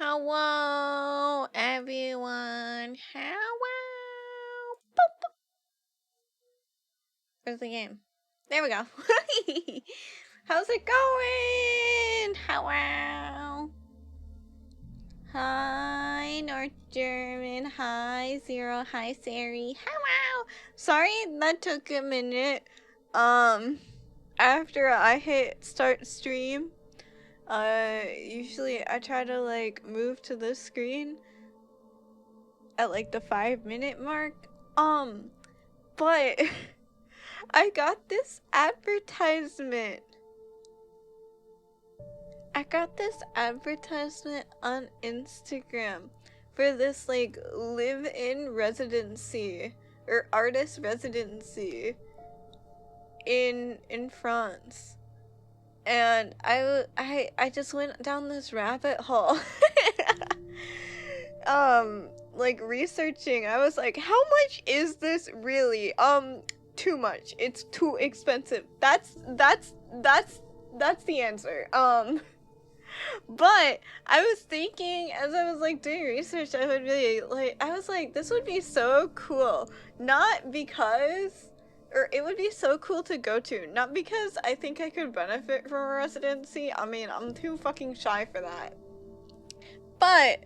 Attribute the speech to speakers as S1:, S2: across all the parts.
S1: Hello, everyone. Hello. Where's the game? There we go. How's it going? Hello. Hi, North German. Hi, Zero. Hi, Sari. Hello. Sorry that took a minute. After I hit start stream, usually I try to like move to this screen at like the 5-minute mark. But I got this advertisement. I got this advertisement on Instagram for this like live-in residency or artist residency in France. And I just went down this rabbit hole. Like researching. I was like, how much is this really? Too much. It's too expensive. That's the answer. But I was thinking as I was like doing research, I would be like, I was like, this would be so cool. Not because, or it would be so cool to go to, not because I think I could benefit from a residency. I mean, I'm too fucking shy for that. But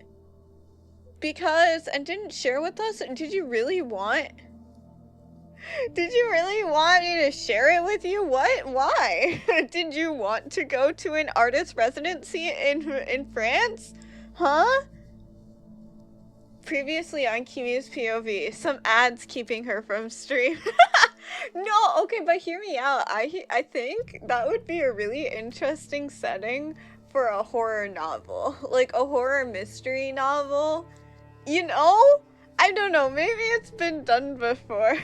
S1: because, and didn't share with us, did you really want me to share it with you? What? Why? Did you want to go to an artist residency in France? Huh? Previously on Kimi's POV, some ads keeping her from stream. No, okay, but hear me out. I think that would be a really interesting setting for a horror novel. Like a horror mystery novel. You know? I don't know, maybe it's been done before.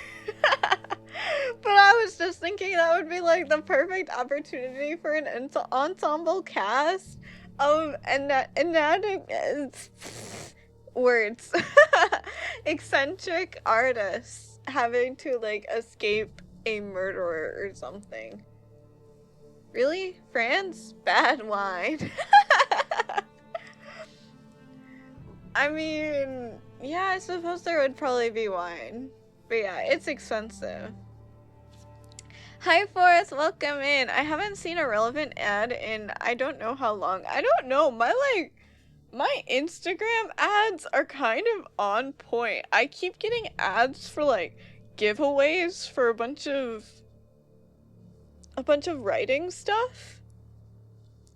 S1: But I was just thinking that would be like the perfect opportunity for an ensemble cast of words. Eccentric artists having to like escape a murderer or something. Really? France? Bad wine. I mean, yeah, I suppose there would probably be wine. But yeah, it's expensive. Hi Forrest, welcome in. I haven't seen a relevant ad in I don't know how long. I don't know, my Instagram ads are kind of on point. I keep getting ads for like giveaways for a bunch of writing stuff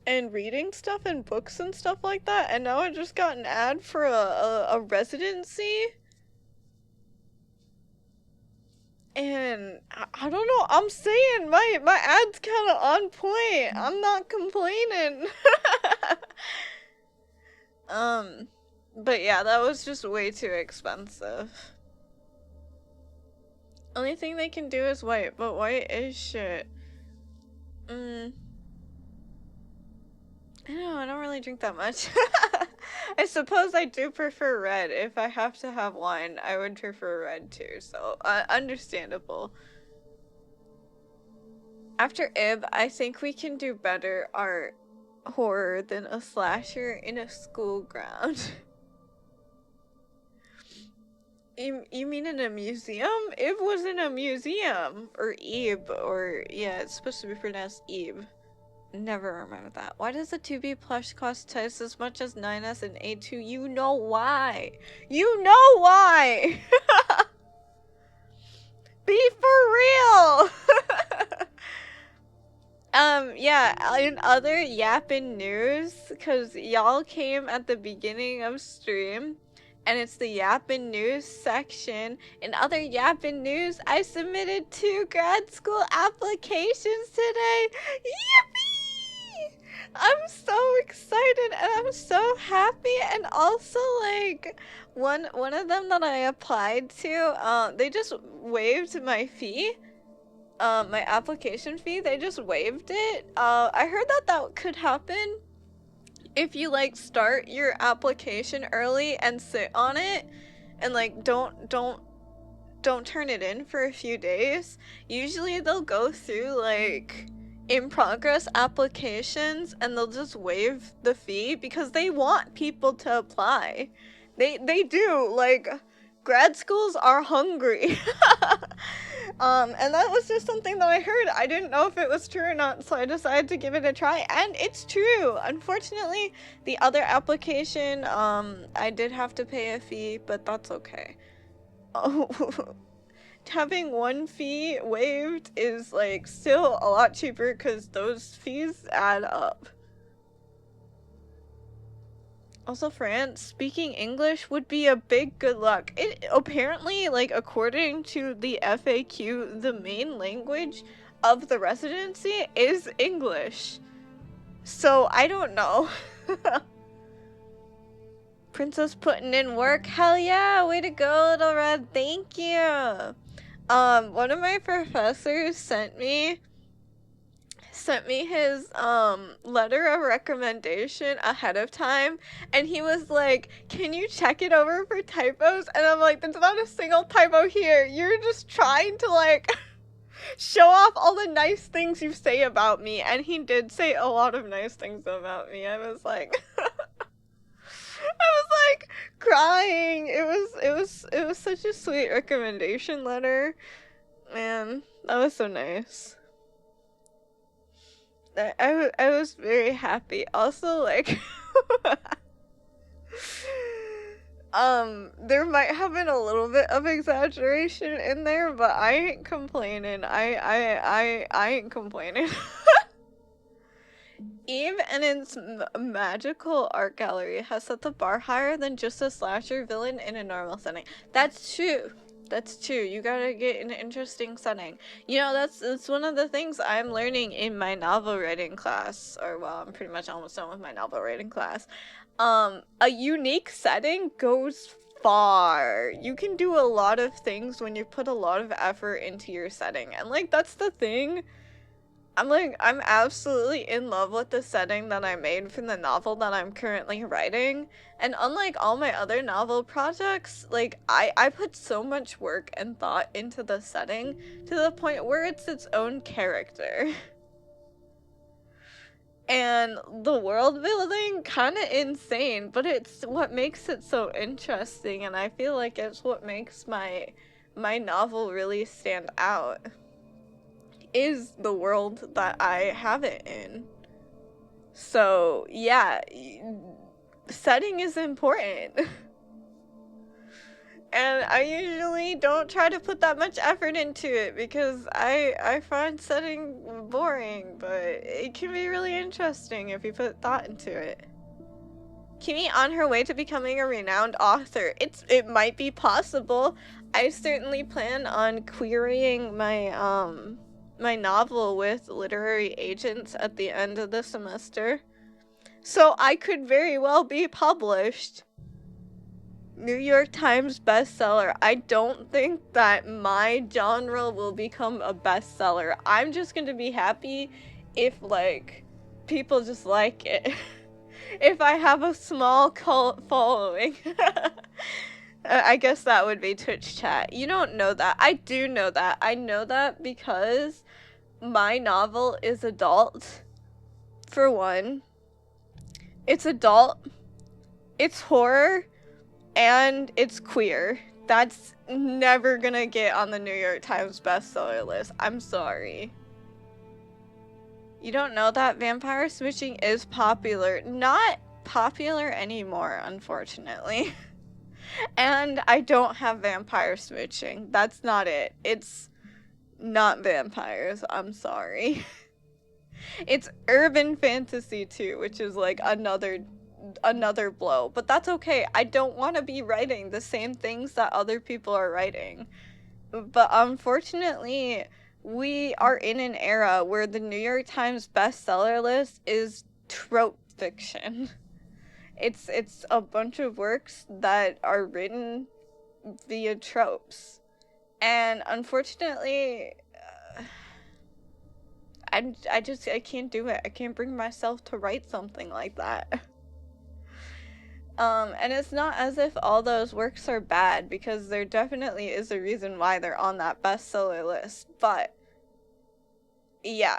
S1: and reading stuff and books and stuff like that, and now I just got an ad for a residency. And I don't know, I'm saying my ad's kind of on point. I'm not complaining. But yeah, that was just way too expensive. Only thing they can do is white, but white is shit. I don't really drink that much. I suppose I do prefer red. If I have to have wine, I would prefer red too, so understandable. After Ib, I think we can do better art horror than a slasher in a school ground. You mean in a museum? Ib was in a museum. Or Ib, or yeah, it's supposed to be pronounced Ib. Never remember that. Why does the 2B plush cost twice as much as 9S and A2? You know why. You know why! Be for real! Yeah, in other yappin' news, because y'all came at the beginning of stream, and it's the yappin' news section. In other yappin' news, I submitted 2 grad school applications today! Yippee! I'm so excited and I'm so happy, and also like one of them that I applied to, they just waived my fee. My application fee, they just waived it. I heard that could happen if you like start your application early and sit on it and like don't turn it in for a few days. Usually they'll go through like in progress applications and they'll just waive the fee because they want people to apply. They do, like, grad schools are hungry. And that was just something that I heard. I didn't know if it was true or not, so I decided to give it a try, and it's true. Unfortunately, the other application, I did have to pay a fee, but that's okay. Oh, having one fee waived is, like, still a lot cheaper because those fees add up. Also, France, speaking English would be a big good luck. It apparently, like, according to the FAQ, the main language of the residency is English. So, I don't know. Princess putting in work. Hell yeah, way to go, Little Red. Thank you. One of my professors sent me his letter of recommendation ahead of time, and he was like, can you check it over for typos? And I'm like, there's not a single typo here. You're just trying to, like, show off all the nice things you say about me. And he did say a lot of nice things about me. I was like I was like crying. It was such a sweet recommendation letter. Man, that was so nice. I was very happy. Also, like, there might have been a little bit of exaggeration in there, but I ain't complaining. I ain't complaining. Eve and its magical art gallery has set the bar higher than just a slasher villain in a normal setting. That's true. That's true. You gotta get an interesting setting. You know, that's one of the things I'm learning in my novel writing class. Or, well, I'm pretty much almost done with my novel writing class. A unique setting goes far. You can do a lot of things when you put a lot of effort into your setting. And, like, that's the thing. I'm absolutely in love with the setting that I made for the novel that I'm currently writing. And unlike all my other novel projects, like, I put so much work and thought into the setting to the point where it's its own character. And the world building, kinda insane, but it's what makes it so interesting, and I feel like it's what makes my novel really stand out. Is the world that I have it in. So, yeah, setting is important. And I usually don't try to put that much effort into it because I find setting boring, but it can be really interesting if you put thought into it. Kimi on her way to becoming a renowned author. It might be possible. I certainly plan on querying my novel with literary agents at the end of the semester. So I could very well be published. New York Times bestseller. I don't think that my genre will become a bestseller. I'm just gonna be happy if, like, people just like it. If I have a small cult following. I guess that would be Twitch chat. You don't know that. I do know that. I know that because my novel is adult, for one. It's adult, it's horror, and it's queer. That's never gonna get on the New York Times bestseller list. I'm sorry. You don't know that vampire switching is popular. Not popular anymore, unfortunately. And I don't have vampire switching. That's not it. It's not vampires. I'm sorry. It's urban fantasy too, which is like another blow. But that's okay. I don't want to be writing the same things that other people are writing. But unfortunately, we are in an era where the New York Times bestseller list is trope fiction. It's a bunch of works that are written via tropes. And unfortunately, I can't do it. I can't bring myself to write something like that. And it's not as if all those works are bad, because there definitely is a reason why they're on that bestseller list. But, yeah,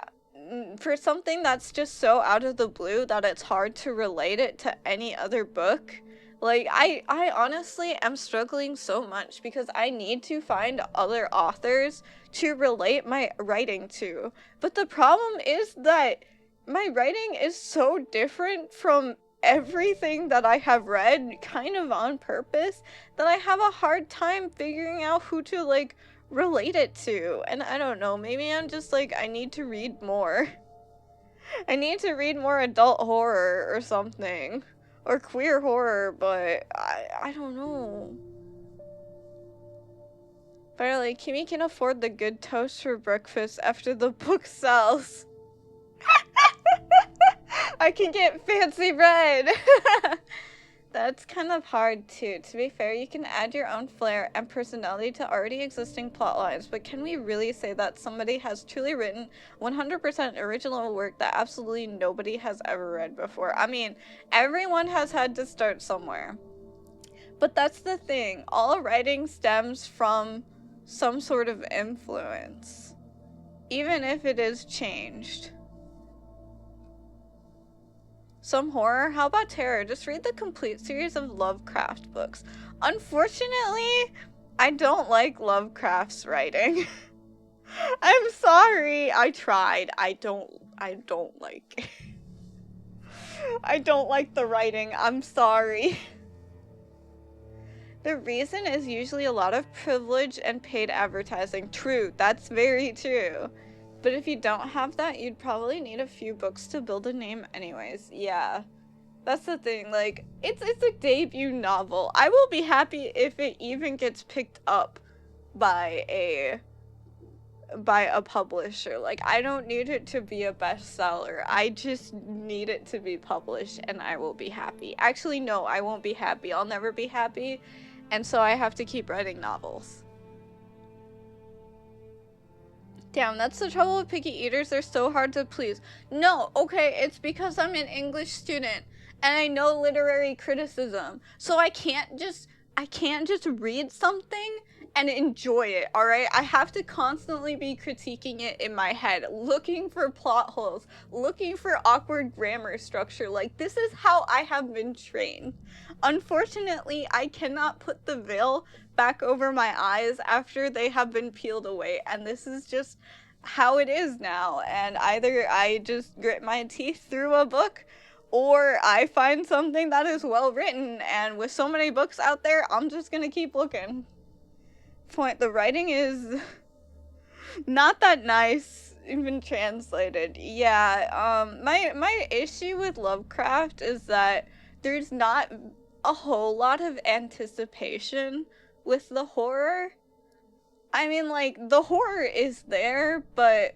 S1: for something that's just so out of the blue that it's hard to relate it to any other book. Like, I honestly am struggling so much because I need to find other authors to relate my writing to. But the problem is that my writing is so different from everything that I have read, kind of on purpose, that I have a hard time figuring out who to, like, relate it to. And I don't know, maybe I'm just like, I need to read more. I need to read more adult horror or something. Or queer horror, but I don't know. Finally, Kimi can afford the good toast for breakfast after the book sells. I can get fancy bread. That's kind of hard too. To be fair, you can add your own flair and personality to already existing plot lines, but can we really say that somebody has truly written 100% original work that absolutely nobody has ever read before? I mean, everyone has had to start somewhere. But that's the thing. All writing stems from some sort of influence, even if it is changed. Some horror? How about terror? Just read the complete series of Lovecraft books. Unfortunately, I don't like Lovecraft's writing. I'm sorry. I tried. I don't like it. I don't like the writing. I'm sorry. The reason is usually a lot of privilege and paid advertising. True. That's very true. But if you don't have that, you'd probably need a few books to build a name anyways. Yeah. That's the thing, like, it's a debut novel. I will be happy if it even gets picked up by a publisher. Like, I don't need it to be a bestseller. I just need it to be published and I will be happy. Actually, no, I won't be happy. I'll never be happy. And so I have to keep writing novels. Damn, that's the trouble with picky eaters. They're so hard to please. No, okay, it's because I'm an English student and I know literary criticism. So I can't just read something and enjoy it, alright? I have to constantly be critiquing it in my head, looking for plot holes, looking for awkward grammar structure. Like, this is how I have been trained. Unfortunately, I cannot put the veil back over my eyes after they have been peeled away, and this is just how it is now. And either I just grit my teeth through a book, or I find something that is well written, and with so many books out there, I'm just gonna keep looking. Point, the writing is not that nice, even translated. Yeah, my issue with Lovecraft is that there's not a whole lot of anticipation with the horror. I mean, like, the horror is there, but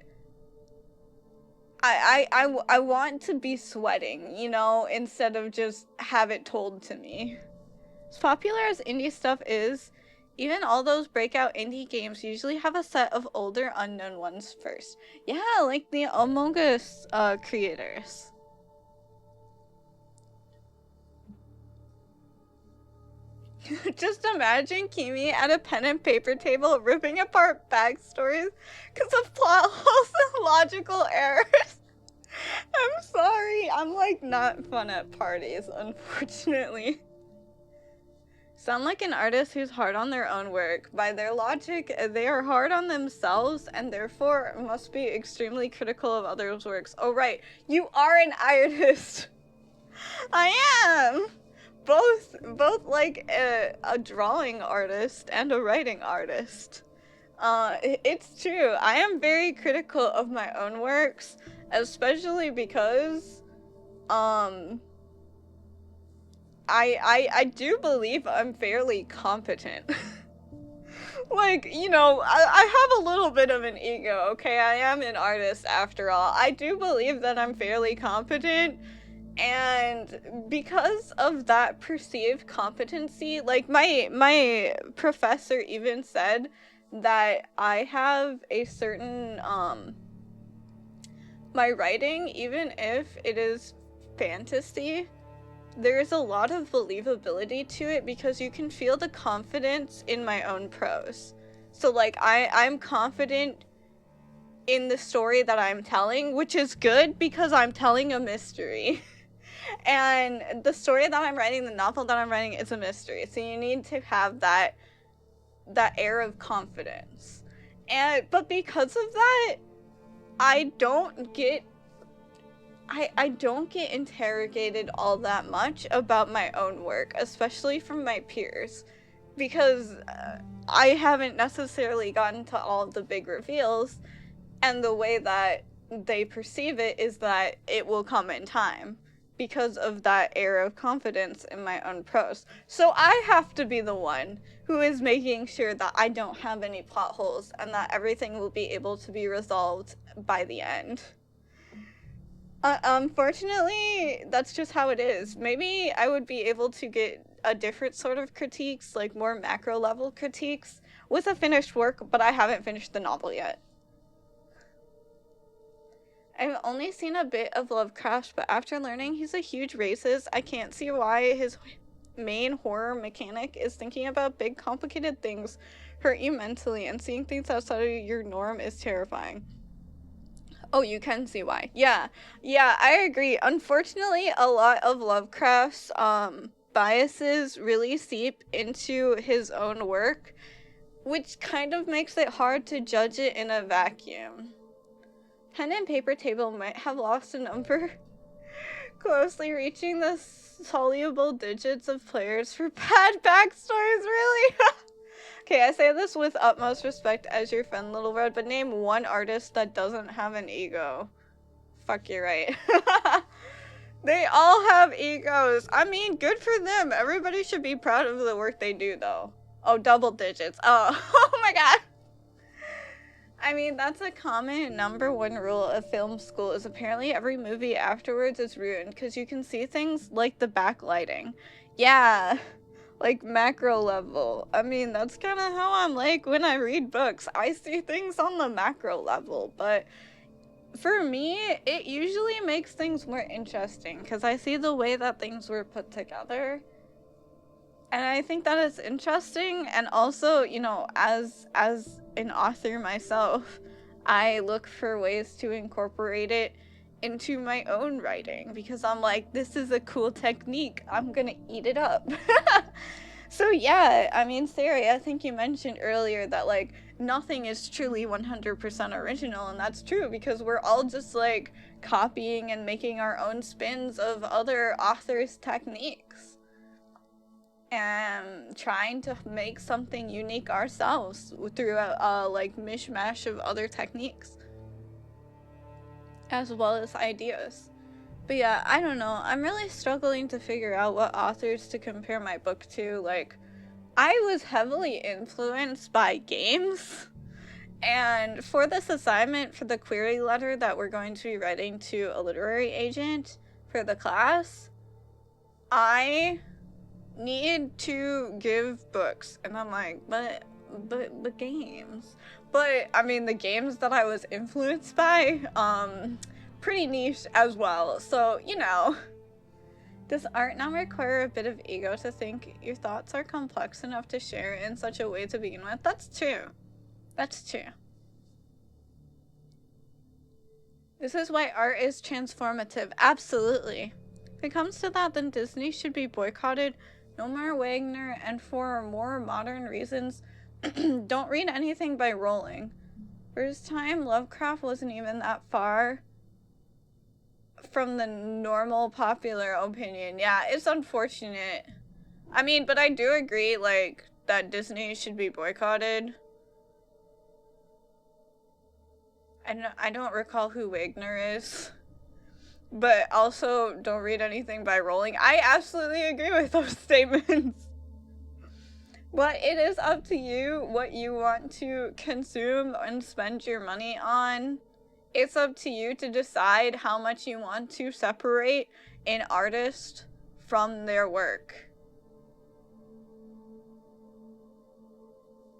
S1: I want to be sweating, you know, instead of just have it told to me. As popular as indie stuff is, even all those breakout indie games usually have a set of older unknown ones first. Yeah, like the Among Us creators. Just imagine Kimi at a pen and paper table ripping apart backstories because of plot holes and logical errors. I'm sorry, I'm like not fun at parties, unfortunately. Sound like an artist who's hard on their own work. By their logic, they are hard on themselves and therefore must be extremely critical of others' works. Oh right, you are an artist. I am. Both like a drawing artist and a writing artist. It's true. I am very critical of my own works, especially because I do believe I'm fairly competent. Like, you know, I have a little bit of an ego, okay? I am an artist after all. I do believe that I'm fairly competent. And because of that perceived competency, like my professor even said that I have a certain my writing, even if it is fantasy, there's a lot of believability to it because you can feel the confidence in my own prose. So like I'm confident in the story that I'm telling, which is good because I'm telling a mystery. And the story that I'm writing, the novel that I'm writing, is a mystery. So you need to have that air of confidence. But because of that, I don't get interrogated all that much about my own work, especially from my peers, because I haven't necessarily gotten to all of the big reveals, and the way that they perceive it is that it will come in time because of that air of confidence in my own prose. So I have to be the one who is making sure that I don't have any plot holes and that everything will be able to be resolved by the end. Unfortunately, that's just how it is. Maybe I would be able to get a different sort of critiques, like more macro level critiques, with a finished work, but I haven't finished the novel yet. I've only seen a bit of Lovecraft, but after learning he's a huge racist, I can't see why his main horror mechanic is thinking about big complicated things hurt you mentally, and seeing things outside of your norm is terrifying. Oh, you can see why. Yeah, I agree. Unfortunately, a lot of Lovecraft's biases really seep into his own work, which kind of makes it hard to judge it in a vacuum. Pen and paper table might have lost a number closely reaching the soluble digits of players for bad backstories, really? Okay, I say this with utmost respect as your friend, Little Red, but name one artist that doesn't have an ego. Fuck, you're right. They all have egos. I mean, good for them. Everybody should be proud of the work they do, though. Oh, double digits. Oh, oh my god. I mean, that's a common #1 rule of film school, is apparently every movie afterwards is ruined because you can see things like the backlighting. Yeah, like macro level. I mean, that's kind of how I'm like when I read books. I see things on the macro level, but for me, it usually makes things more interesting because I see the way that things were put together. And I think that is interesting, and also, you know, as an author myself, I look for ways to incorporate it into my own writing because I'm like, this is a cool technique. I'm gonna eat it up. So yeah, I mean, Sari, I think you mentioned earlier that like nothing is truly 100% original, and that's true because we're all just like copying and making our own spins of other authors' techniques and trying to make something unique ourselves through a like mishmash of other techniques as well as ideas. But yeah, I don't know, I'm really struggling to figure out what authors to compare my book to. Like, I was heavily influenced by games, and for this assignment for the query letter that we're going to be writing to a literary agent for the class, I need to give books, and I'm like, but games. But I mean, the games that I was influenced by, pretty niche as well. So, you know, does art not require a bit of ego to think your thoughts are complex enough to share in such a way to begin with? That's true. That's true. This is why art is transformative. Absolutely. If it comes to that, then Disney should be boycotted. No more Wagner, and for more modern reasons, don't read anything by Rowling. First time, Lovecraft wasn't even that far from the normal popular opinion. Yeah, it's unfortunate. I mean, but I do agree, like, that Disney should be boycotted. I don't recall who Wagner is. But also, don't read anything by Rowling. I absolutely agree with those statements. But it is up to you what you want to consume and spend your money on. It's up to you to decide how much you want to separate an artist from their work.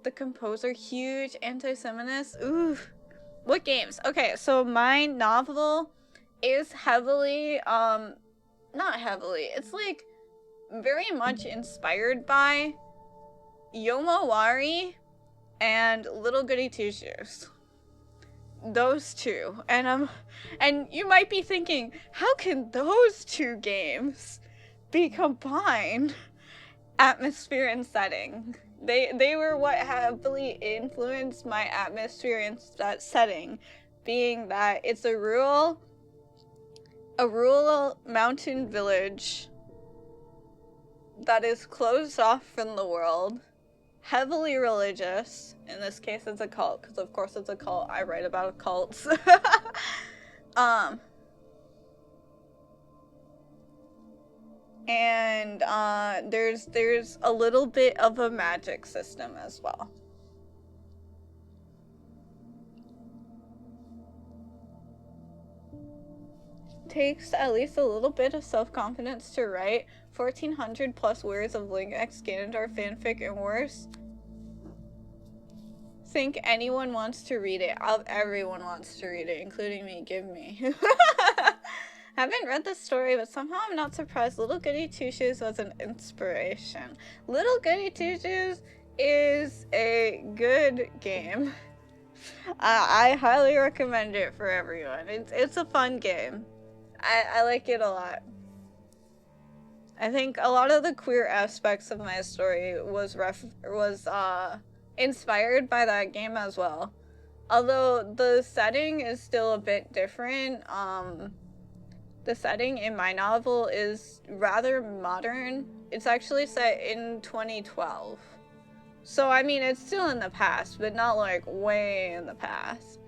S1: The composer, huge anti-Semitist. Ooh. What games? Okay, so my novel is heavily, not heavily, it's like very much inspired by Yomawari and Little Goody Two Shoes. those two. And you might be thinking, how can those two games be combined? Atmosphere and setting. They were what heavily influenced my atmosphere and that setting, being that it's a rural mountain village that is closed off from the world, heavily religious. In this case, it's a cult, because of course it's a cult. I write about cults. And there's a little bit of a magic system as well. Takes at least a little bit of self-confidence to write 1,400 plus words of Link X Ganondorf fanfic and worse. Think anyone wants to read it. Everyone wants to read it, including me. Give me. Haven't read the story, but somehow I'm not surprised. Little Goody Two Shoes was an inspiration. Little Goody Two Shoes is a good game. I highly recommend it for everyone. It's a fun game. I like it a lot. I think a lot of the queer aspects of my story was inspired by that game as well. Although the setting is still a bit different. The setting in my novel is rather modern. It's actually set in 2012. So, I mean, it's still in the past, but not like way in the past.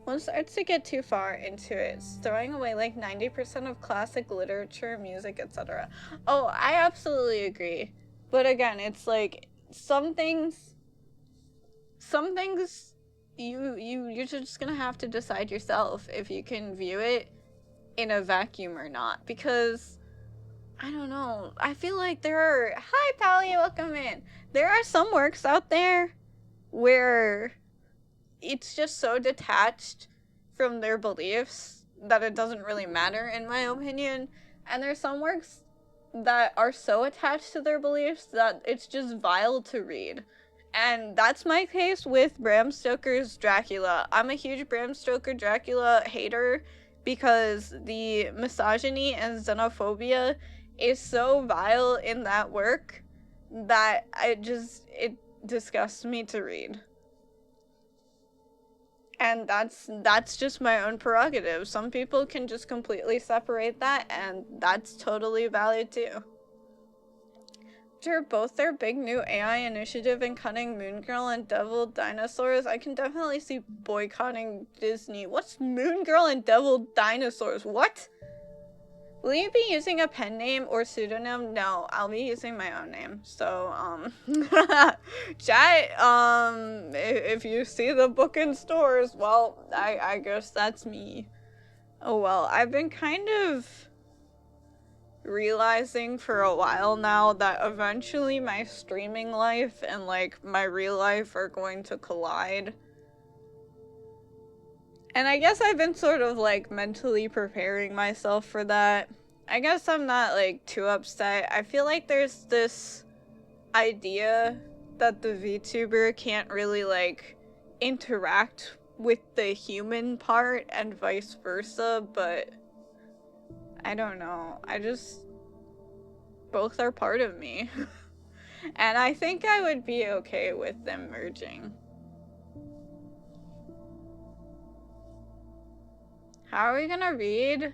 S1: One starts to get too far into it, it's throwing away like 90% of classic literature, music, etc. Oh, I absolutely agree. But again, it's like some things you're just gonna have to decide yourself if you can view it in a vacuum or not, because I don't know, I feel like hi Pally, welcome in. There are some works out there where it's just so detached from their beliefs that it doesn't really matter, in my opinion, and there's some works that are so attached to their beliefs that it's just vile to read. And that's my case with Bram Stoker's Dracula. I'm a huge Bram Stoker Dracula hater because the misogyny and xenophobia is so vile in that work that it disgusts me to read. And that's just my own prerogative. Some people can just completely separate that, and that's totally valid too. After both their big new AI initiative and cutting Moon Girl and Devil Dinosaurs, I can definitely see boycotting Disney. What's Moon Girl and Devil Dinosaurs? What? Will you be using a pen name or pseudonym? No, I'll be using my own name. So, chat, if you see the book in stores, well, I guess that's me. Oh well, I've been kind of realizing for a while now that eventually my streaming life and like my real life are going to collide. And I guess I've been sort of like mentally preparing myself for that. I guess I'm not like too upset. I feel like there's this idea that the VTuber can't really like interact with the human part and vice versa, but I don't know. Both are part of me. And I think I would be okay with them merging. How are we gonna read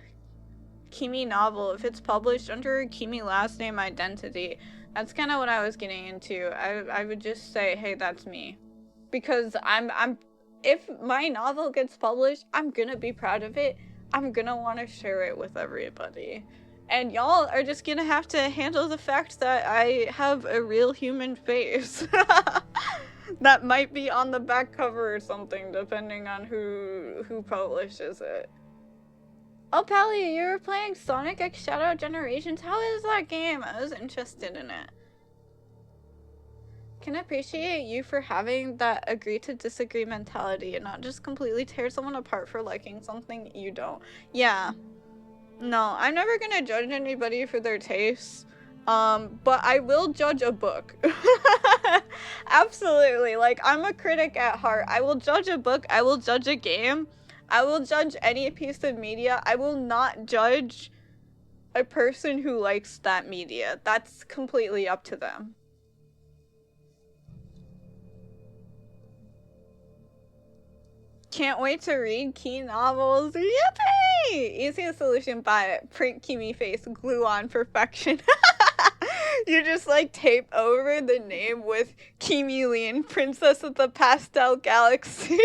S1: Kimi novel if it's published under Kimi last name identity? That's kind of what I was getting into. I would just say, hey, that's me. Because if my novel gets published, I'm gonna be proud of it. I'm gonna want to share it with everybody. And y'all are just gonna have to handle the fact that I have a real human face. That might be on the back cover or something, depending on who publishes it. Oh, Pally, you were playing Sonic X Shadow Generations. How is that game? I was interested in it. Can appreciate you for having that agree to disagree mentality and not just completely tear someone apart for liking something you don't. Yeah. No, I'm never gonna judge anybody for their tastes. But I will judge a book. Absolutely. Like, I'm a critic at heart. I will judge a book. I will judge a game. I will judge any piece of media. I will not judge a person who likes that media. That's completely up to them. Can't wait to read key novels. Yippee! Easiest solution, buy it. Print Kimi face, glue on perfection. You just like tape over the name with Kimi Lean, Princess of the Pastel Galaxy.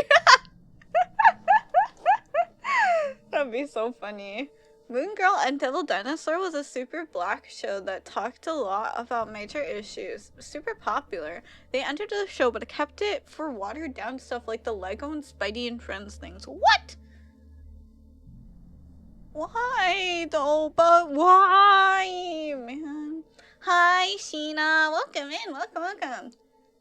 S1: That'd be so funny. Moon Girl and Devil Dinosaur was a super black show that talked a lot about major issues. Super popular. They entered the show but kept it for watered down stuff like the Lego and Spidey and Friends things. What? Why though? But why, man? Hi, Sheena. Welcome in. Welcome.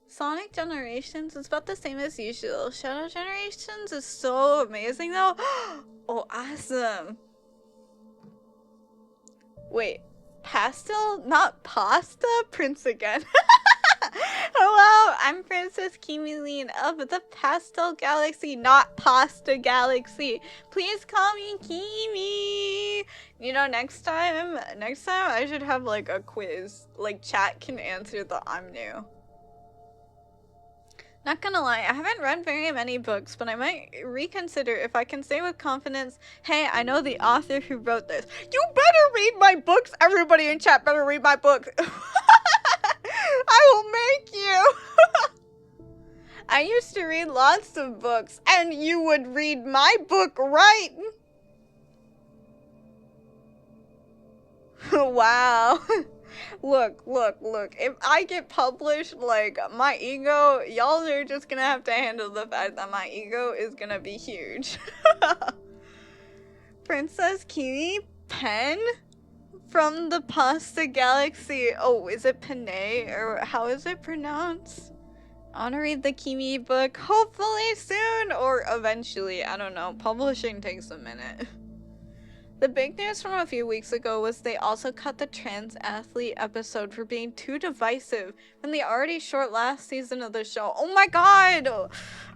S1: Sonic Generations is about the same as usual. Shadow Generations is so amazing though. Oh, awesome. Wait, pastel? Not pasta? Prince again. Hello, I'm Princess Kimi Lean of the Pastel Galaxy, not Pasta Galaxy. Please call me Kimi. You know, next time I should have like a quiz. Like chat can answer the I'm new. Not gonna lie, I haven't read very many books, but I might reconsider if I can say with confidence, hey, I know the author who wrote this. You better read my books! Everybody in chat better read my books! I will make you! I used to read lots of books, and you would read my book, right? Wow. Look. If I get published, like, my ego, y'all are just gonna have to handle the fact that my ego is gonna be huge. Princess Kimi Pen? From the Pasta Galaxy. Oh, is it Panay? Or how is it pronounced? I wanna read the Kimi book, hopefully soon, or eventually. I don't know. Publishing takes a minute. The big news from a few weeks ago was they also cut the trans athlete episode for being too divisive from the already short last season of the show. Oh my god!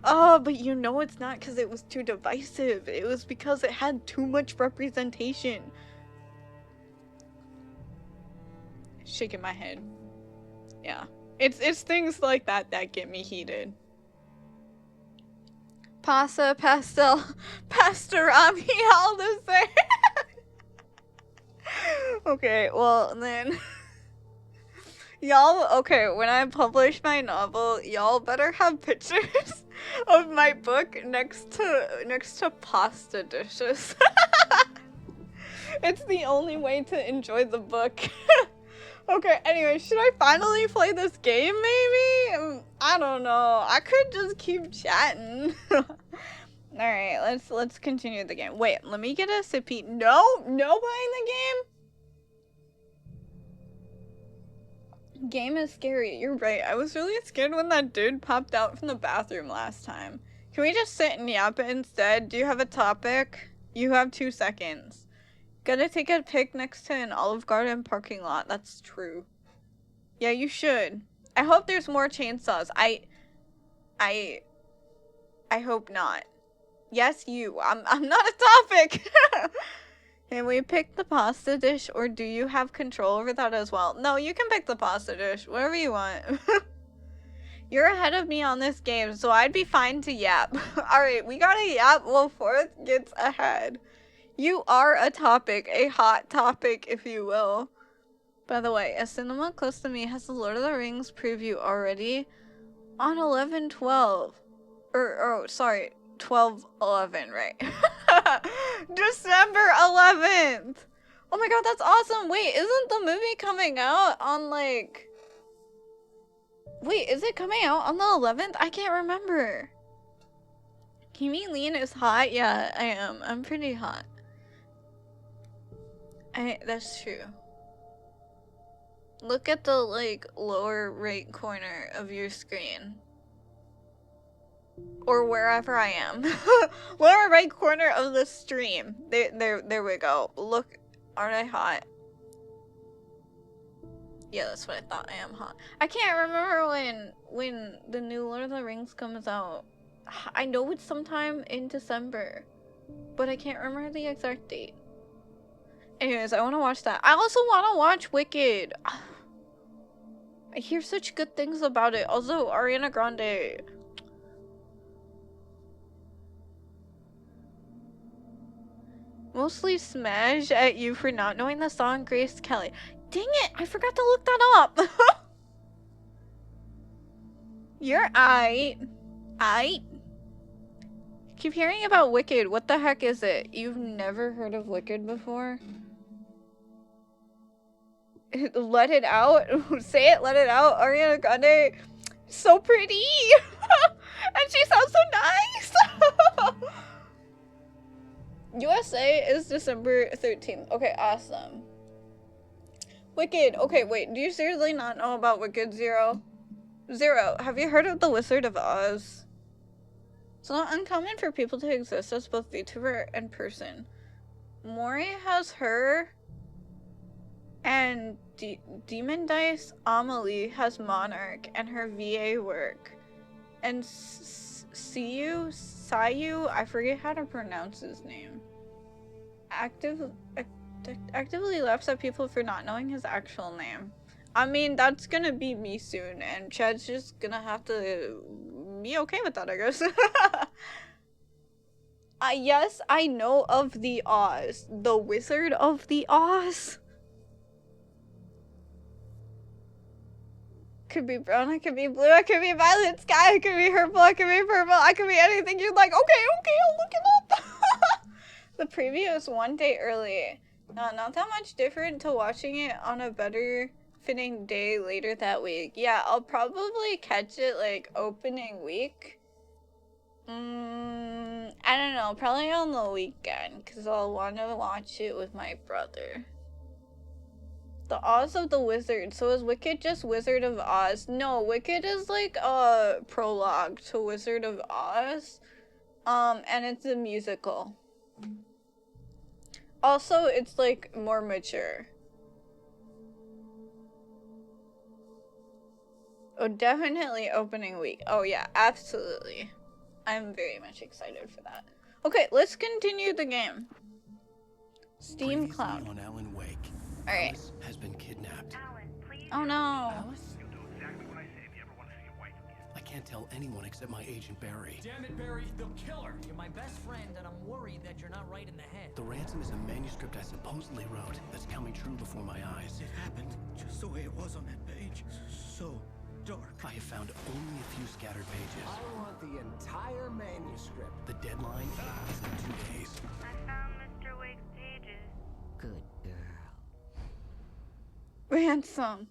S1: Oh, but you know it's not because it was too divisive. It was because it had too much representation. Shaking my head. Yeah. It's things like that that get me heated. Pasta, pastel, pastorami, all the same. Okay, well then, y'all, okay, when I publish my novel, y'all better have pictures of my book next to pasta dishes. It's the only way to enjoy the book. Okay, anyway, should I finally play this game, maybe? I don't know. I could just keep chatting. Alright, let's continue the game. Wait, let me get a sippy. No playing the game? Game is scary. You're right. I was really scared when that dude popped out from the bathroom last time. Can we just sit and yap instead? Do you have a topic? You have 2 seconds. Gotta take a pic next to an Olive Garden parking lot. That's true. Yeah, you should. I hope there's more chainsaws. I hope not. Yes, you. I'm not a topic. Can we pick the pasta dish, or do you have control over that as well? No, you can pick the pasta dish. Whatever you want. You're ahead of me on this game, so I'd be fine to yap. Alright, we gotta yap while Fourth gets ahead. You are a topic, a hot topic, if you will. By the way, a cinema close to me has the Lord of the Rings preview already on 11/12. Oh, sorry, 12/11, right? December 11th! Oh my god, that's awesome! Wait, isn't the movie coming out on, like... Wait, is it coming out on the 11th? I can't remember. Kimi Lean is hot? Yeah, I am. I'm pretty hot. That's true. Look at the, like, lower right corner of your screen. Or wherever I am. Lower right corner of the stream. There we go. Look, aren't I hot? Yeah, that's what I thought. I am hot. I can't remember when the new Lord of the Rings comes out. I know it's sometime in December. but I can't remember the exact date. Anyways, I want to watch that. I also want to watch Wicked. I hear such good things about it. Also, Ariana Grande. Mostly smash at you for not knowing the song Grace Kelly. Dang it, I forgot to look that up. You're aight. Aight. Keep hearing about Wicked. What the heck is it? You've never heard of Wicked before? Let it out. Say it, let it out. Ariana Grande. So pretty. And she sounds so nice. USA is December 13th. Okay, awesome. Wicked. Okay, wait. Do you seriously not know about Wicked, Zero? Zero, have you heard of The Wizard of Oz? It's not uncommon for people to exist as both VTuber and person. Mori has her, and Demon Dice Amelie has Monarch and her VA work. And Sayu, I forget how to pronounce his name, actively laughs at people for not knowing his actual name. I mean, that's gonna be me soon, and Chad's just gonna have to be okay with that, I guess. Yes, I know of the Oz. The Wizard of the Oz? Could be brown, I could be blue, I could be violet sky, I could be purple, I could be purple, I could be anything you'd like. Okay, I'll look it up. The preview is one day early. Not that much different to watching it on a better fitting day later that week. Yeah, I'll probably catch it like opening week. I don't know, probably on the weekend, because I'll want to watch it with my brother. The Oz of the Wizard. So is Wicked just Wizard of Oz? No, Wicked is like a prologue to Wizard of Oz. And it's a musical. Also, it's like more mature. Oh, definitely opening week. Oh yeah, absolutely. I'm very much excited for that. Okay, let's continue the game. Steam Cloud.
S2: On Alan Wake.
S1: All right.
S2: Alice has been kidnapped.
S3: Alan, please.
S1: Oh no.
S2: Alice?
S4: You'll do exactly what I say if you ever want to see your wife again.
S2: I can't tell anyone except my agent Barry.
S5: Damn it, Barry, they'll kill her. You're my best friend, and I'm worried that you're not right in the head.
S2: The ransom is a manuscript I supposedly wrote that's coming true before my eyes.
S6: It happened just the way it was on that page. So dark.
S2: I have found only a few scattered pages.
S7: I want the entire manuscript.
S2: The deadline is in 2 days.
S3: I found Mr. Wake's pages.
S7: Good girl.
S1: Ransom.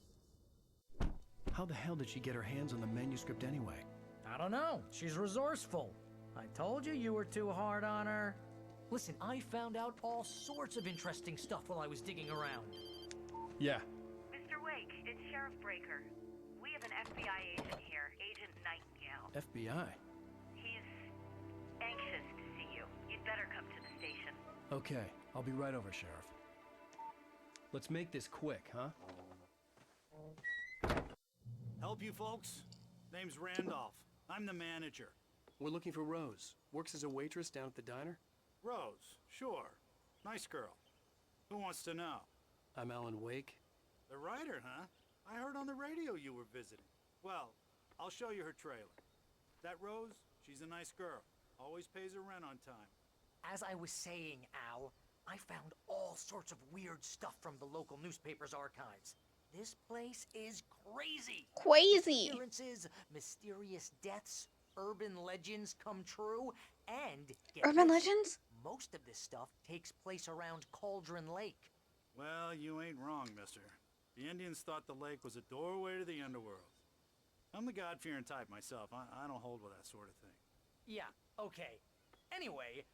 S2: How the hell did she get her hands on the manuscript anyway?
S5: I don't know. She's resourceful. I told you you were too hard on her. Listen, I found out all sorts of interesting stuff while I was digging around.
S2: Yeah.
S3: Mr. Wake, it's Sheriff Breaker. We have an FBI agent here, Agent Nightingale.
S2: FBI?
S3: He's anxious to see you. You'd better come to the station.
S2: Okay, I'll be right over, Sheriff. Let's make this quick, huh?
S6: Help you folks? Name's Randolph. I'm the manager.
S2: We're looking for Rose. Works as a waitress down at the diner.
S6: Rose, sure. Nice girl. Who wants to know?
S2: I'm Alan Wake.
S6: The writer, huh? I heard on the radio you were visiting. Well, I'll show you her trailer. That Rose, she's a nice girl. Always pays her rent on time.
S5: As I was saying, Al, I found all sorts of weird stuff from the local newspaper's archives. This place is crazy.
S1: Crazy.
S5: Appearances, mysterious deaths, urban legends come true, and get
S1: Urban
S5: this,
S1: legends?
S5: most of this stuff takes place around Cauldron Lake.
S6: Well, you ain't wrong, mister. The Indians thought the lake was a doorway to the underworld. I'm the God-fearing type myself. I don't hold with that sort of thing.
S5: Yeah, okay. Anyway,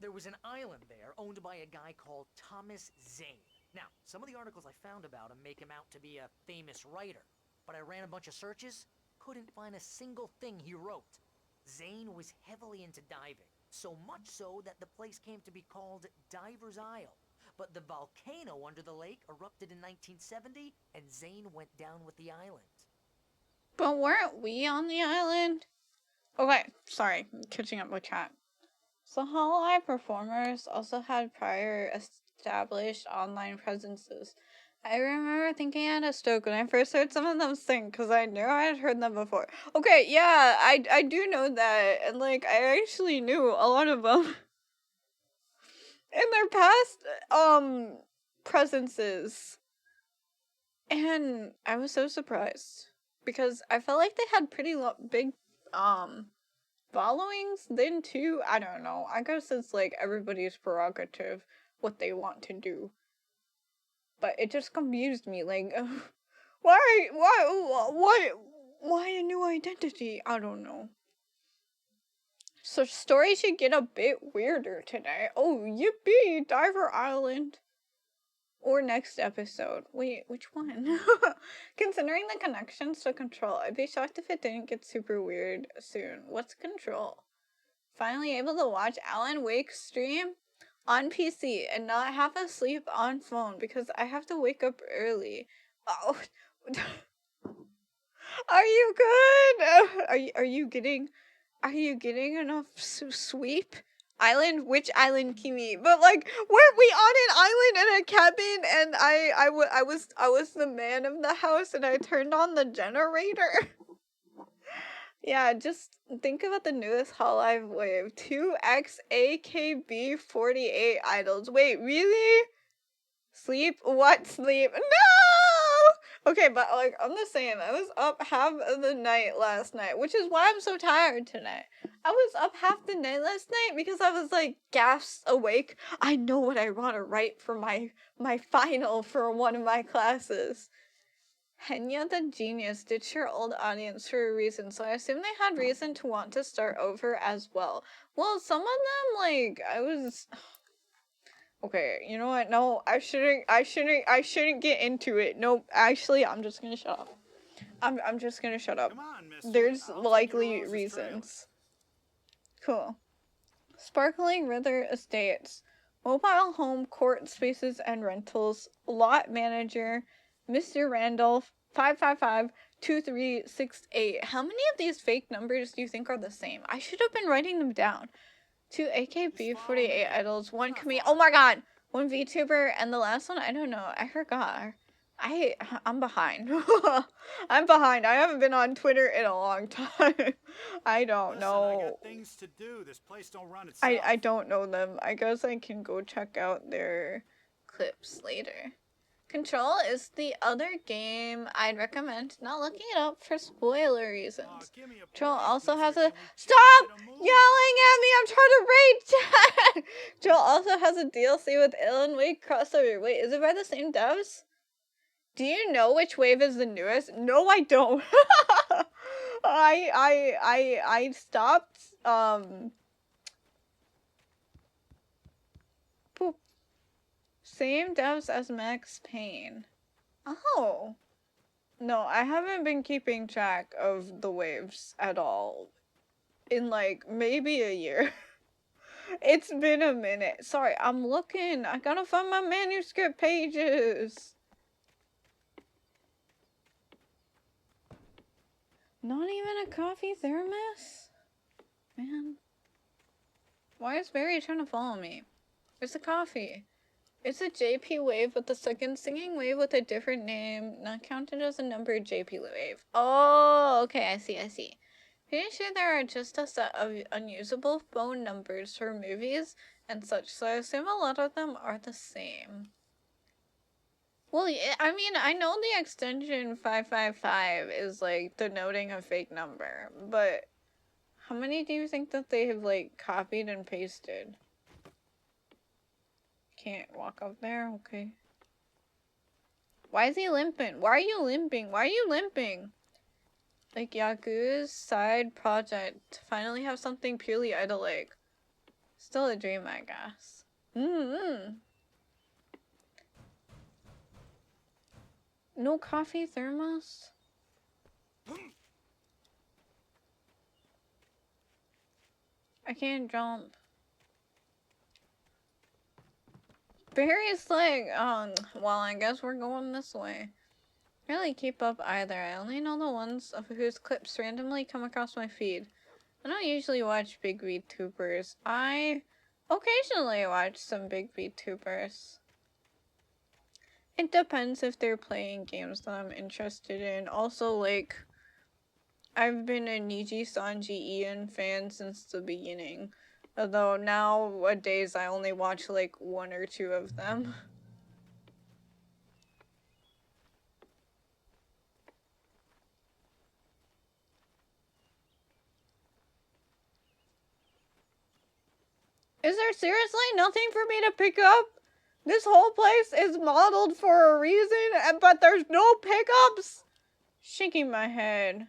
S5: there was an island there owned by a guy called Thomas Zane. Now, some of the articles I found about him make him out to be a famous writer, but I ran a bunch of searches, couldn't find a single thing he wrote. Zane was heavily into diving, so much so that the place came to be called Diver's Isle. But the volcano under the lake erupted in 1970, and Zane went down with the island.
S1: But weren't we on the island? Okay, sorry, I'm catching up with chat. So Hollow Eye performers also had prior established online presences. I remember thinking I had a stroke when I first heard some of them sing because I knew I had heard them before. Okay, yeah, I do know that, and like I actually knew a lot of them in their past presences, and I was so surprised because I felt like they had pretty big followings then too. I don't know. I guess it's like everybody's prerogative what they want to do. But it just confused me. Like, why a new identity? I don't know. So story should get a bit weirder today. Oh, yippee! Diver Island. Or next episode. Wait, which one? Considering the connections to Control, I'd be shocked if it didn't get super weird soon. What's Control? Finally able to watch Alan Wake stream on PC and not half asleep on phone because I have to wake up early. Oh, are you good? Are you getting enough sweep? Island? Which island, Kimi? But like, weren't we on an island in a cabin? And I was the man of the house, and I turned on the generator. Yeah, just think about the newest Hololive wave. 2x AKB48 idols. Wait, really? Sleep? What sleep? No! Okay, but like, I'm just saying, I was up half of the night last night, which is why I'm so tired tonight. I was up half the night last night because I was like, gasped awake. I know what I want to write for my final for one of my classes. Henya the Genius ditched her old audience for a reason, so I assume they had reason to want to start over as well. Well, some of them, like, I was... Okay, you know what? No, I shouldn't get into it. No, actually, I'm just gonna shut up. I'm just gonna shut up.
S6: Come on, mister.
S1: There's
S6: I'll take
S1: likely
S6: you to Rose's
S1: reasons. Cool. Sparkling River Estates. Mobile home, court spaces, and rentals. Lot manager. Mr. Randolph, 555-2368. How many of these fake numbers do you think are the same? I should have been writing them down. 2 AKB48 idols, 1 comedian. Oh my god! 1 VTuber, and the last one, I don't know. I forgot. I'm behind. I'm behind. I haven't been on Twitter in a long time. I don't know.
S6: I got things to do. This place don't run itself.
S1: I don't know them. I guess I can go check out their clips later. Control is the other game I'd recommend not looking it up for spoiler reasons. Control also has a... Stop yelling at me! I'm trying to raid chat! Control also has a DLC with Alan Wake crossover. Wait, is it by the same devs? Do you know which wave is the newest? No, I don't. I stopped, Boop. Same devs as Max Payne. Oh. No, I haven't been keeping track of the waves at all. In like, maybe a year. It's been a minute. Sorry, I'm looking. I gotta find my manuscript pages. Not even a coffee thermos? Man. Why is Barry trying to follow me? Where's the coffee? It's a JP wave with the second singing wave with a different name, not counted as a numbered JP wave. Oh, okay, I see. Pretty sure there are just a set of unusable phone numbers for movies and such, so I assume a lot of them are the same. Well, yeah, I mean, I know the extension 555 is, like, denoting a fake number, but how many do you think that they have, like, copied and pasted? Can't walk up there? Okay. Why is he limping? Why are you limping? Why are you limping? Like, Yaku's side project to finally have something purely idol-like. Still a dream, I guess. No coffee thermos? I can't jump. Barry's like, well, I guess we're going this way. Really keep up either. I only know the ones of whose clips randomly come across my feed. I don't usually watch big VTubers. I occasionally watch some big VTubers. It depends if they're playing games that I'm interested in. Also, like, I've been a Niji Sanji Ian fan since the beginning. Although nowadays I only watch like one or two of them. Is there seriously nothing for me to pick up? This whole place is modeled for a reason, but there's no pickups? Shaking my head.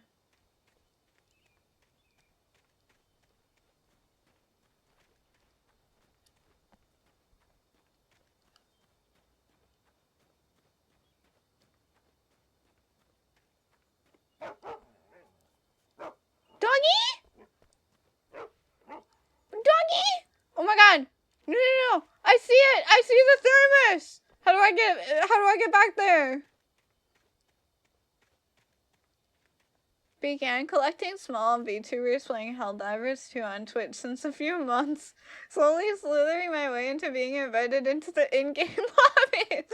S1: Doggy? Doggy? Oh my god. No, no, no. I see it. I see the thermos. How do I get back there? Began collecting small VTubers playing Helldivers 2 on Twitch since a few months. Slowly slithering my way into being invited into the in-game lobby.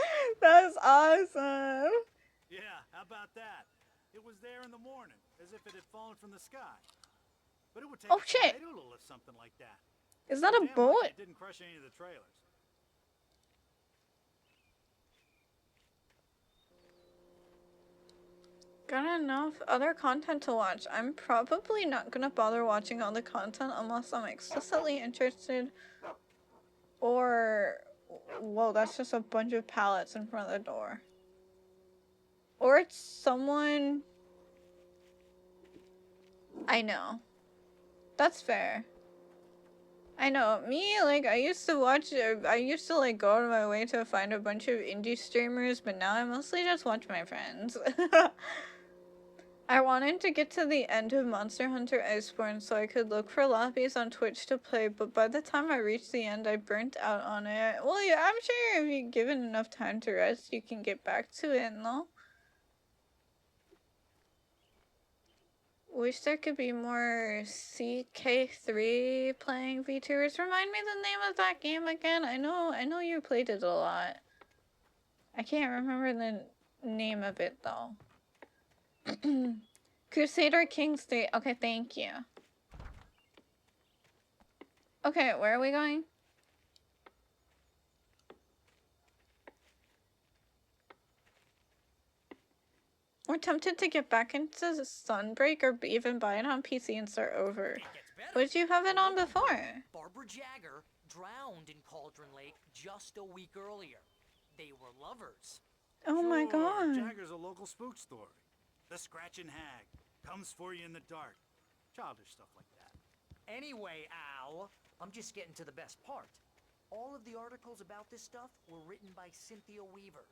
S1: That's awesome.
S6: Yeah, how about that? It was there in the morning, as if it had fallen from the sky. But it would take
S1: Oh,
S6: a
S1: shit.
S6: tornado to lift something like that.
S1: Is that a
S6: Damn
S1: boat?
S6: lucky it didn't crush any of the trailers.
S1: Got enough other content to watch. I'm probably not gonna bother watching all the content unless I'm explicitly interested. Or, whoa, that's just a bunch of pallets in front of the door. Or it's someone I know. That's fair. I know, me, like, I used to like go out of my way to find a bunch of indie streamers, but now I mostly just watch my friends. I wanted to get to the end of Monster Hunter Iceborne so I could look for lobbies on Twitch to play, but by the time I reached the end, I burnt out on it. Well, yeah, I'm sure if you're given enough time to rest, you can get back to it, no? Wish there could be more CK3 playing VTubers. Remind me the name of that game again. I know you played it a lot. I can't remember the name of it though. Crusader Kings 3. Okay, thank you. Okay, where are we going? We're tempted to get back into Sunbreak or even buy it on PC and start over.
S5: It gets better.
S1: What did you have it on before?
S5: Barbara Jagger drowned in Cauldron Lake just a week earlier. They were lovers.
S1: Oh my
S6: Sure,
S1: god.
S6: Jagger's a local spook story. The Scratching Hag comes for you in the dark. Childish stuff like that.
S5: Anyway, Al, I'm just getting to the best part. All of the articles about this stuff were written by Cynthia Weaver.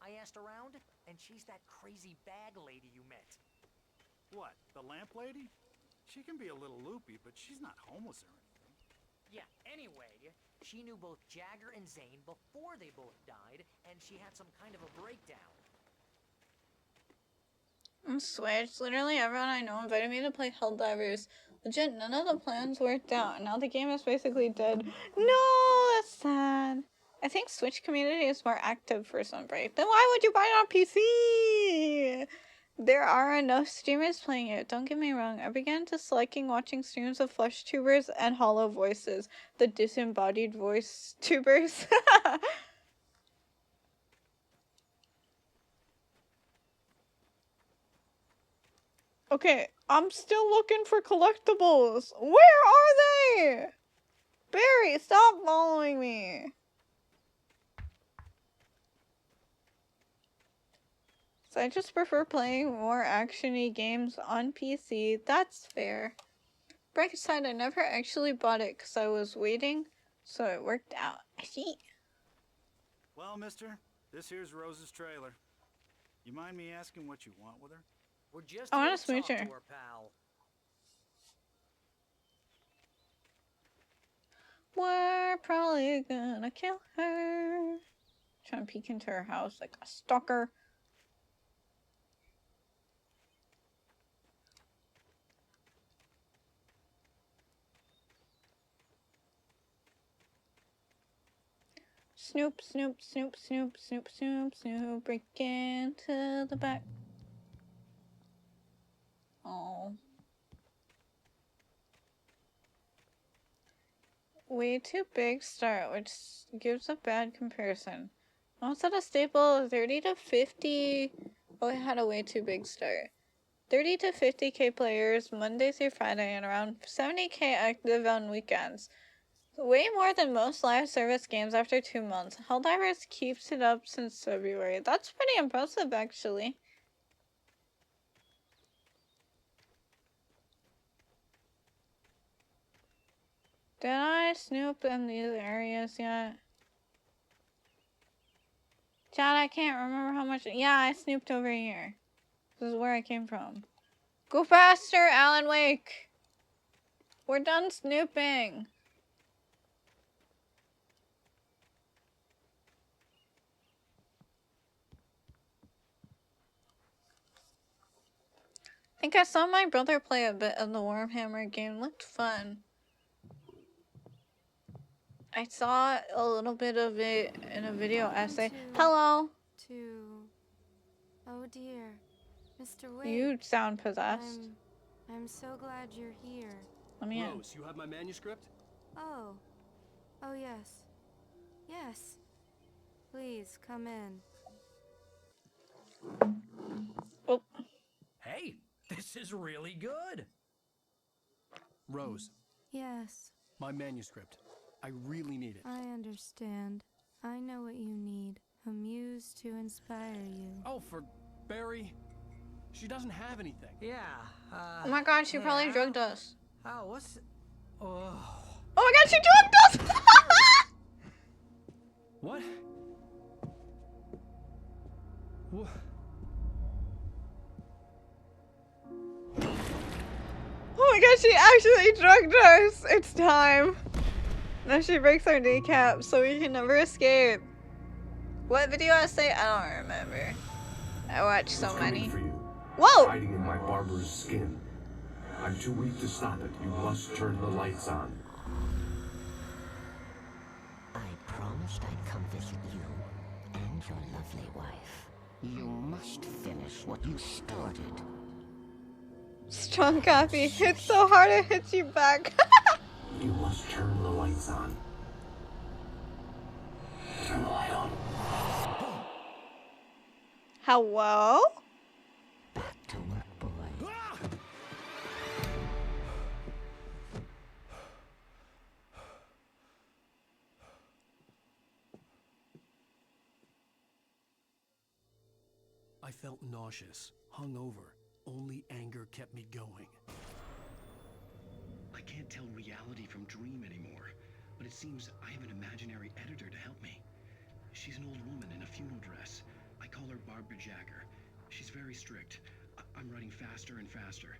S5: I asked around, and she's that crazy bag lady you met.
S6: What, the lamp lady? She can be a little loopy, but she's not homeless or anything.
S5: Yeah, anyway, she knew both Jagger and Zane before they both died, and she had some kind of a breakdown.
S1: I'm switched. Literally everyone I know invited me to play Helldivers. Legit, none of the plans worked out. Now the game is basically dead. No, that's sad. I think Switch community is more active for Sunbreak. Then why would you buy it on PC? There are enough streamers playing it, don't get me wrong. I began disliking watching streams of flesh tubers and hollow voices. The disembodied voice tubers. Okay, I'm still looking for collectibles. Where are they? Barry, stop following me. So I just prefer playing more action-y games on PC. That's fair. Bright side, I never actually bought it because I was waiting, so it worked out. I see.
S6: Well, mister, this here's Rose's trailer. You mind me asking what you want with her?
S5: We're just
S1: I
S5: here
S1: wanna
S5: to
S1: smooch
S5: talk
S1: her.
S5: to her, pal.
S1: We're probably gonna kill her. Trying to peek into her house like a stalker. Snoop, Snoop, Snoop, Snoop, Snoop, Snoop, Snoop, break into the back. Oh. Way too big start, which gives a bad comparison. Also at a staple 30 to 50. Oh, it had a way too big start. 30 to 50k players Monday through Friday and around 70k active on weekends. Way more than most live service games after 2 months. Helldivers keeps it up since February. That's pretty impressive, actually. Did I snoop in these areas yet? Chad, I can't remember how much. Yeah, I snooped over here. This is where I came from. Go faster, Alan Wake! We're done snooping. I think I saw my brother play a bit of the Warhammer game. Looked fun. I saw a little bit of it in a video essay. Hello!
S8: Oh dear. Mr. Wade.
S1: You sound possessed.
S8: I'm so glad you're here.
S1: Let me in.
S2: Rose, you have my manuscript?
S8: Oh. Oh yes. Yes. Please come in.
S1: Oh.
S5: Hey, this is really good.
S2: Rose,
S8: Yes,
S2: my manuscript. I really need it.
S8: I understand. I know what you need. A muse to inspire you.
S2: Oh, for Barry? She doesn't have anything.
S5: Yeah,
S1: Oh my god, she probably
S5: yeah.
S1: drugged us.
S5: Oh, what's... Oh...
S1: Oh my god, she drugged us!
S2: What? What?
S1: Oh my god, she actually drugged us! It's time. Now she breaks our kneecap so we can never escape. What video essay? I don't remember. I watched so many.
S9: For you,
S1: Whoa!
S9: hiding in my barber's skin. I'm too weak to stop it. You must turn the lights on.
S7: I promised I'd come visit you and your lovely wife. You must finish what you started.
S1: Strong copy. It's so hard it hits you back.
S9: You must turn the lights on. Turn the light on.
S1: Hello?
S7: Back to work, boy.
S2: I felt nauseous, hungover. Only anger kept me going.
S10: I can't tell reality from dream anymore, but it seems I have an imaginary editor to help me. She's an old woman in a funeral dress. I call her Barbara Jagger. She's very strict. I'm writing faster and faster.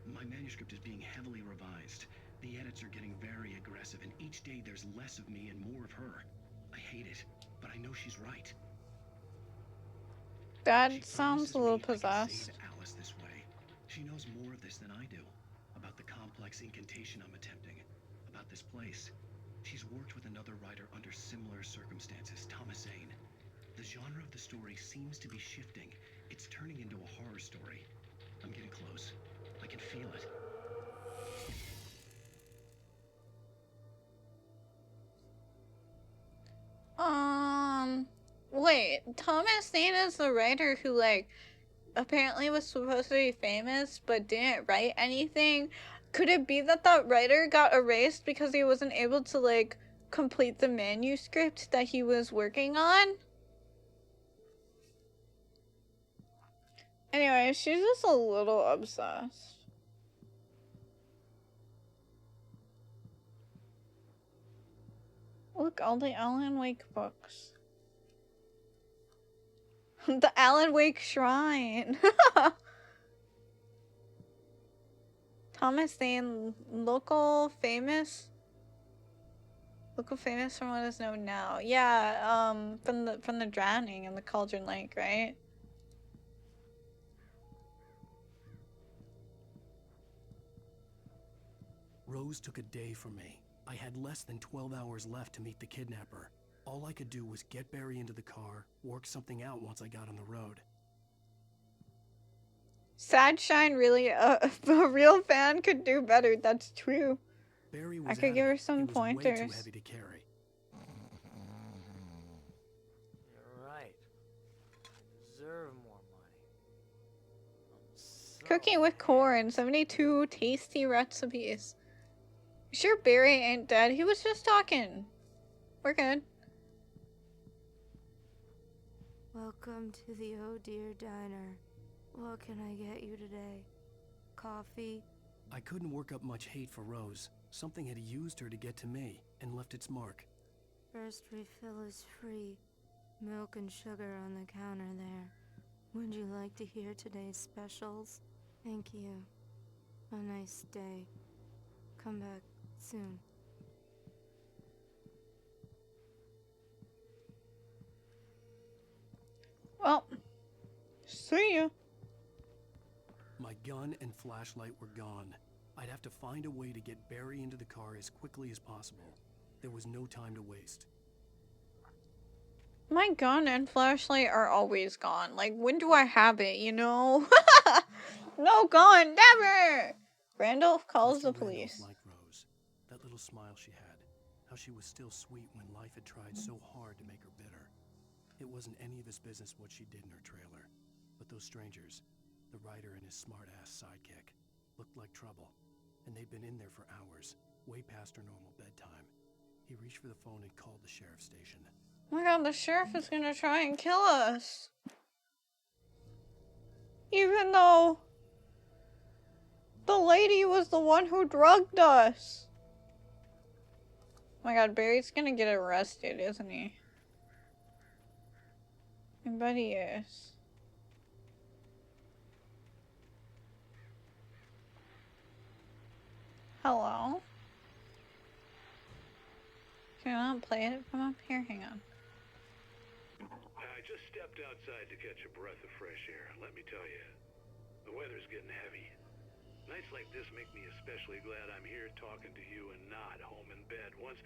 S10: My manuscript is being heavily revised. The edits are getting very aggressive, and each day there's less of me and more of her. I hate it, but I know she's right.
S1: That
S10: She
S1: sounds
S10: promises
S1: a little
S10: me I can
S1: possessed.
S10: save Alice this way. She knows more of this than I do. About the complex incantation I'm attempting. About this place. She's worked with another writer under similar circumstances, Thomas Zane. The genre of the story seems to be shifting. It's turning into a horror story. I'm getting close. I can feel it.
S1: Wait, Thomas Zane is the writer who, like, apparently was supposed to be famous but didn't write anything. Could it be that that writer got erased because he wasn't able to, like, complete the manuscript that he was working on? Anyway, she's just a little obsessed. Look, all the Alan Wake books. The Alan Wake Shrine. Thomas Zane, local famous from what is known now. Yeah, from the drowning in the Cauldron Lake, right?
S2: Rose took a day from me. I had less than 12 hours left to meet the kidnapper. All I could do was get Barry into the car, work something out once I got on the road.
S1: Sadshine really, a real fan could do better. That's true.
S2: Barry was
S1: I could give her
S2: adamant
S1: some
S2: it was way too
S1: pointers.
S2: heavy to carry.
S5: You're right. Deserve more money. So
S1: Cooking with corn, 72 tasty recipes. You sure Barry ain't dead? He was just talking. We're good.
S8: Welcome to the Oh Dear Diner. What can I get you today? Coffee?
S2: I couldn't work up much hate for Rose. Something had used her to get to me and left its mark.
S8: First refill is free. Milk and sugar on the counter there. Would you like to hear today's specials? Thank you. A nice day. Come back soon.
S1: Well, see ya.
S2: My gun and flashlight were gone. I'd have to find a way to get Barry into the car as quickly as possible. There was no time to waste.
S1: My gun and flashlight are always gone. Like, when do I have it, you know? No gun, never! Randolph calls the
S2: Mr. Randolph
S1: police.
S2: liked Rose. That little smile she had. How she was still sweet when life had tried so hard to make her bitter. It wasn't any of his business what she did in her trailer. But those strangers, the writer and his smart-ass sidekick, looked like trouble. And they'd been in there for hours, way past her normal bedtime. He reached for the phone and called the sheriff's station.
S1: Oh my god, the sheriff is gonna try and kill us. Even though the lady was the one who drugged us. Oh my god, Barry's gonna get arrested, isn't he? I bet he is. Hello? Can I not play it from up here? Hang on.
S4: I just stepped outside to catch a breath of fresh air. Let me tell you, the weather's getting heavy. Nights like this make me especially glad I'm here talking to you and not home in bed. Once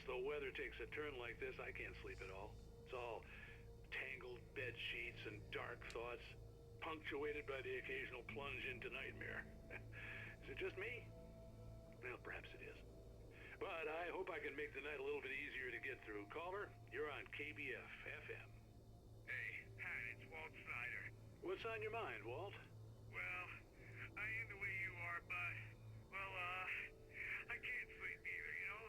S4: the weather takes a turn like this, I can't sleep at all. It's all tangled bed sheets and dark thoughts, punctuated by the occasional plunge into nightmare. Is it just me? Well, perhaps it is. But I hope I can make the night a little bit easier to get through. Caller, you're on KBF FM.
S11: Hey, Pat, it's Walt Snyder.
S4: What's on your mind, Walt?
S11: Well, I am the way you are, but, well, I can't sleep either, you know?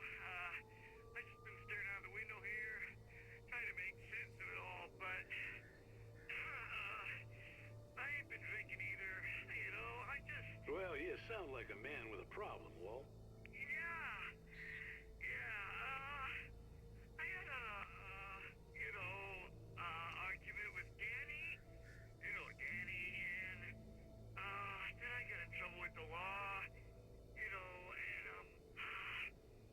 S11: I just been staring out the window here, trying to make sense of it all, but, I ain't been drinking either, you know? I just...
S4: Well, you sound like a man with a problem, Walt.
S11: I had a, argument with Danny, and, then I got in trouble with the law, and,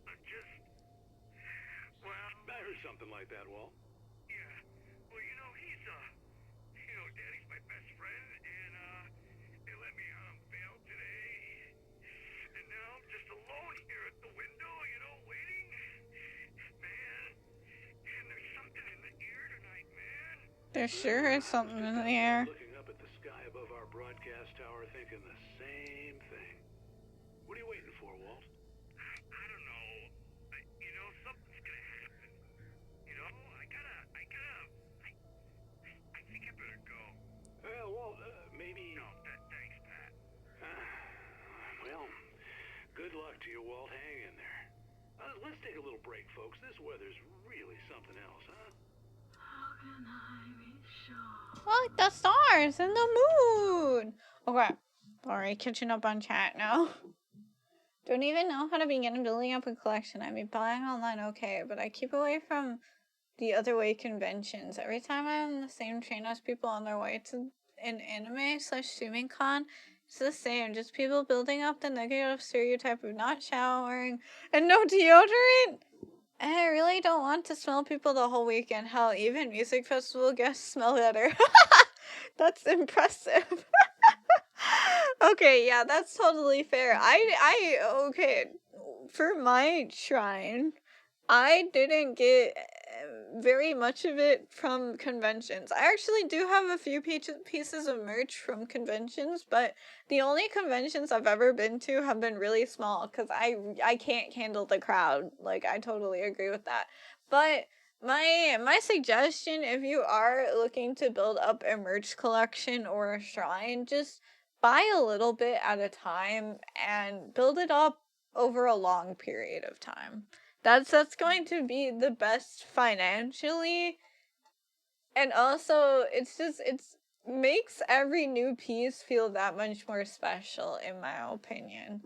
S11: I'm just, well...
S4: I heard something like that, Walt.
S11: Yeah, well, he's, Danny's my best friend, and, they let me out on bail today, and now I'm just alone here at the window, waiting. Man, and there's something in the air tonight, man.
S1: There sure is something in the air.
S4: Looking up at the sky above our broadcast tower, thinking the same thing. What are you waiting for, Walt?
S11: I don't know. Something's gonna happen. I think I better go.
S4: Well, Walt, maybe...
S11: No, thanks, Pat.
S4: Well, good luck to you, Walt. Hang in there. Let's take a little break, folks. This weather's really something else, huh?
S11: How can I be sure?
S1: Look, the stars and the moon. Okay. Sorry, catching up on chat now. Don't even know how to begin building up a collection. I mean, buying online, okay, but I keep away from the other way conventions. Every time I'm on the same train as people on their way to an anime/streaming con, it's the same. Just people building up the negative stereotype of not showering and no deodorant. And I really don't want to smell people the whole weekend. Hell, even music festival guests smell better. That's impressive. Okay, yeah, that's totally fair. Okay, for my shrine, I didn't get very much of it from conventions. I actually do have a few pieces of merch from conventions, but the only conventions I've ever been to have been really small because I can't handle the crowd. Like, I totally agree with that. But my suggestion, if you are looking to build up a merch collection or a shrine, just buy a little bit at a time and build it up over a long period of time. That's going to be the best financially, and also it's makes every new piece feel that much more special, in my opinion.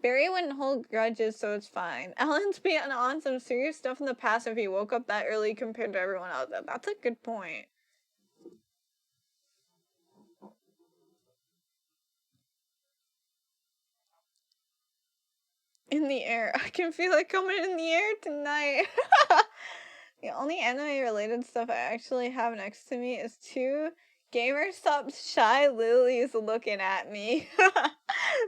S1: Barry wouldn't hold grudges, so it's fine. Alan's been on some serious stuff in the past if he woke up that early compared to everyone else. That's a good point. In the air. I can feel it coming in the air tonight. The only anime-related stuff I actually have next to me is 2 GamerStop shy lilies looking at me.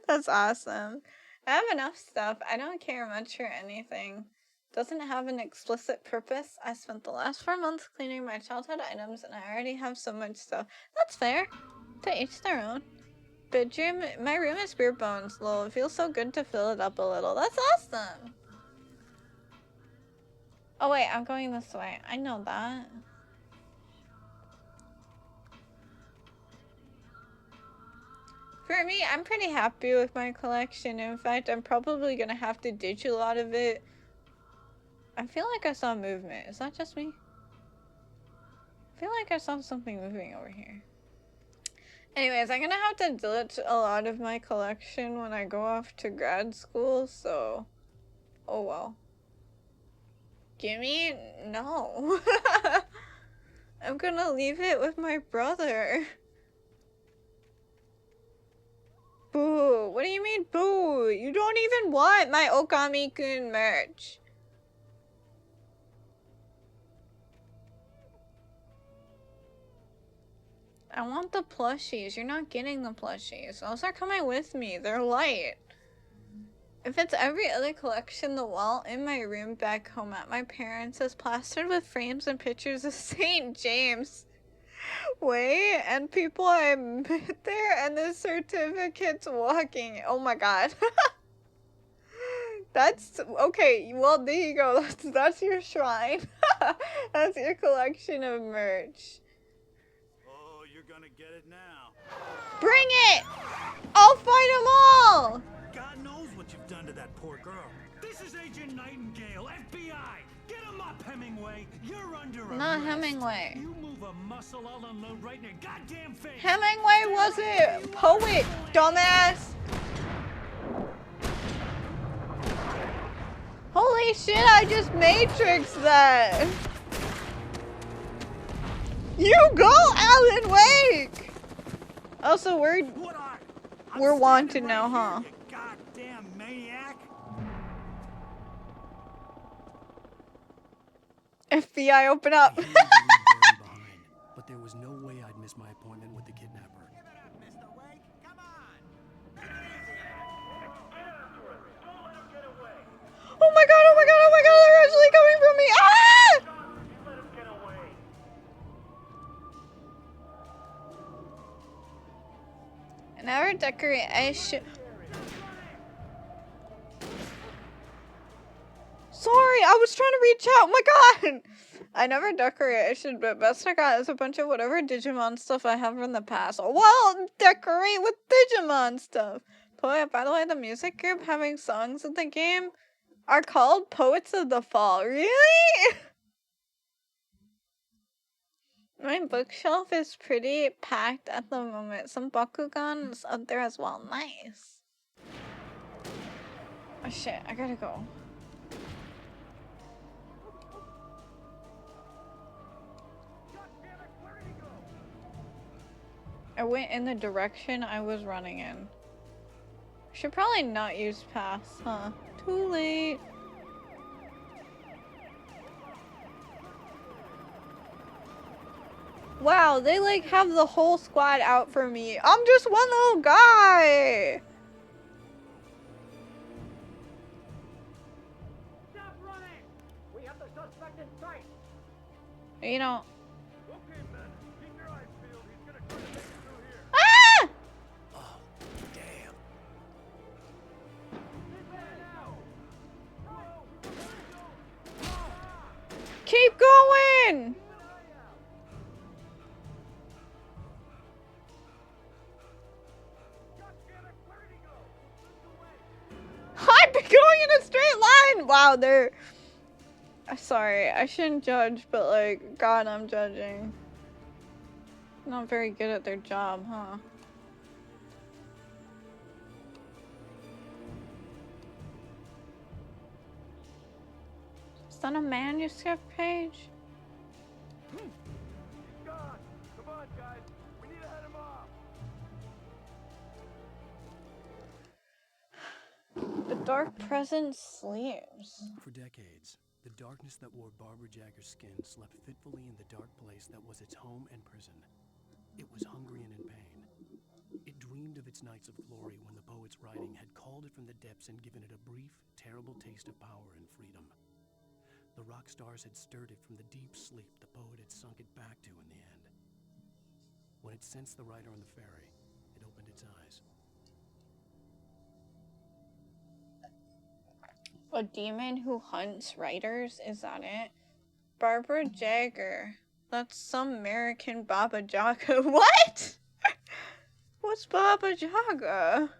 S1: That's awesome. I have enough stuff. I don't care much for anything. Doesn't have an explicit purpose. I spent the last 4 months cleaning my childhood items and I already have so much stuff. That's fair. To each their own. Bedroom, my room is beer bones, lol. It feels so good to fill it up a little. That's awesome! Oh wait, I'm going this way. I know that. For me, I'm pretty happy with my collection. In fact, I'm probably gonna have to ditch a lot of it. I feel like I saw movement. Is that just me? I feel like I saw something moving over here. Anyways, I'm gonna have to delete a lot of my collection when I go off to grad school, so... Oh well. Gimme? No. I'm gonna leave it with my brother. Boo. What do you mean, boo? You don't even want my Okami-kun merch. I want the plushies. You're not getting the plushies. Those are coming with me. They're light. If it's every other collection, the wall in my room back home at my parents' is plastered with frames and pictures of St. James Way and people I met there and the certificates walking. Oh my god. That's okay. Well, there you go. That's your shrine. That's your collection of merch.
S6: Oh, you're gonna get it now.
S1: Bring it! I'll fight them all!
S6: God knows what you've done to that poor girl. This is Agent Nightingale, FBI. Get him up, Hemingway. You're under arrest.
S1: Not Hemingway.
S6: You move a muscle, I'll unload right in your goddamn face.
S1: Hemingway was a poet, dumbass. Holy shit, I just Matrixed that. You go, Alan Wake! Also, we're wanted now, huh?
S6: Goddamn maniac.
S1: FBI, open up.
S2: I hated to leave Barry behind, but there was no way I'd miss my appointment with the kidnapper.
S1: Oh my god, oh my god, oh my god, they're actually coming from me! Ah! I never decorate. I should. Sorry, I was trying to reach out. Oh my god! I never decorate. I should, but best I got is a bunch of whatever Digimon stuff I have from the past. Well, decorate with Digimon stuff. Poet, by the way, the music group having songs in the game are called Poets of the Fall. Really? My bookshelf is pretty packed at the moment. Some Bakugans up there as well. Nice. Oh shit, I gotta go. I went in the direction I was running in. Should probably not use pass, huh? Too late. Wow, they like have the whole squad out for me. I'm just one little guy.
S12: Stop running! We have the suspect in sight.
S1: You know.
S11: Okay, man. Keep your eyes peeled. He's gonna try to make it through here.
S1: Ah!
S2: Oh, damn.
S1: Keep going! I've been going in a straight line! Wow, they're... Sorry, I shouldn't judge, but like, God, I'm judging. Not very good at their job, huh? Is that a manuscript page?
S11: He's gone. Come on, guys. We need to head him off.
S1: The dark presence sleeps.
S2: For decades, the darkness that wore Barbara Jagger's skin slept fitfully in the dark place that was its home and prison. It was hungry and in pain. It dreamed of its nights of glory when the poet's writing had called it from the depths and given it a brief, terrible taste of power and freedom. The rock stars had stirred it from the deep sleep the poet had sunk it back to in the end. When it sensed the writer on the ferry, it opened its eyes.
S1: A demon who hunts writers? Is that it? Barbara Jagger. That's some American Baba Yaga. What? What's Baba Yaga?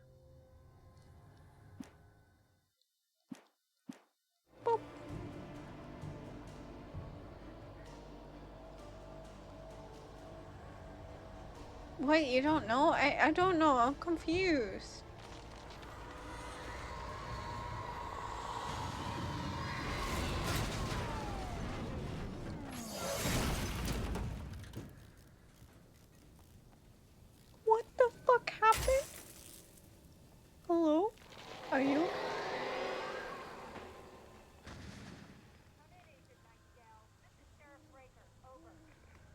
S1: Boop. What? You don't know? I don't know. I'm confused. What the fuck happened? Hello? Are you?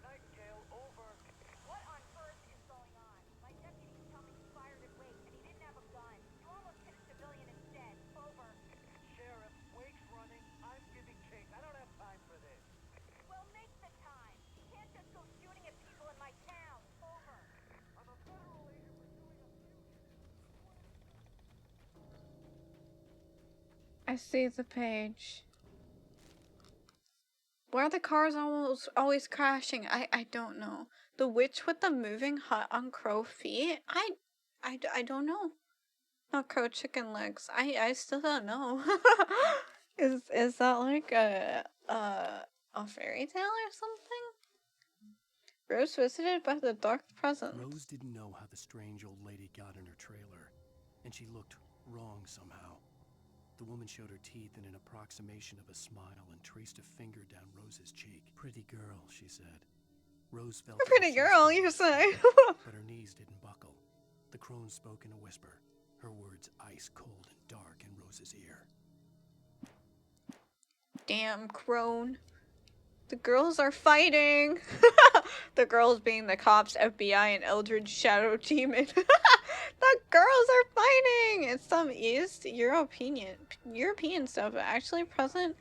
S3: Nightingale, over. What on earth is going on? My deputies tell me he fired at Wake and he didn't have a gun. You almost hit a civilian instead. Over.
S11: Sheriff, Wake's running. I'm giving chase. I don't have time for this.
S3: Well, make the time. You can't just go shooting at people in my town. Over.
S11: I'm a federal agent pursuing a
S1: I see the page. Where are the cars always crashing? I don't know. The witch with the moving hut on crow feet? I don't know. Not crow chicken legs. I still don't know. Is that like a fairy tale or something? Rose visited by the dark presence.
S2: Rose didn't know how the strange old lady got in her trailer, and she looked wrong somehow. The woman showed her teeth in an approximation of a smile and traced a finger down Rose's cheek. Pretty girl, she said. Rose felt
S1: A pretty girl, you say?
S2: but her knees didn't buckle. The crone spoke in a whisper, her words ice cold and dark in Rose's ear.
S1: Damn crone. The girls are fighting. The girls being the cops, FBI, and Eldritch Shadow Demon. The girls are fighting! It's some East European stuff, but actually present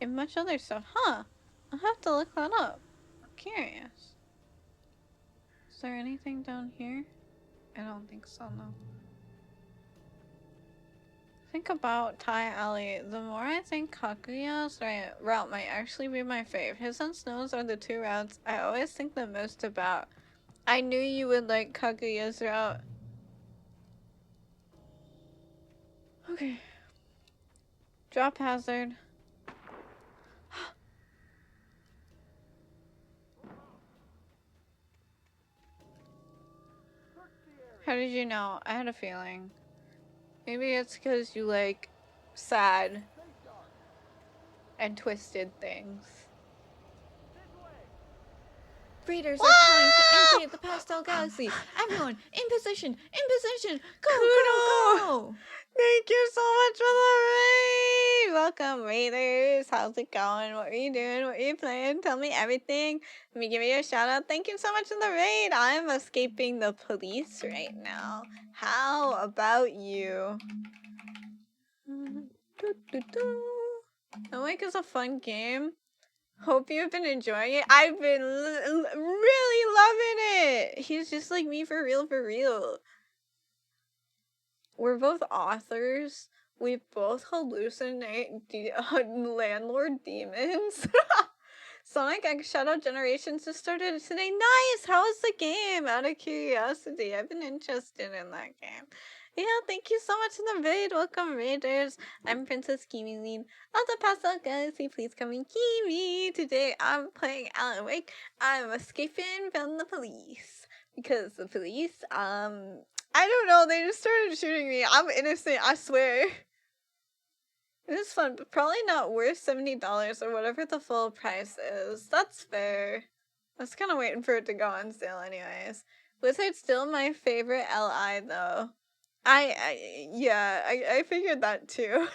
S1: in much other stuff. Huh. I'll have to look that up. I'm curious. Is there anything down here? I don't think so, no. Think about Thai Alley. The more I think Kaguya's route might actually be my fave. His and Snow's are the two routes I always think the most about. I knew you would like Kaguya's route. Okay. Drop hazard. How did you know? I had a feeling. Maybe it's because you like sad and twisted things.
S12: Breeders are trying to invade the Pastel Galaxy. Everyone, in position! In position! Go, go, go!
S1: Thank you so much for the raid! Welcome, raiders. How's it going? What are you doing? What are you playing? Tell me everything. Let me give you a shout out. Thank you so much for the raid. I'm escaping the police right now. How about you? No Wake is a fun game. Hope you've been enjoying it. I've been really loving it. He's just like me for real, for real. We're both authors. We both hallucinate landlord demons. Sonic X Shadow Generations just started today. Nice! How's the game? Out of curiosity, I've been interested in that game. Yeah, thank you so much for the raid. Welcome, raiders. I'm Princess Kimi-Leen of the Pastel Galaxy. Please come and key me. Today I'm playing Alan Wake. I'm escaping from the police. Because the police, I don't know, they just started shooting me. I'm innocent, I swear. It was fun, but probably not worth $70 or whatever the full price is. That's fair. I was kind of waiting for it to go on sale anyways. Blizzard's still my favorite LI though. I figured that too.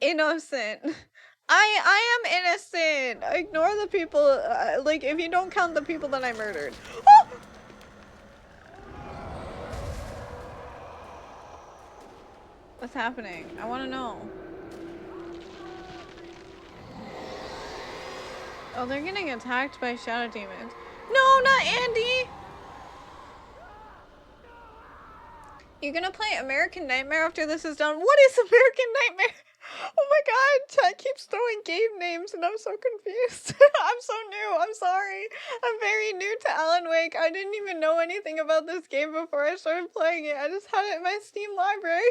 S1: Innocent. I am innocent. Ignore the people, like, if you don't count the people that I murdered. Oh! What's happening? I want to know. Oh, they're getting attacked by shadow demons. No, not Andy! You're gonna play American Nightmare after this is done? What is American Nightmare? Oh my god, chat keeps throwing game names and I'm so confused. I'm so new, I'm sorry. I'm very new to Alan Wake. I didn't even know anything about this game before I started playing it. I just had it in my Steam library.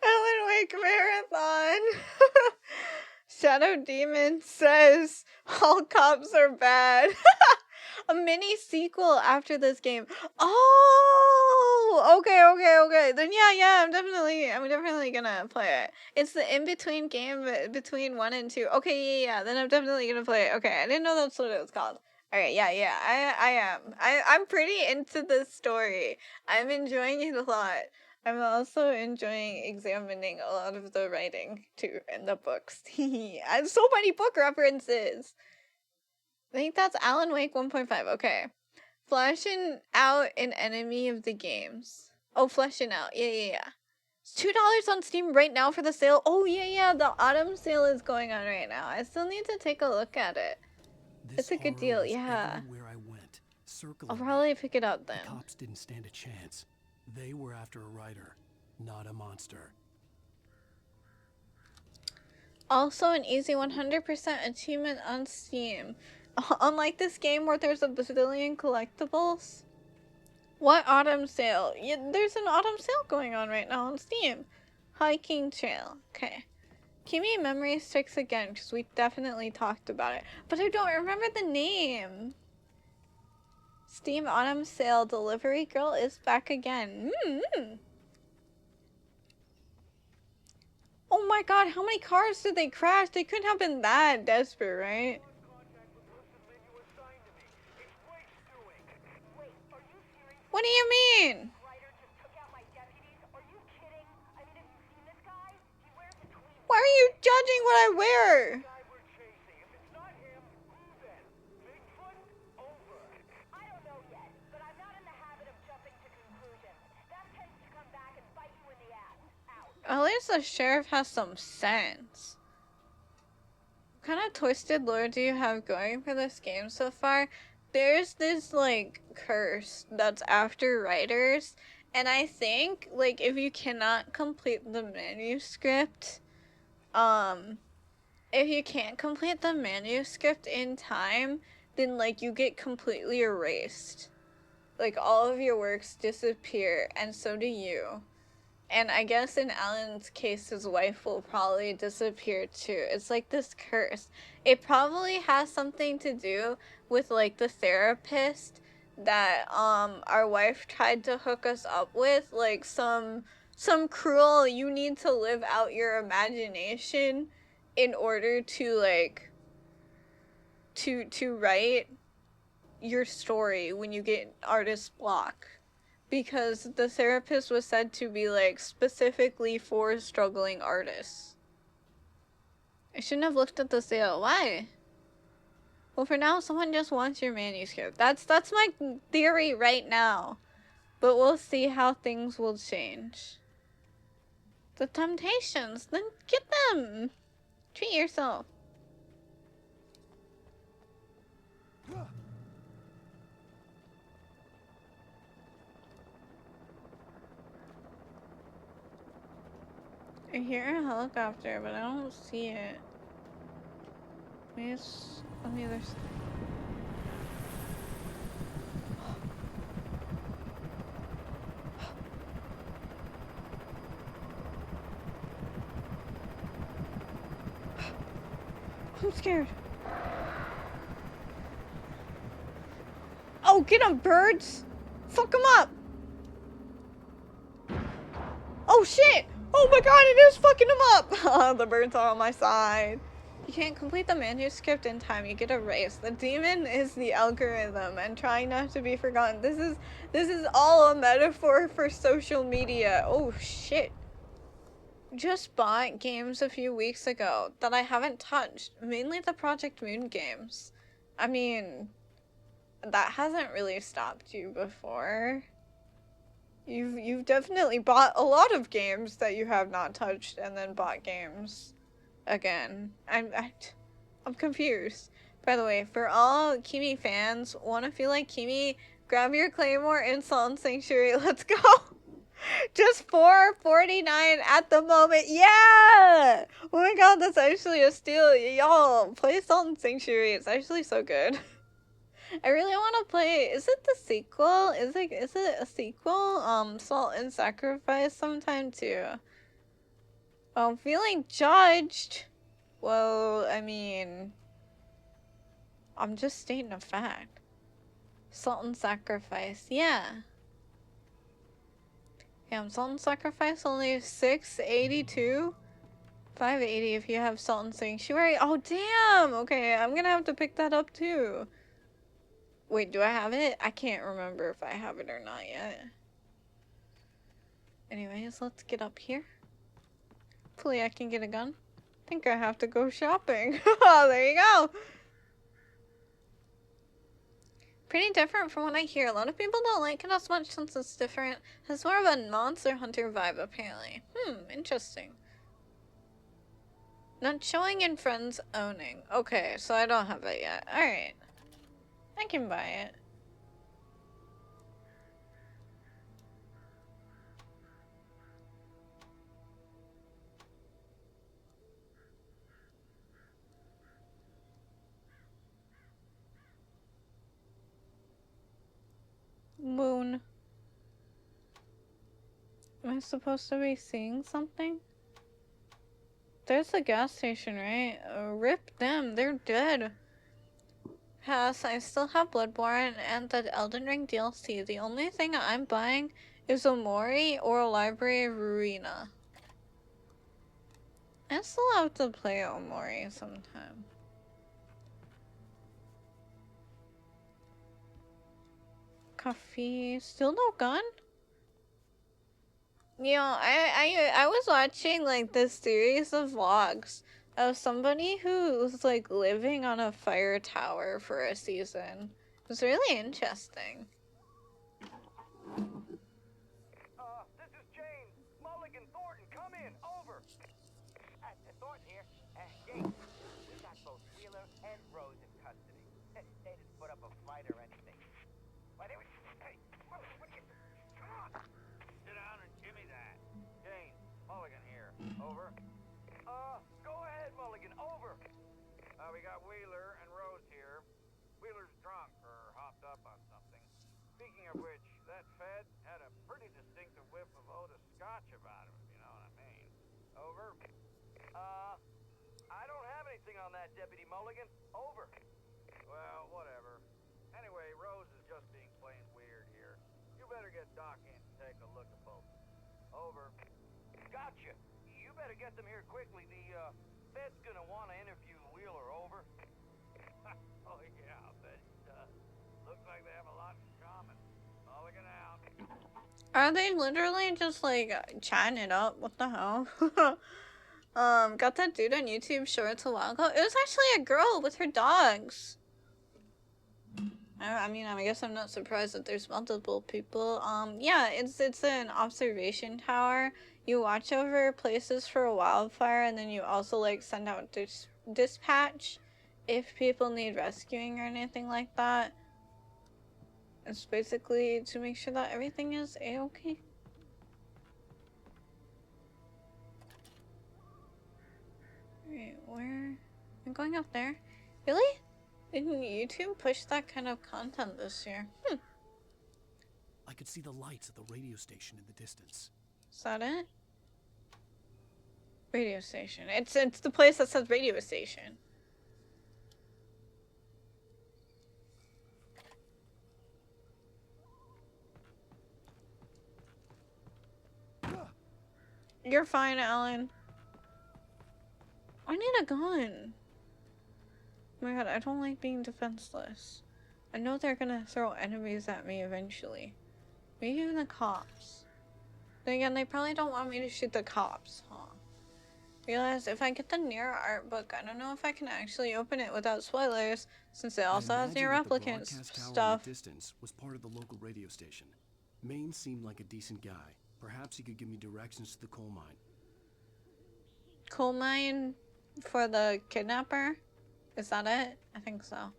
S1: Alan Wake Marathon. Shadow Demon says all cops are bad. A mini sequel after this game. Oh, okay. Then yeah, I'm definitely gonna play it. It's the in-between game between 1 and 2. Okay, yeah. Then I'm definitely gonna play it. Okay, I didn't know that's what it was called. Alright, yeah, I am. I'm pretty into this story. I'm enjoying it a lot. I'm also enjoying examining a lot of the writing too in the books. And so many book references. I think that's Alan Wake 1.5. Okay. Fleshing out an enemy of the games. Oh, fleshing out. Yeah. It's $2 on Steam right now for the sale. Oh, yeah. The autumn sale is going on right now. I still need to take a look at it. It's a good deal. Yeah.
S2: I went,
S1: I'll probably pick it up then.
S2: The cops didn't stand a chance. They were after a writer, not a monster.
S1: Also an easy 100% achievement on Steam. Unlike this game where there's a bazillion collectibles. What autumn sale? Yeah, there's an autumn sale going on right now on Steam. Hiking Trail. Okay. Kimi Memory Strikes Again, because we definitely talked about it. But I don't remember the name. Steam Autumn Sale Delivery Girl is back again. Oh my god, how many cars did they crash? They couldn't have been that desperate, right? What do you mean? Why are you judging what I wear? At least the sheriff has some sense. What kind of twisted lore do you have going for this game so far? There's this, like, curse that's after writers, and I think, like, if you cannot complete the manuscript, if you can't complete the manuscript in time, then, like, you get completely erased. Like, all of your works disappear, and so do you. And I guess in Alan's case, his wife will probably disappear too. It's like this curse. It probably has something to do with, like, the therapist that our wife tried to hook us up with. Like some cruel, you need to live out your imagination in order to, like, to write your story when you get artist block. Because the therapist was said to be, like, specifically for struggling artists. I shouldn't have looked at the sale. Why? Well, for now, someone just wants your manuscript. That's my theory right now. But we'll see how things will change. The Temptations, then get them! Treat yourself. I hear a helicopter, but I don't see it. Maybe it's on the other side. I'm scared. Oh, get 'em, birds! Fuck 'em up! Oh shit! Oh my god, it is fucking them up! The birds are on my side. You can't complete the manuscript in time, you get erased. The demon is the algorithm and trying not to be forgotten. This is all a metaphor for social media. Oh shit. Just bought games a few weeks ago that I haven't touched. Mainly the Project Moon games. I mean, that hasn't really stopped you before. You've definitely bought a lot of games that you have not touched and then bought games again. I'm confused. By the way, for all Kimi fans, wanna feel like Kimi, grab your Claymore and Salt Sanctuary, let's go! Just $4.49 at the moment. Yeah! Oh my god, that's actually a steal. Y'all, play Salt Sanctuary. It's actually so good. I really want to play. Is it the sequel? Is it a sequel? Salt and Sacrifice sometime too. I'm feeling judged. Well, I mean, I'm just stating a fact. Salt and Sacrifice, yeah. Damn, Salt and Sacrifice only $6.82. $5.80 if you have Salt and Sanctuary. Oh damn. Okay, I'm gonna have to pick that up too. Wait, do I have it? I can't remember if I have it or not yet. Anyways, let's get up here. Hopefully I can get a gun. I think I have to go shopping. There you go. Pretty different from what I hear. A lot of people don't like it as much since it's different. It's more of a Monster Hunter vibe, apparently. Interesting. Not showing in friends owning. Okay, so I don't have it yet. Alright. I can buy it. Moon. Am I supposed to be seeing something? There's a gas station, right? Rip them, they're dead. Pass, I still have Bloodborne and the Elden Ring DLC. The only thing I'm buying is Omori or a Library of Ruina. I still have to play Omori sometime. Coffee. Still no gun? You know, I was watching like this series of vlogs of somebody who's like living on a fire tower for a season. It was really interesting.
S11: This is James. Mulligan, Thornton, come in. Over. Thornton here. James, we got both Wheeler and Rose in custody. They didn't put up a fight or anything. Why, they were... Hey, what you... Come on. Sit down and give me that. James, Mulligan here. Over. Go ahead, Mulligan. Over. We got Wheeler and Rose here. Wheeler's drunk or hopped up on something. Speaking of which, that Fed had a pretty distinctive whiff of Otis Scotch about him, if you know what I mean. Over. I don't have anything on that, Deputy Mulligan. Over. Well, whatever. Anyway, Rose is just being plain weird here. You better get Doc in to take a look at both. Over. Gotcha. You better get them here quickly. The Fed's gonna want to interview Wheeler. Over. Oh yeah, I bet it does. Looks like they have a lot in common. Mulligan out.
S1: Are they literally just like chatting it up? What the hell? Got that dude on YouTube Shorts a while ago. It was actually a girl with her dogs. I mean, I guess I'm not surprised that there's multiple people. Yeah, it's an observation tower. You watch over places for a wildfire, and then you also like send out dispatch if people need rescuing or anything like that. It's basically to make sure that everything is a-okay. Wait, where? I'm going up there. Really? Didn't YouTube push that kind of content this year?
S2: I could see the lights at the radio station in the distance.
S1: Is that it? Radio station. It's the place that says radio station. You're fine, Alan. I need a gun. Oh my god, I don't like being defenseless. I know they're gonna throw enemies at me eventually. Maybe even the cops. Then again, they probably don't want me to shoot the cops, huh? Realize if I get the Nier art book, I don't know if I can actually open it without spoilers, since it also has Nier Replicant stuff.
S2: In the distance was part of the local radio station. Maine seemed like a decent guy. Perhaps he could give me directions to the coal mine.
S1: Coal mine for the kidnapper? Is that it? I think so.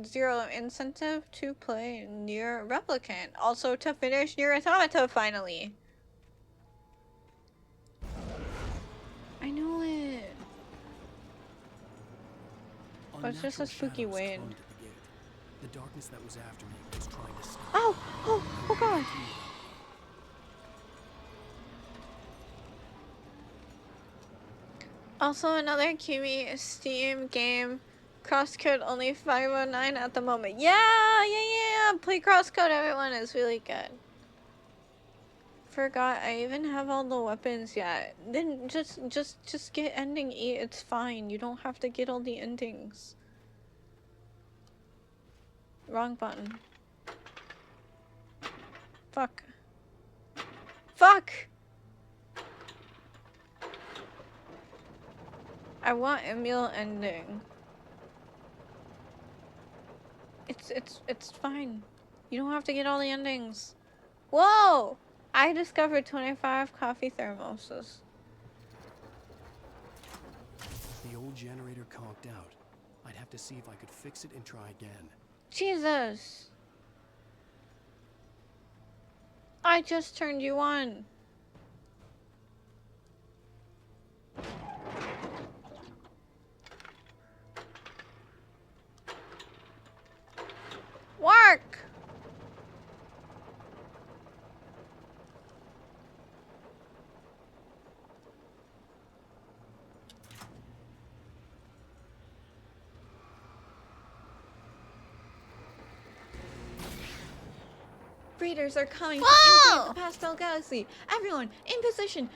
S1: Zero incentive to play Nier Replicant. Also to finish Nier Automata finally. I know it. But it's just a spooky wind.
S2: The darkness that was after me was trying to stop.
S1: Oh god. Also another Kimi Steam game. Crosscode only 509 at the moment. Yeah. Play Crosscode, everyone. It's really good. Forgot I even have all the weapons yet. Then just get ending 8. It's fine. You don't have to get all the endings. Wrong button. Fuck. I want Emil ending. It's fine. You don't have to get all the endings. Whoa! I discovered 25 coffee thermoses.
S2: The old generator conked out. I'd have to see if I could fix it and try again.
S1: Jesus! I just turned you on. Work! Breeders are coming to invade the Pastel Galaxy. Everyone, in position!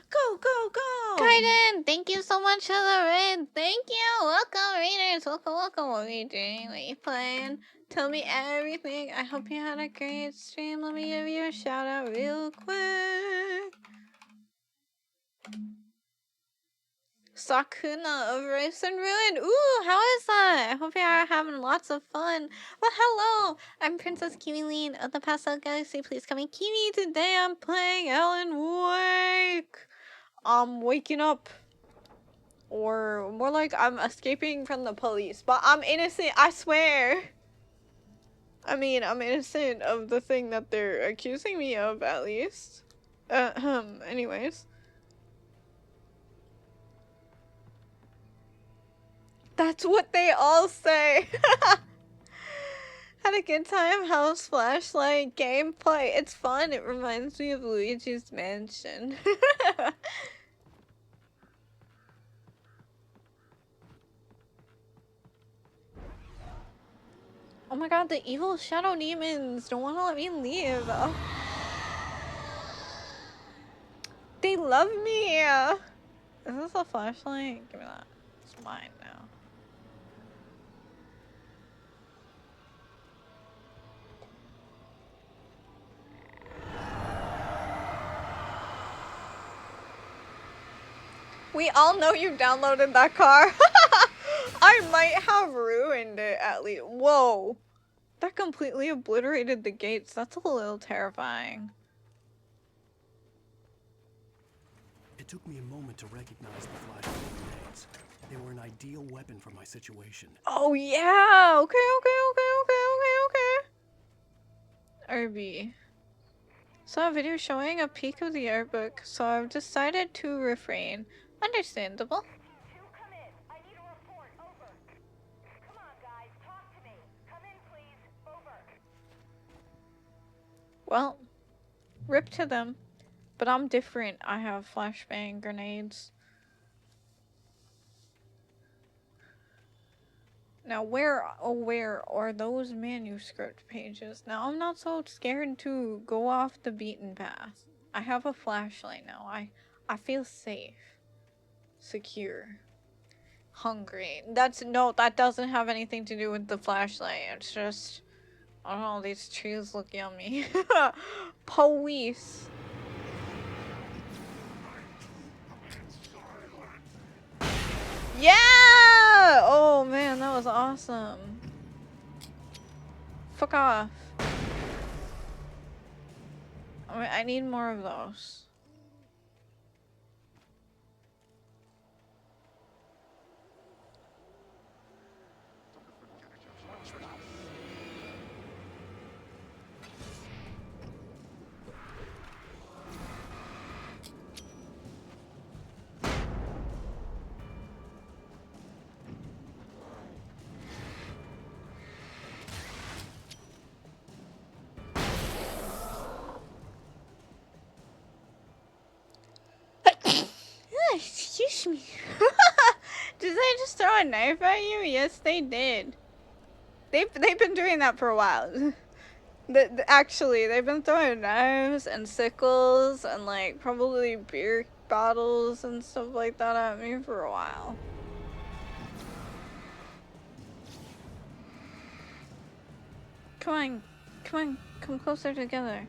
S1: Go, go, go! Kaiden, thank you so much for the raid. Thank you. Welcome, readers. Welcome. What are you doing? What are you playing? Tell me everything. I hope you had a great stream. Let me give you a shout out real quick. Sakuna of Race and Ruin. Ooh, how is that? I hope you are having lots of fun. Well, hello. I'm Princess Kimi Lean of the Pastel Galaxy. Please call me Kimi. Today I'm playing Alan Wake. I'm waking up. Or more like I'm escaping from the police. But I'm innocent, I swear. I mean, I'm innocent of the thing that they're accusing me of, at least. Anyways. That's what they all say. Had a good time. House flashlight gameplay. It's fun. It reminds me of Luigi's Mansion. Oh my god, the evil shadow demons don't want to let me leave. They love me. Is this a flashlight? Give me that. It's mine now. We all know you downloaded that car. I might have ruined it at least. Whoa. That completely obliterated the gates. That's a little terrifying.
S2: It took me a moment to recognize the flashbang grenades. They were an ideal weapon for my situation.
S1: Oh yeah. Okay. RB. Saw a video showing a peek of the airbook, so I've decided to refrain. Understandable.
S3: Two, come in. I need a report. Over. Come on, guys. Talk to me. Come in, please. Over.
S1: Well, rip to them. But I'm different. I have flashbang grenades. Now, where are those manuscript pages? Now, I'm not so scared to go off the beaten path. I have a flashlight now. I feel safe. Secure. Hungry. That doesn't have anything to do with the flashlight. It's just, I don't know, these trees look yummy. Police. Yeah! Oh man, that was awesome. Fuck off. I need more of those. Excuse me. Did they just throw a knife at you? Yes, they did. They've been doing that for a while. Actually, they've been throwing knives and sickles and like probably beer bottles and stuff like that at me for a while. Come on, come closer together.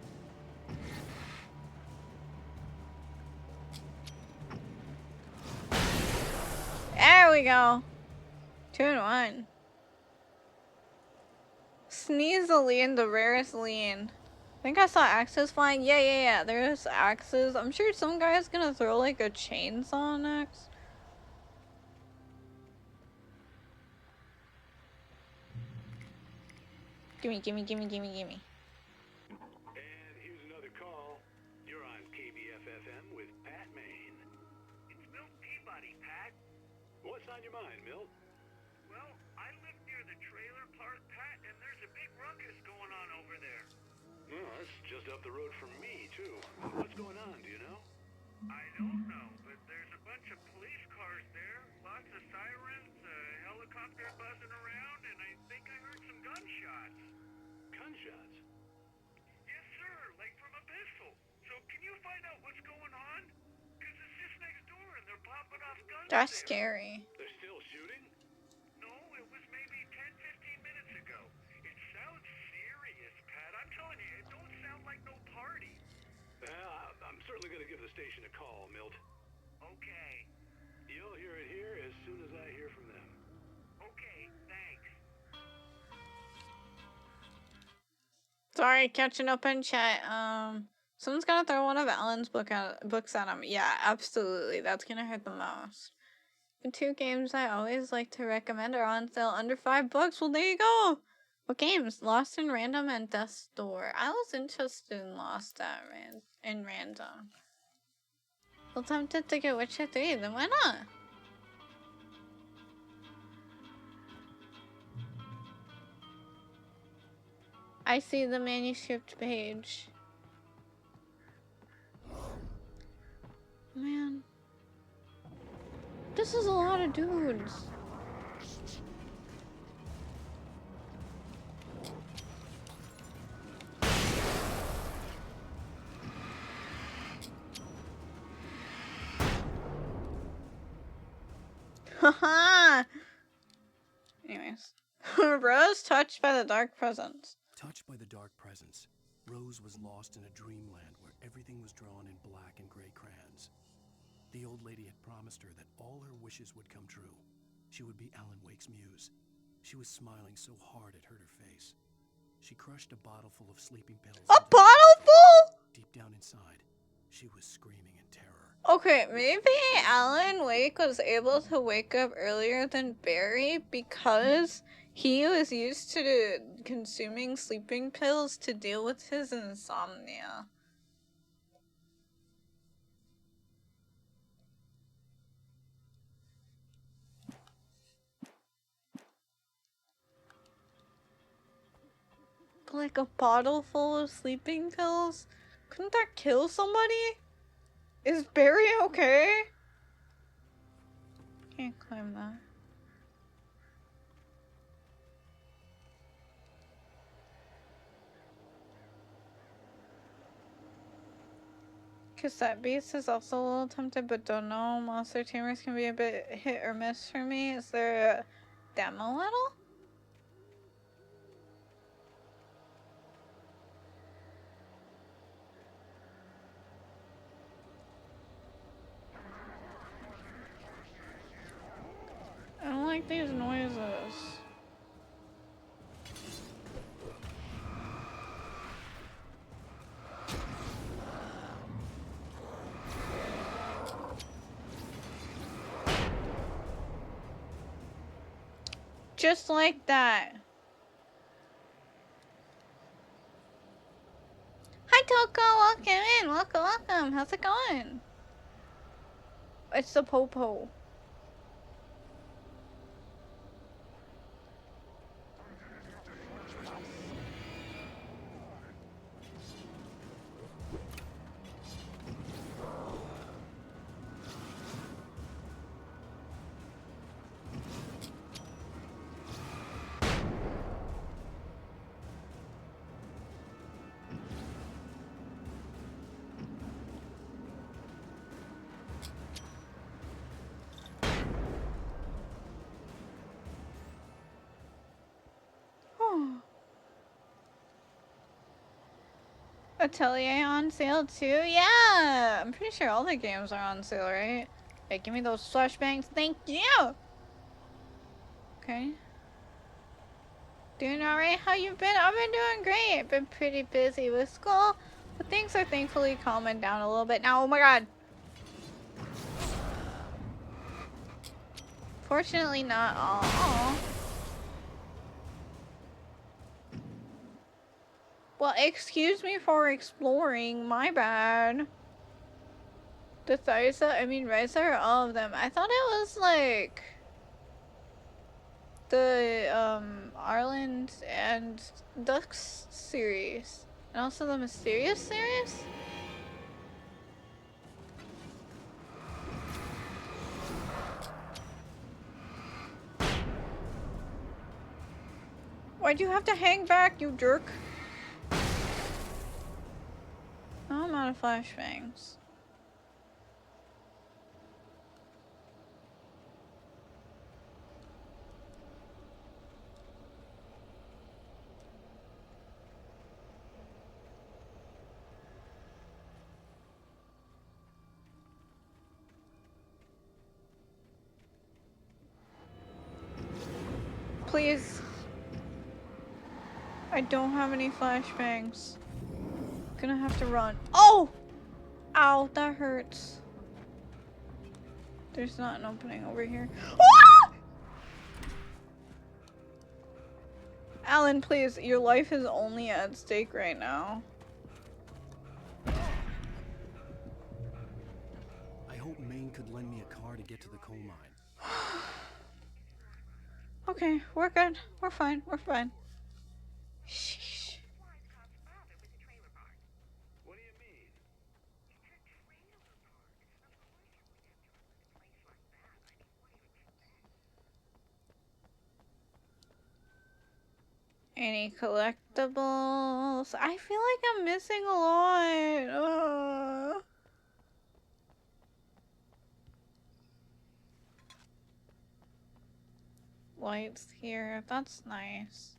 S1: There we go. 2 in 1. Sneezaline, the rarest lean. I think I saw axes flying. Yeah. There's axes. I'm sure some guy's gonna throw like a chainsaw next. Gimme.
S4: And here's another call. You're on KBFFM with Pat Maine.
S11: It's Milt Peabody, Pat.
S4: What's on your mind, Milt?
S11: Well, I live near the trailer park, Pat, and there's a big ruckus going on over there.
S4: Well, that's just up the road from me, too. What's going on, do you know?
S11: I don't know, but there's a bunch of police cars there, lots of sirens, a helicopter buzzing around, and I think I heard some gunshots.
S4: Gunshots?
S11: Yes, sir, like from a pistol. So can you find out what's going on? Because it's just next door and they're popping off guns.
S1: That's
S11: there.
S1: scary.
S4: They're still shooting?
S11: No, it was maybe 10-15 minutes ago. It sounds serious, Pat. I'm telling you, it don't sound like no party.
S4: I'm certainly going to give the station a call, Milt.
S11: Okay.
S4: You'll hear it here as soon as I hear from them.
S11: Okay, thanks.
S1: Sorry, catching up in chat. Someone's gonna throw one of Alan's books at him. Yeah, absolutely. That's gonna hurt the most. The 2 games I always like to recommend are on sale under $5. Well, there you go. What games? Lost in Random and Death's Door. I was interested in Lost in Random. Well, tempted to get Witcher 3, then why not? I see the manuscript page. Man. This is a lot of dudes. Haha! Anyways. Rose touched by the dark presence.
S2: Touched by the dark presence, Rose was lost in a dreamland where everything was drawn in black and gray crayons. The old lady had promised her that all her wishes would come true. She would be Alan Wake's muse. She was smiling so hard it hurt her face. She crushed a bottle full of sleeping pills.
S1: A bottle full?
S2: Deep down inside, she was screaming in terror.
S1: Okay, maybe Alan Wake was able to wake up earlier than Barry because he was used to consuming sleeping pills to deal with his insomnia. Like a bottle full of sleeping pills? Couldn't that kill somebody? Is Barry okay? Can't climb that. Cassette Beast is also a little tempted, but don't know. Monster Tamers can be a bit hit or miss for me. Is there a demo level? I don't like these noises. Just like that. Hi Toko, welcome in. Welcome. How's it going? It's the Popo. Atelier on sale too? Yeah! I'm pretty sure all the games are on sale, right? Hey, give me those flashbangs. Thank you! Okay. Doing alright? How you been? I've been doing great. Been pretty busy with school, but things are thankfully calming down a little bit now. Oh my god! Fortunately not all. Aww. Well, excuse me for exploring. My bad. The Ryza, all of them. I thought it was like the Arland and Ducks series, and also the Mysterious series. Why'd you have to hang back, you jerk? Oh, I'm out of flashbangs. Please. I don't have any flashbangs. Gonna have to run. Oh! Ow, that hurts. There's not an opening over here. Ah! Alan, please, your life is only at stake right now.
S2: I hope Maine could lend me a car to get to the coal mine.
S1: Okay, we're good. We're fine. We're fine. Sheesh.
S11: What do you mean?
S1: Any collectibles? I feel like I'm missing a lot. Lights here. That's nice.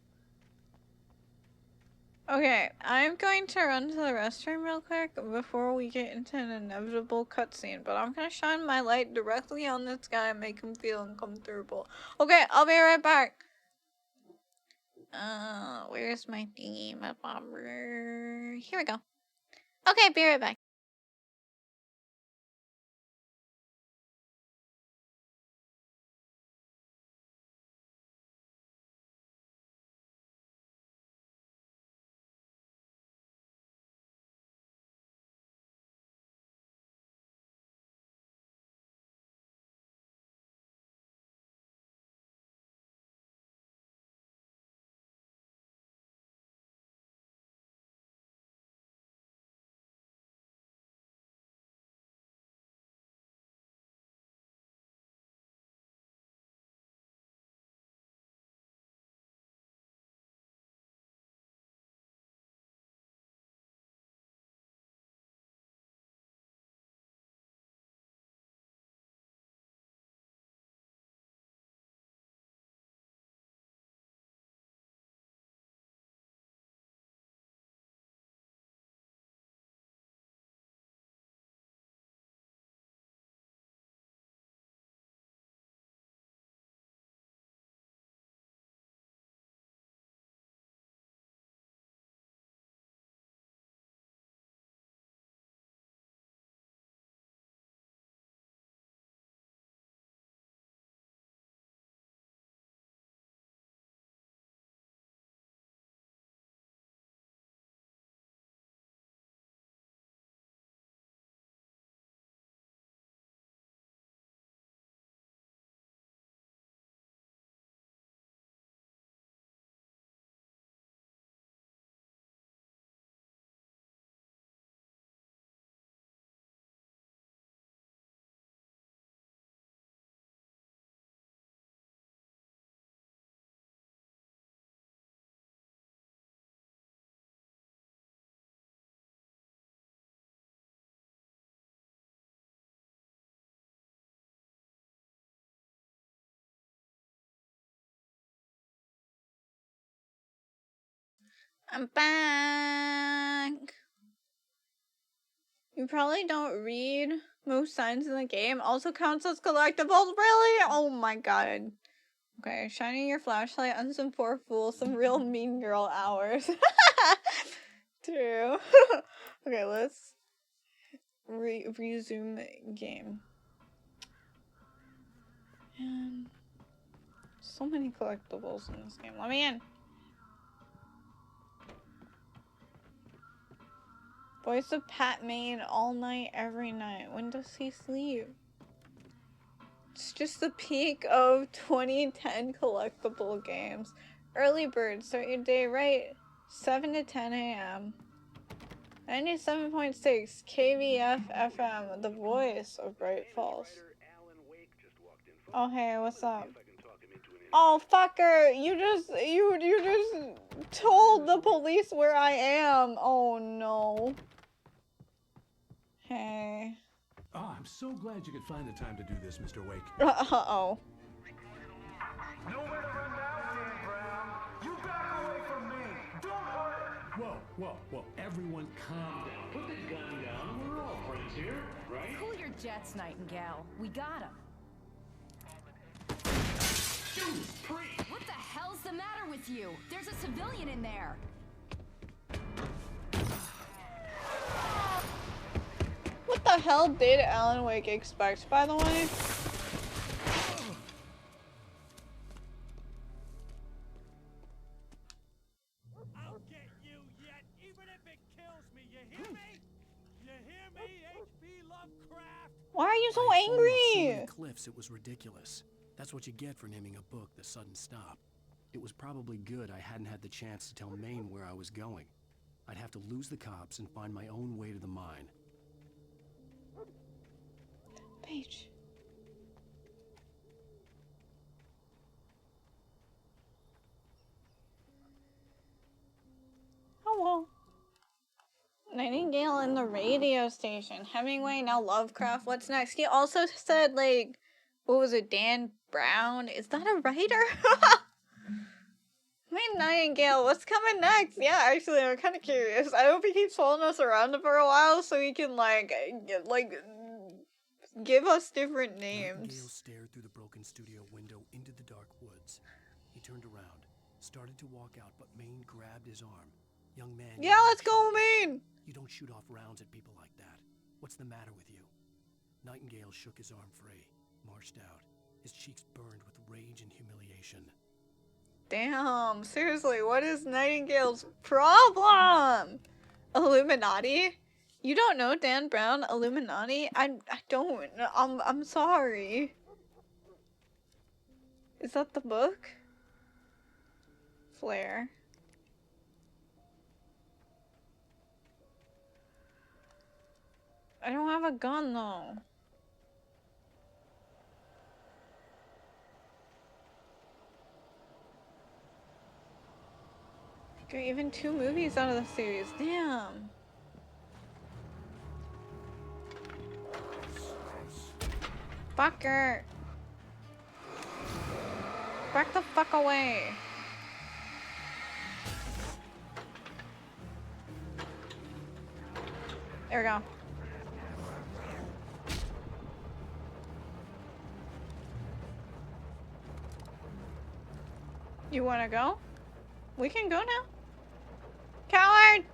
S1: Okay, I'm going to run to the restroom real quick before we get into an inevitable cutscene, but I'm gonna shine my light directly on this guy and make him feel uncomfortable. Okay, I'll be right back. Where's my thingy, my bobber? Here we go. Okay, be right back. I'm back. You probably don't read most signs in the game. Also counts as collectibles. Really? Oh my god. Okay, shining your flashlight on some poor fool. Some real mean girl hours. True. Okay, let's resume game. And so many collectibles in this game. Let me in. Voice of Pat Maine all night, every night. When does he sleep? It's just the peak of 2010 collectible games. Early bird, start your day right. 7 to 10 a.m. 97.6 KVF FM, the voice of Bright Falls. Oh hey, what's up? Oh fucker, you just told the police where I am. Oh no. Hey.
S9: Oh, I'm so glad you could find the time to do this, Mr. Wake.
S1: Uh-oh.
S11: Nowhere to run now, Dan Brown. You back away from me. Don't hurt.
S9: Whoa. Everyone calm down. Put the gun down. We're all friends here, right?
S13: Cool your jets, Nightingale. We got him.
S9: Judas Priest!
S13: What the hell's the matter with you? There's a civilian in there.
S1: What the hell did Alan Wake expect, by the way?
S6: I'll get you yet, even if it kills me. You hear me? You hear me, H.P. Lovecraft?
S1: Why are you so
S2: I had fallen off so
S1: angry?
S2: many cliffs, it was ridiculous. That's what you get for naming a book The Sudden Stop. It was probably good I hadn't had the chance to tell Maine where I was going. I'd have to lose the cops and find my own way to the mine.
S1: Paige. Hello. Nightingale in the radio station. Hemingway, now Lovecraft. What's next? He also said, like, what was it, Dan Brown? Is that a writer? My Nightingale, what's coming next? Yeah, actually, I'm kind of curious. I hope he keeps following us around for a while so he can, like, give us different
S2: Nightingale
S1: names.
S2: stared through the broken studio window into the dark woods. He turned around, started to walk out, but Maine grabbed his arm. Young man.
S1: Yeah, let's go, Maine!
S2: You don't shoot off rounds at people like that. What's the matter with you? Nightingale shook his arm free, marched out. His cheeks burned with rage and humiliation.
S1: Damn, seriously, what is Nightingale's problem? Illuminati? You don't know Dan Brown, Illuminati? I don't. I'm sorry. Is that the book? Flare. I don't have a gun though. There are even 2 movies out of the series. Damn. Fucker. Back the fuck away. There we go. You wanna go? We can go now. Coward!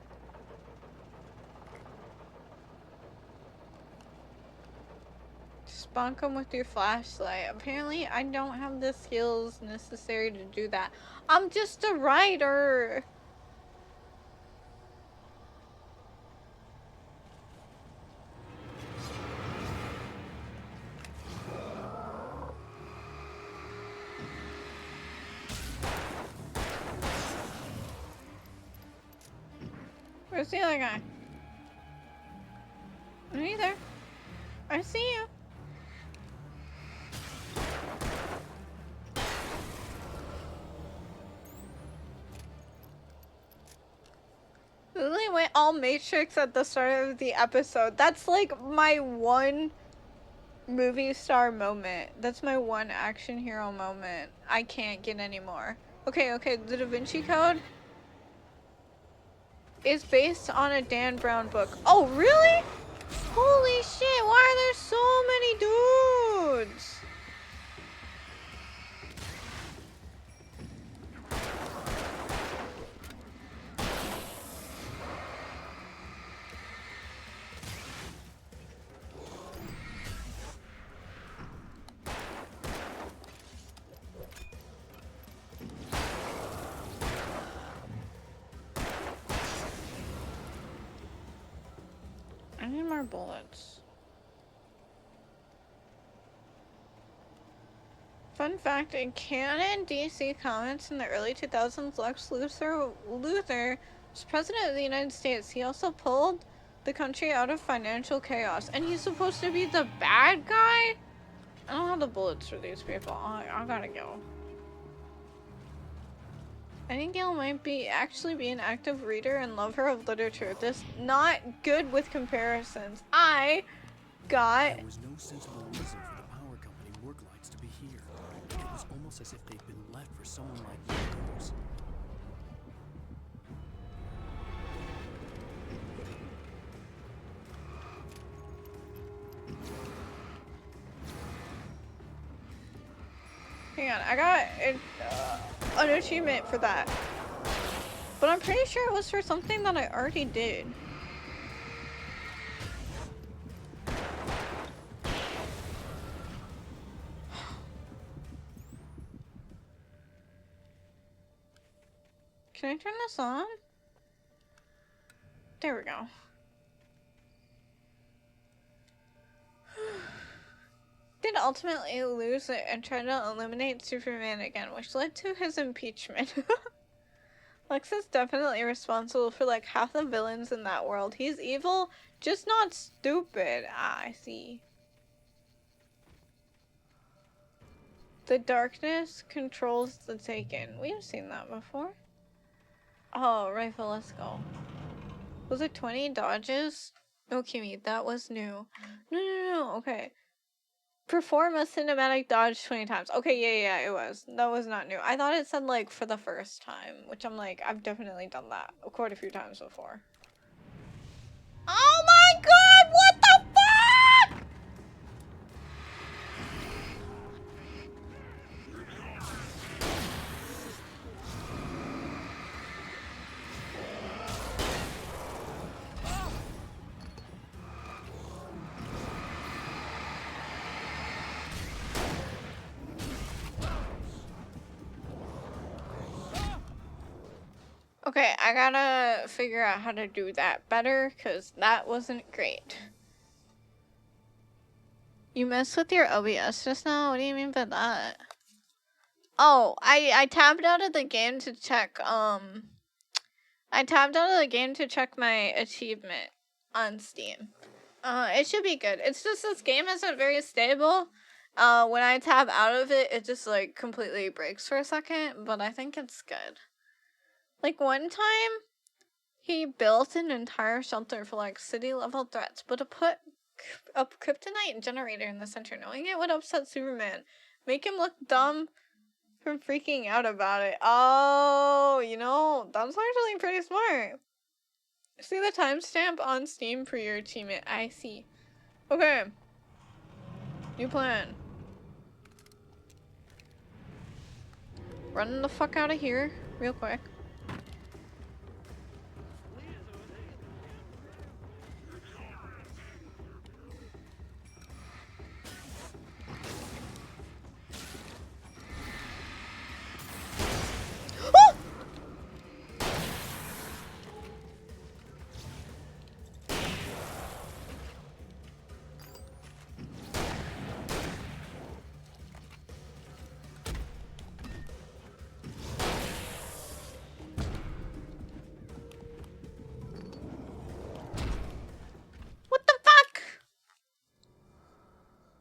S1: Spunk him with your flashlight. Apparently, I don't have the skills necessary to do that. I'm just a writer. Where's the other guy? Me either. I see you. Literally went all Matrix at the start of the episode. That's like my one movie star moment. That's my one action hero moment. I can't get any more. Okay, the Da Vinci Code is based on a Dan Brown book. Oh, really? Holy shit, why are there so many dudes? I need more bullets. Fun fact, in canon DC Comics in the early 2000s, Lex Luthor was president of the United States. He also pulled the country out of financial chaos. And he's supposed to be the bad guy? I don't have the bullets for these people. I gotta go. Nightingale might actually be an active reader and lover of literature. This not good with comparisons. I got...
S2: There was no sensible reason for the power company work lights to be here. It was almost as if they'd been left for someone like those.
S1: Hang on, I got an achievement for that. But I'm pretty sure it was for something that I already did. Can I turn this on? There we go. Did ultimately lose it and try to eliminate Superman again, which led to his impeachment. Lex is definitely responsible for like half the villains in that world. He's evil, just not stupid. Ah, I see. The darkness controls the Taken. We've seen that before. Oh, rifle, let's go. Was it 20 dodges? No, Kimmy, that was new. No, okay. Perform a cinematic dodge 20 times. Okay, yeah, it was. That was not new. I thought it said like for the first time, which I'm like, I've definitely done that quite a few times before. Oh my god, what the fuck? Okay, I gotta figure out how to do that better, because that wasn't great. You messed with your OBS just now? What do you mean by that? Oh, I tabbed out of the game to check, I tabbed out of the game to check my achievement on Steam. It should be good. It's just this game isn't very stable. When I tab out of it, it just, like, completely breaks for a second, but I think it's good. Like, one time, he built an entire shelter for, like, city-level threats, but to put a kryptonite generator in the center, knowing it would upset Superman, make him look dumb from freaking out about it. Oh, you know, that's actually pretty smart. See the timestamp on Steam for your achievement. I see. Okay. New plan. Run the fuck out of here, real quick.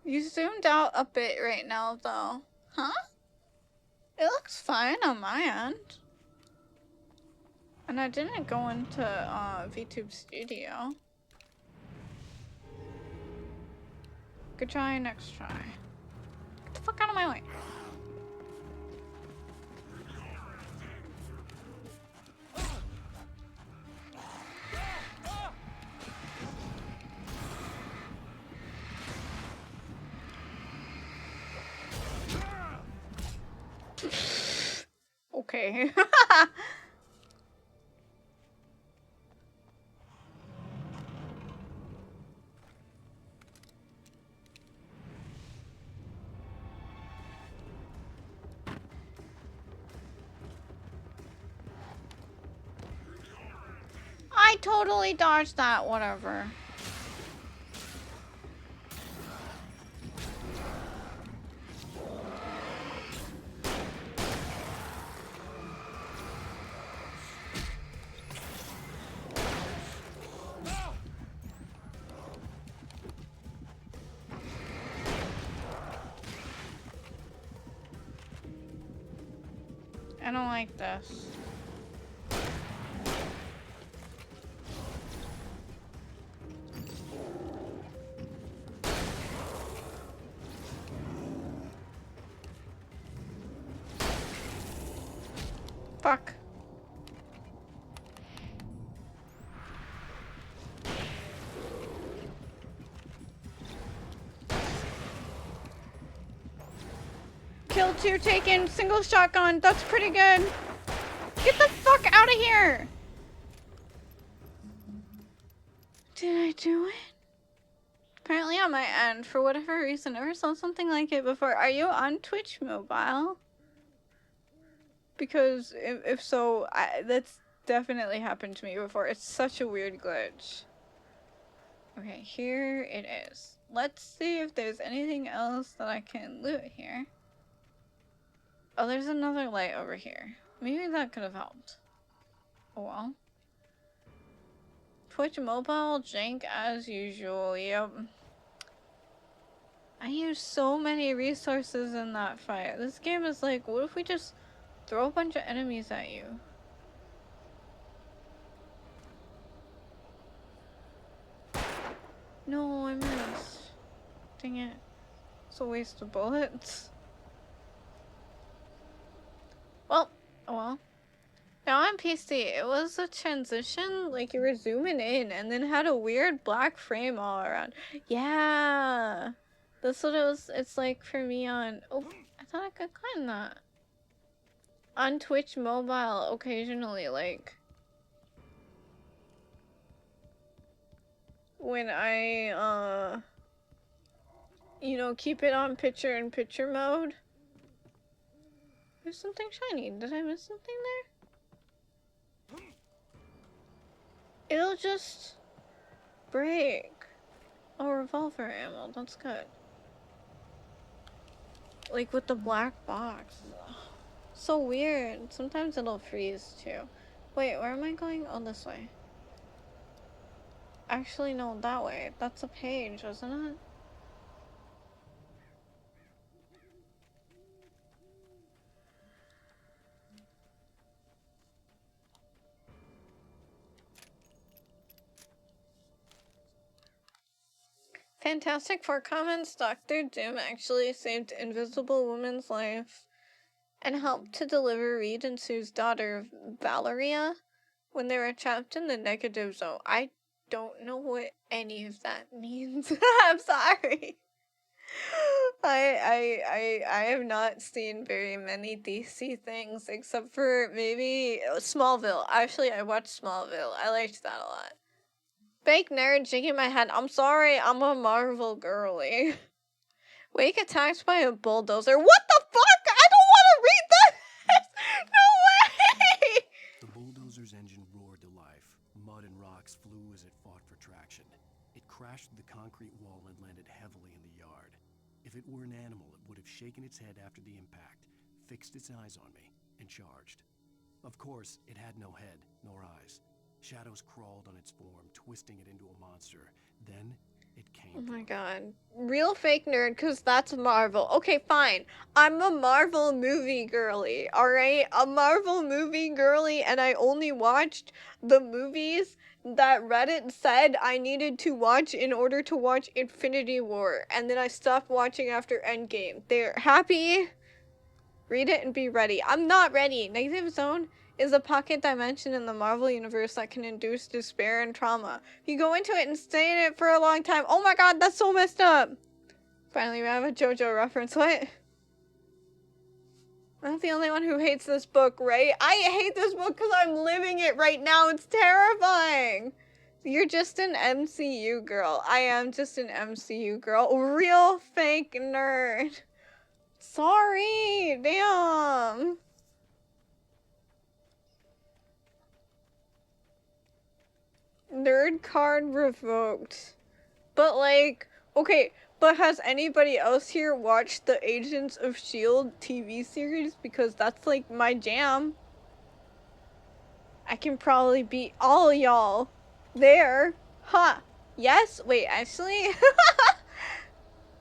S1: You zoomed out a bit right now, though. Huh? It looks fine on my end. And I didn't go into, VTube Studio. Good try, next try. Get the fuck out of my way. Okay. I totally dodged that, whatever. I don't like this. Fuck. Kill 2 taken, single shotgun, that's pretty good. Get the fuck out of here! Did I do it? Apparently on my end, for whatever reason, I never saw something like it before. Are you on Twitch Mobile? Because if so, that's definitely happened to me before. It's such a weird glitch. Okay, here it is. Let's see if there's anything else that I can loot here. Oh, there's another light over here. Maybe that could have helped. Oh well. Twitch Mobile, jank as usual, yep. I used so many resources in that fight. This game is like, what if we just throw a bunch of enemies at you? No, I missed. Dang it. It's a waste of bullets. Well, oh well. Now on PC, it was a transition, like you were zooming in and then had a weird black frame all around. Yeah! That's what it's like for me on, oh, I thought I could climb that. On Twitch mobile, occasionally, like, when I, you know, keep it on picture-in-picture mode. There's something shiny. Did I miss something there? It'll just break. Oh, revolver ammo. That's good. Like with the black box. So weird. Sometimes it'll freeze too. Wait, where am I going? Oh, this way. Actually, no, that way. That's a page, isn't it? Fantastic Four comments. Dr. Doom actually saved Invisible Woman's life and helped to deliver Reed and Sue's daughter, Valeria, when they were trapped in the negative zone. I don't know what any of that means. I'm sorry. I have not seen very many DC things except for maybe Smallville. Actually, I watched Smallville. I liked that a lot. Fake nerd shaking my head. I'm sorry, I'm a Marvel girly. Wake attacked by a bulldozer. What the fuck? I don't want to read this! No way!
S2: The bulldozer's engine roared to life. Mud and rocks flew as it fought for traction. It crashed through the concrete wall and landed heavily in the yard. If it were an animal, it would have shaken its head after the impact, fixed its eyes on me, and charged. Of course, it had no head, nor eyes. Shadows crawled on its form, twisting it into a monster. Then, it came.
S1: Oh my god. Real fake nerd, cause that's Marvel. Okay, fine. I'm a Marvel movie girly, alright? A Marvel movie girly, and I only watched the movies that Reddit said I needed to watch in order to watch Infinity War. And then I stopped watching after Endgame. They're happy? Read it and be ready. I'm not ready. Negative Zone is a pocket dimension in the Marvel universe that can induce despair and trauma. You go into it and stay in it for a long time. Oh my god, that's so messed up! Finally, we have a JoJo reference. What? I'm not the only one who hates this book, right? I hate this book because I'm living it right now. It's terrifying! You're just an MCU girl. I am just an MCU girl. Real fake nerd. Sorry! Damn! Nerd card revoked. But like, okay, but has anybody else here watched the Agents of S.H.I.E.L.D. TV series? Because that's like my jam. I can probably beat all y'all there. Huh. Yes? Wait, actually?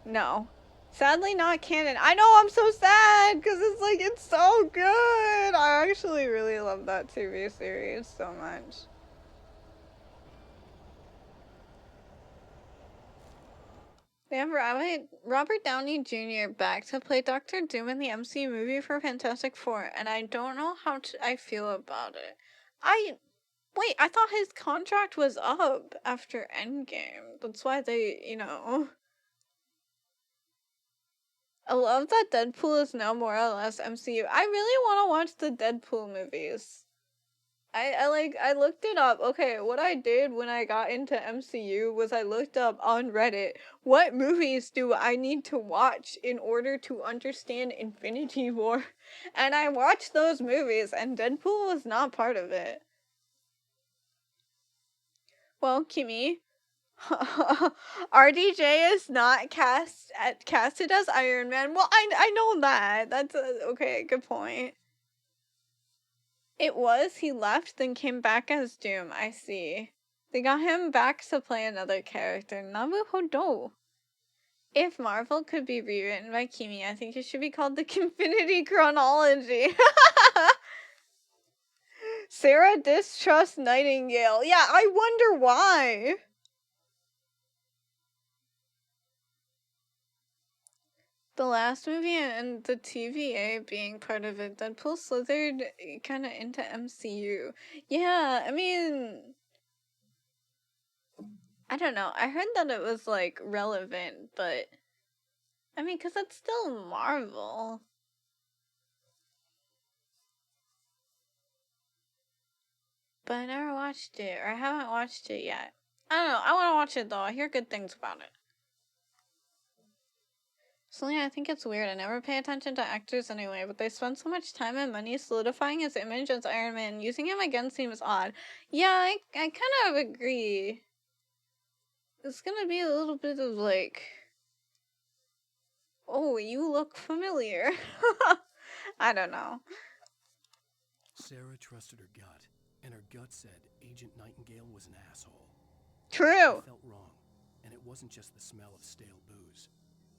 S1: No. Sadly not canon. I know, I'm so sad, because it's like, it's so good. I actually really love that TV series so much. They have Robert Downey Jr. back to play Doctor Doom in the MCU movie for Fantastic Four, and I don't know how I feel about it. Wait, I thought his contract was up after Endgame. That's why they, you know. I love that Deadpool is now more or less MCU. I really want to watch the Deadpool movies. I looked it up. Okay, what I did when I got into MCU was I looked up on Reddit, what movies do I need to watch in order to understand Infinity War? And I watched those movies, and Deadpool was not part of it. Well, Kimmy, RDJ is not casted as Iron Man. Well, I know that. That's okay, good point. It was, he left, then came back as Doom, I see. They got him back to play another character, Naruhodo. If Marvel could be rewritten by Kimi, I think it should be called the Kinfinity Chronology. Sarah distrusts Nightingale. Yeah, I wonder why. The last movie and the TVA being part of it, Deadpool slithered kind of into MCU. Yeah, I mean, I don't know. I heard that it was like relevant, but I mean, because it's still Marvel. But I never watched it, or I haven't watched it yet. I don't know. I want to watch it though. I hear good things about it. So yeah, I think it's weird. I never pay attention to actors anyway, but they spend so much time and money solidifying his image as Iron Man. Using him again seems odd. Yeah, I kind of agree. It's gonna be a little bit of like, oh, you look familiar. I don't know.
S2: Sarah trusted her gut, and her gut said Agent Nightingale was an asshole.
S1: True.
S2: It felt wrong, and it wasn't just the smell of stale booze.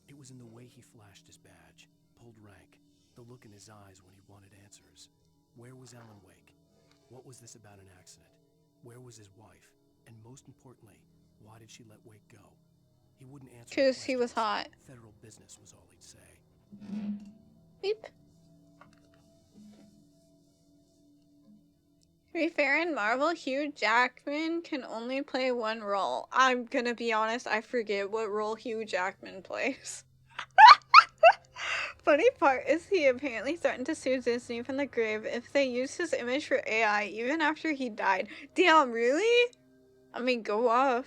S2: It was in the way he flashed his badge, pulled rank, the look in his eyes when he wanted answers. Where was Ellen Wake? What was this about an accident? Where was his wife? And most importantly, why did she let Wake go? He wouldn't answer.
S1: Because he was hot.
S2: Federal business was all he'd say.
S1: Beep. To be fair, in Marvel, Hugh Jackman can only play one role. I'm gonna be honest, I forget what role Hugh Jackman plays. Funny part is he apparently threatened to sue Disney from the grave if they used his image for AI even after he died. Damn, really? I mean, go off.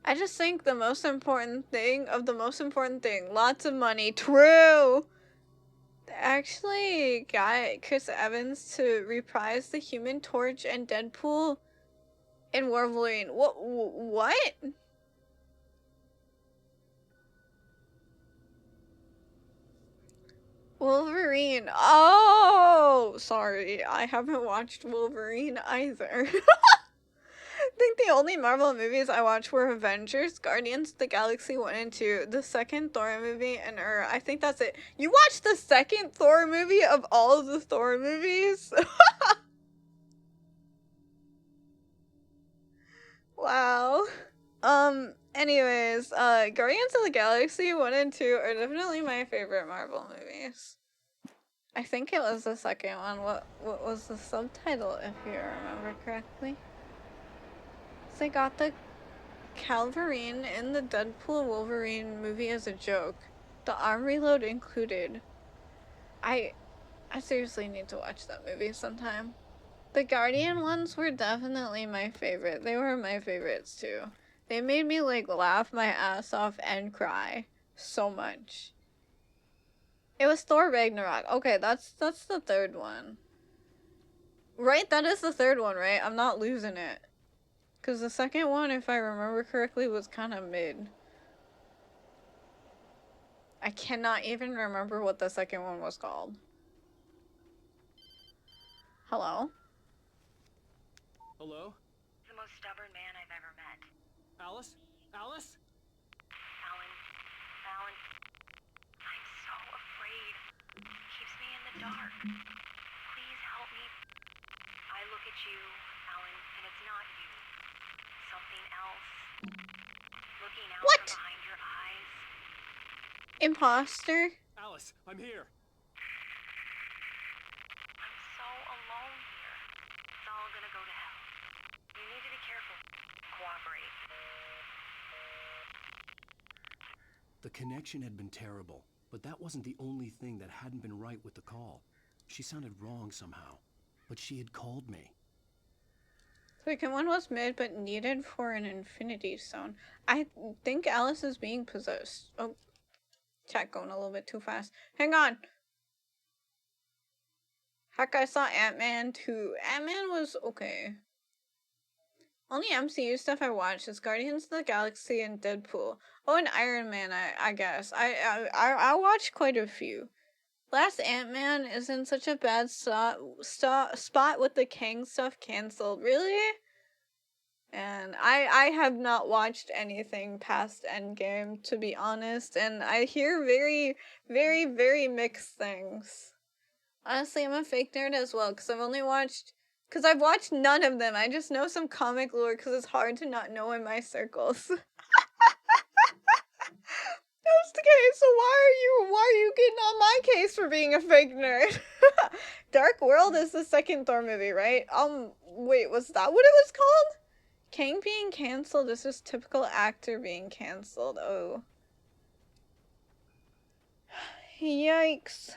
S1: I just think the most important thing of the most important thing, lots of money. True! They actually got Chris Evans to reprise the Human Torch and Deadpool in Wolverine. What? Wolverine. Oh, sorry. I haven't watched Wolverine either. I think the only Marvel movies I watched were Avengers, Guardians of the Galaxy 1 and 2, the second Thor movie, and I think that's it. You watched the second Thor movie of all of the Thor movies? Wow. Anyways, Guardians of the Galaxy 1 and 2 are definitely my favorite Marvel movies. I think it was the second one. What was the subtitle, if you remember correctly? They got the Calverine in the Deadpool Wolverine movie as a joke. The arm reload included. I seriously need to watch that movie sometime. The Guardian ones were definitely my favorite. They were my favorites too. They made me like laugh my ass off and cry so much. It was Thor Ragnarok. Okay, that's the third one. Right? That is the third one, right? I'm not losing it. Because the second one, if I remember correctly, was kind of mid. I cannot even remember what the second one was called. Hello?
S2: Hello?
S3: The most stubborn man I've ever met.
S2: Alice? Alice?
S3: Alan. I'm so afraid. It keeps me in the dark. Please help me. I look at you, Alan, and it's not you. Something else. Looking out from behind your eyes.
S1: Imposter?
S2: Alice, I'm here.
S3: I'm so alone here. It's all gonna go to hell. You need to be careful. Cooperate.
S2: The connection had been terrible, but that wasn't the only thing that hadn't been right with the call. She sounded wrong somehow, but she had called me.
S1: Second one was mid, but needed for an Infinity Stone. I think Alice is being possessed. Oh, chat going a little bit too fast. Hang on. Heck, I saw Ant-Man too. Ant-Man was okay. Only MCU stuff I watched is Guardians of the Galaxy and Deadpool. Oh, and Iron Man, I guess. I watched quite a few. Last Ant-Man is in such a bad spot with the Kang stuff canceled. Really? And I have not watched anything past Endgame, to be honest. And I hear very, very, very mixed things. Honestly, I'm a fake nerd as well, because I've watched none of them. I just know some comic lore, because it's hard to not know in my circles. Okay, so why are you getting on my case for being a fake nerd? Dark World is the second Thor movie, right? Wait, was that what it was called? Kang being cancelled. This is typical actor being cancelled. Oh. Yikes.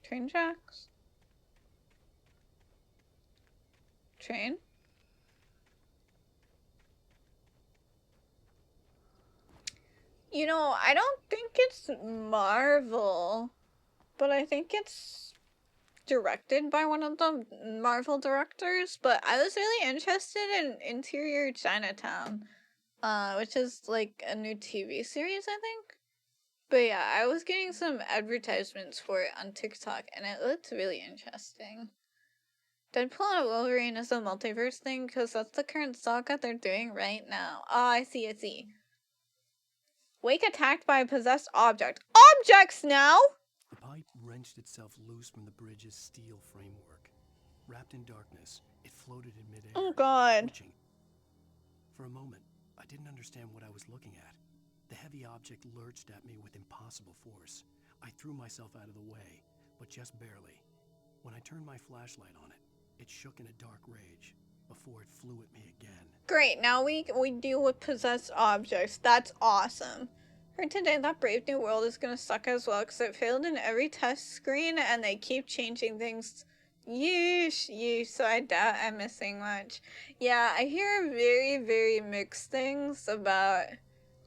S1: Train tracks. Train. You know, I don't think it's Marvel, but I think it's directed by one of the Marvel directors. But I was really interested in Interior Chinatown, which is like a new TV series, I think. But yeah, I was getting some advertisements for it on TikTok, and it looked really interesting. Deadpool and Wolverine is a multiverse thing, because that's the current saga they're doing right now. Oh, I see. Wake attacked by a possessed object. Objects now?!
S2: The pipe wrenched itself loose from the bridge's steel framework. Wrapped in darkness, it floated in midair.
S1: Oh god.
S2: Twitching. For a moment, I didn't understand what I was looking at. The heavy object lurched at me with impossible force. I threw myself out of the way, but just barely. When I turned my flashlight on it, it shook in a dark rage before it flew at me again.
S1: Great, now we deal with possessed objects. That's awesome. Heard today that Brave New World is gonna suck as well because it failed in every test screen and they keep changing things. Yeesh, so I doubt I'm missing much. Yeah, I hear very, very mixed things about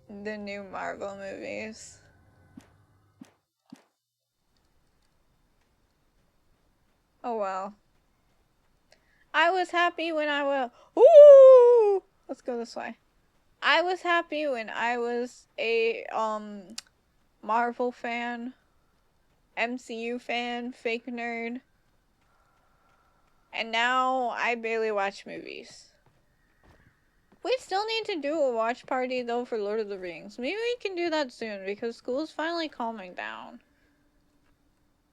S1: the new Marvel movies. Oh well. I was happy when I was... Ooh! Let's go this way. I was happy when I was a, Marvel fan, MCU fan, fake nerd. And now I barely watch movies. We still need to do a watch party though for Lord of the Rings. Maybe we can do that soon because school's finally calming down.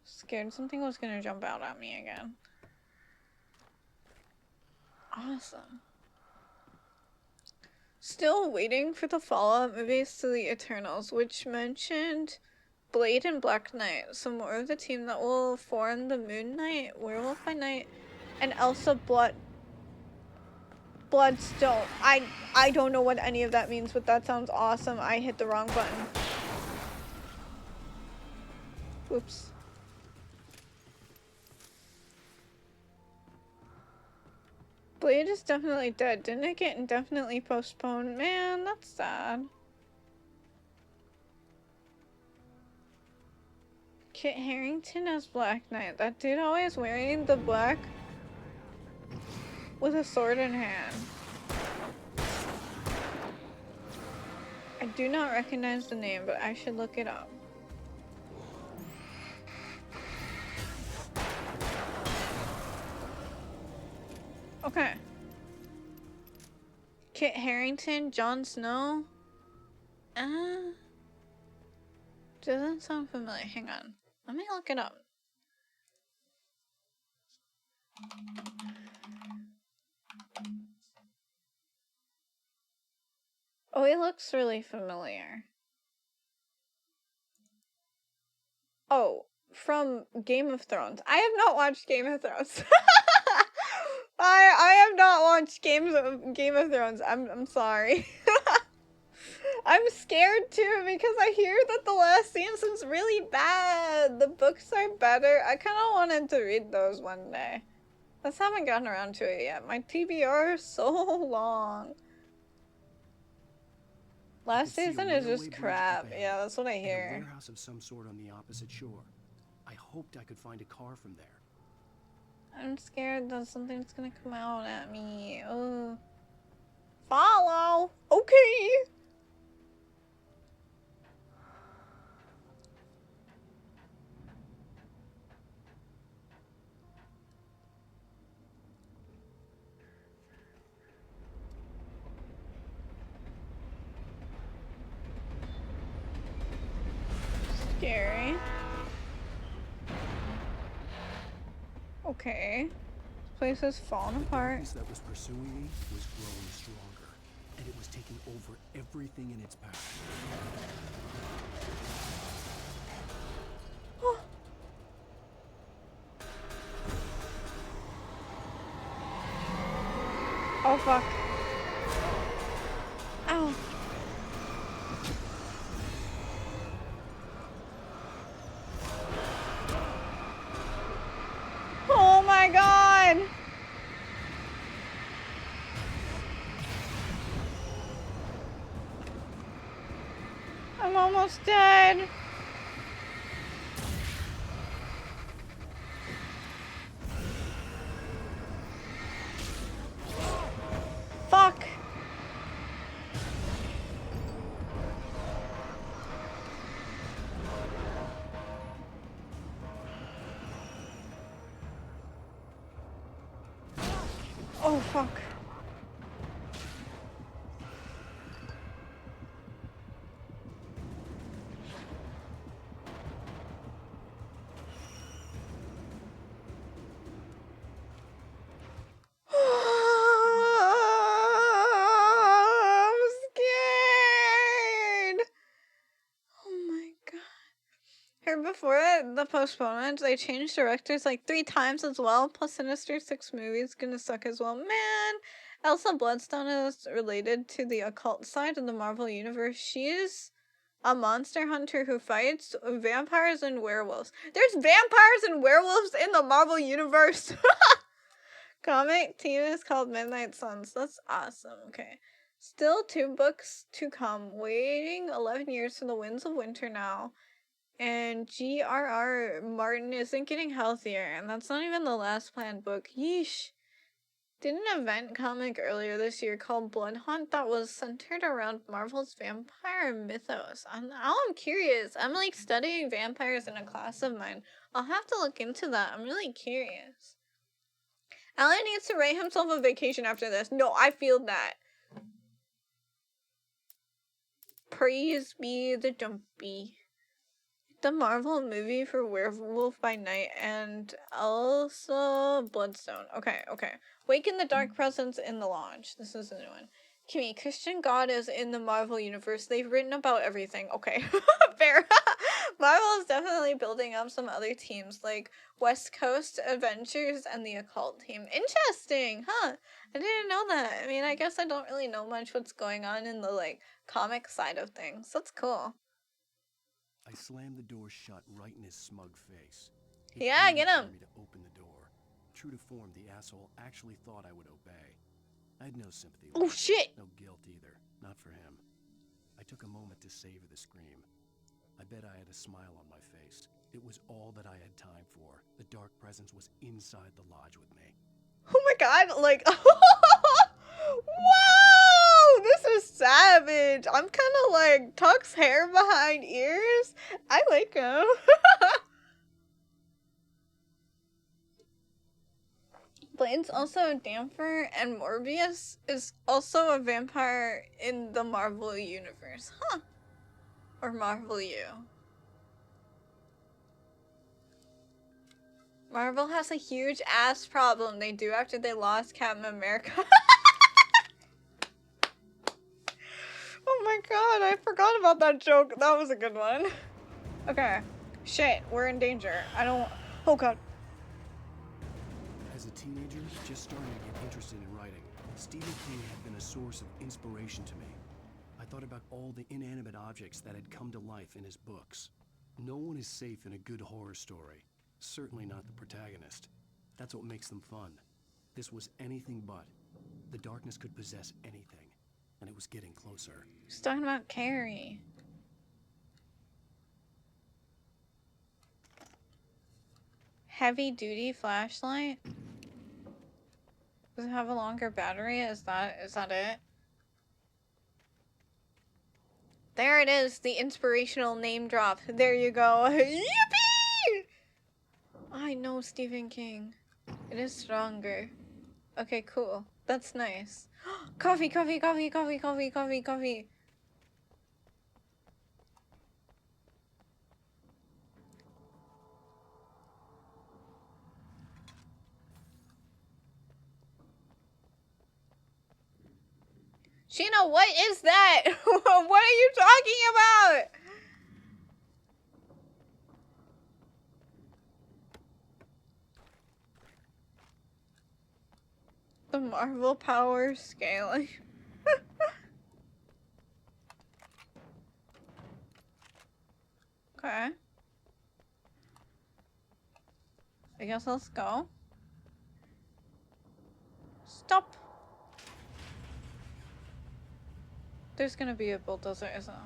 S1: Scared something was gonna jump out at me again. Awesome. Still waiting for the follow-up movies to the Eternals, which mentioned Blade and Black Knight, some more of the team that will form the Moon Knight, Werewolf by Night, and Elsa Bloodstone. I don't know what any of that means, but that sounds awesome. I hit the wrong button. Oops. Blade is definitely dead. Didn't it get indefinitely postponed? Man, that's sad. Kit Harington as Black Knight. That dude always wearing the black with a sword in hand. I do not recognize the name, but I should look it up. Okay. Kit Harington, Jon Snow. Doesn't sound familiar. Hang on. Let me look it up. Oh, he looks really familiar. Oh, from Game of Thrones. I have not watched Game of Thrones. I have not watched Game of Thrones. I'm sorry. I'm scared too because I hear that the last season's really bad. The books are better. I kind of wanted to read those one day. Just haven't gotten around to it yet. My TBR is so long. Last season is just crap. Yeah, that's what I hear.
S2: A warehouse of some sort on the opposite shore. I hoped I could find a car from there.
S1: I'm scared that something's gonna come out at me. Oh. Follow! Okay! Scary. Okay. Place is falling apart.
S2: The darkness that was pursuing me was growing stronger, and it was taking over everything in its path.
S1: Oh fuck. Ow. Oh my god! I'm almost dead. Fuck. Oh fuck. I'm scared. Oh my god. Here before the postponement, they changed directors like 3 times as well. Plus Sinister 6 movies gonna suck as well. Man, Elsa Bloodstone is related to the occult side of the Marvel Universe. She's a monster hunter who fights vampires and werewolves. There's vampires and werewolves in the Marvel Universe! Comic team is called Midnight Suns. That's awesome. Okay. Still 2 books to come. Waiting 11 years for the Winds of Winter now. And G.R.R. Martin isn't getting healthier. And that's not even the last planned book. Yeesh. Did an event comic earlier this year called Blood Hunt that was centered around Marvel's vampire mythos. Now I'm curious. I'm like studying vampires in a class of mine. I'll have to look into that. I'm really curious. Alan needs to write himself a vacation after this. No, I feel that. Praise be the Dumpy. The Marvel movie for Werewolf by Night and Elsa Bloodstone. Okay. Wake in the Dark Presence in the Launch. This is a new one. Kimmy, Christian God is in the Marvel Universe. They've written about everything. Okay, fair. Marvel is definitely building up some other teams like West Coast Adventures and the Occult team. Interesting, huh? I didn't know that. I mean, I guess I don't really know much what's going on in the, like, comic side of things. That's cool.
S2: I slammed the door shut right in his smug face.
S1: Yeah, get him!
S2: Me to open the door. True to form, the asshole actually thought I would obey. I had no sympathy.
S1: Oh shit!
S2: No guilt either. Not for him. I took a moment to savor the scream. I bet I had a smile on my face. It was all that I had time for. The dark presence was inside the lodge with me.
S1: Oh my god, like... Wow! This is savage! I'm kinda like, tucks hair behind ears. I like him. Blaine's also a Damper, and Morbius is also a vampire in the Marvel Universe. Huh. Or Marvel U. Marvel has a huge ass problem they do after they lost Captain America. Oh my god, I forgot about that joke. That was a good one. Okay. Shit, we're in danger. Oh god.
S2: As a teenager, just starting to get interested in writing, Stephen King had been a source of inspiration to me. I thought about all the inanimate objects that had come to life in his books. No one is safe in a good horror story. Certainly not the protagonist. That's what makes them fun. This was anything but. The darkness could possess anything, and it was getting closer.
S1: He's talking about Carrie. Heavy duty flashlight? Does it have a longer battery? Is that it? There it is, the inspirational name drop. There you go. Yippee! I know Stephen King. It is stronger. Okay, cool. That's nice. Coffee. Sheena, what is that? What are you talking about? The Marvel power scaling. Okay. I guess let's go. Stop. There's gonna be a bulldozer, isn't there?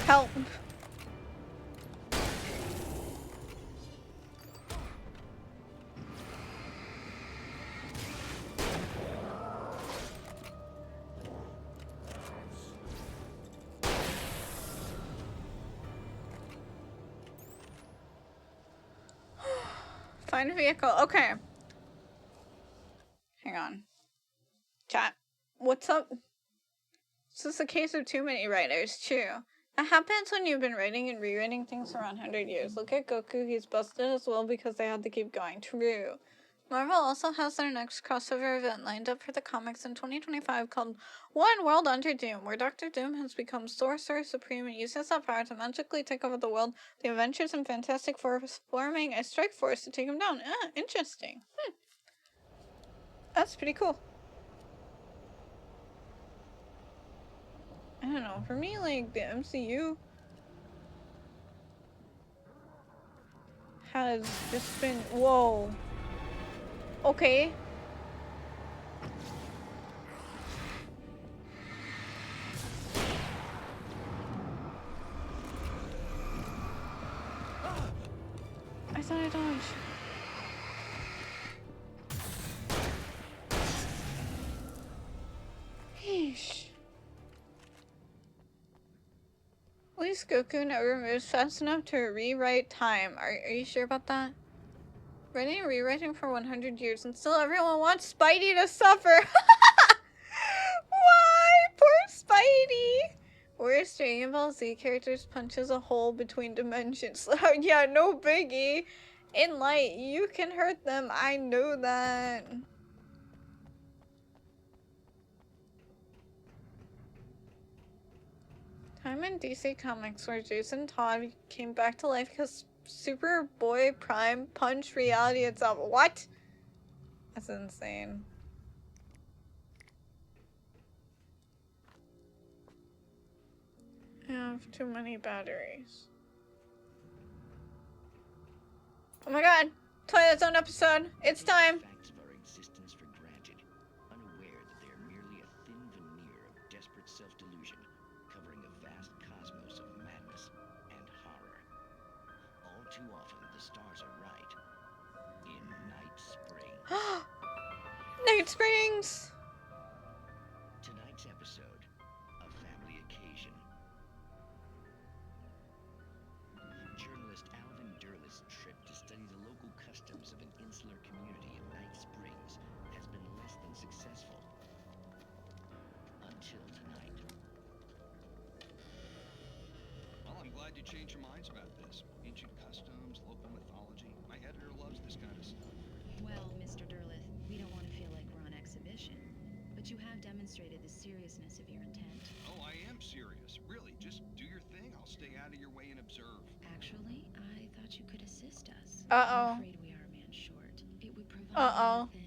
S1: Help. Find a vehicle. Okay. Hang on. Chat. What's up? Is this a case of too many writers? True. It happens when you've been writing and rewriting things for around 100 years. Look at Goku, he's busted as well because they had to keep going. True. Marvel also has their next crossover event lined up for the comics in 2025 called One World Under Doom, where Dr. Doom has become Sorcerer Supreme and uses that power to magically take over the world. The Avengers and Fantastic Four forming a strike force to take him down. Ah, interesting. That's pretty cool. I don't know, for me, like, the MCU has just been, whoa. Okay. I thought I dodged. Yeesh. At least Goku never moves fast enough to rewrite time. Are you sure about that? Writing and rewriting for 100 years and still everyone wants Spidey to suffer. Why? Poor Spidey. Worst Dragon Ball Z characters punches a hole between dimensions. Yeah, no biggie. In Light, you can hurt them. I know that. Time in DC Comics where Jason Todd came back to life because Superboy Prime punched reality itself. What? That's insane. I have too many batteries. Oh my god! Twilight Zone episode! It's time!
S10: Facts of our existence for granted, unaware that they are merely a thin veneer of desperate self-delusion, covering a vast cosmos of madness and horror. All too often, the stars are right. In Night Spring.
S1: Night Springs!
S10: Tonight's episode, a family occasion. Journalist Alvin Derlis' trip to study the local customs of an insular community in Night Springs has been less than successful. Until tonight.
S14: Well, I'm glad you changed your minds about this. Ancient customs, local mythology. My editor loves this kind of stuff.
S15: Well, Mr. Derlith, we don't want to feel like we're on exhibition, but you have demonstrated the seriousness of your intent.
S14: Oh, I am serious. Really, just do your thing. I'll stay out of your way and observe.
S15: Actually, I thought you could assist us.
S1: Uh-oh.
S15: I'm afraid we are a man short. It would provide
S1: Uh-oh.
S15: an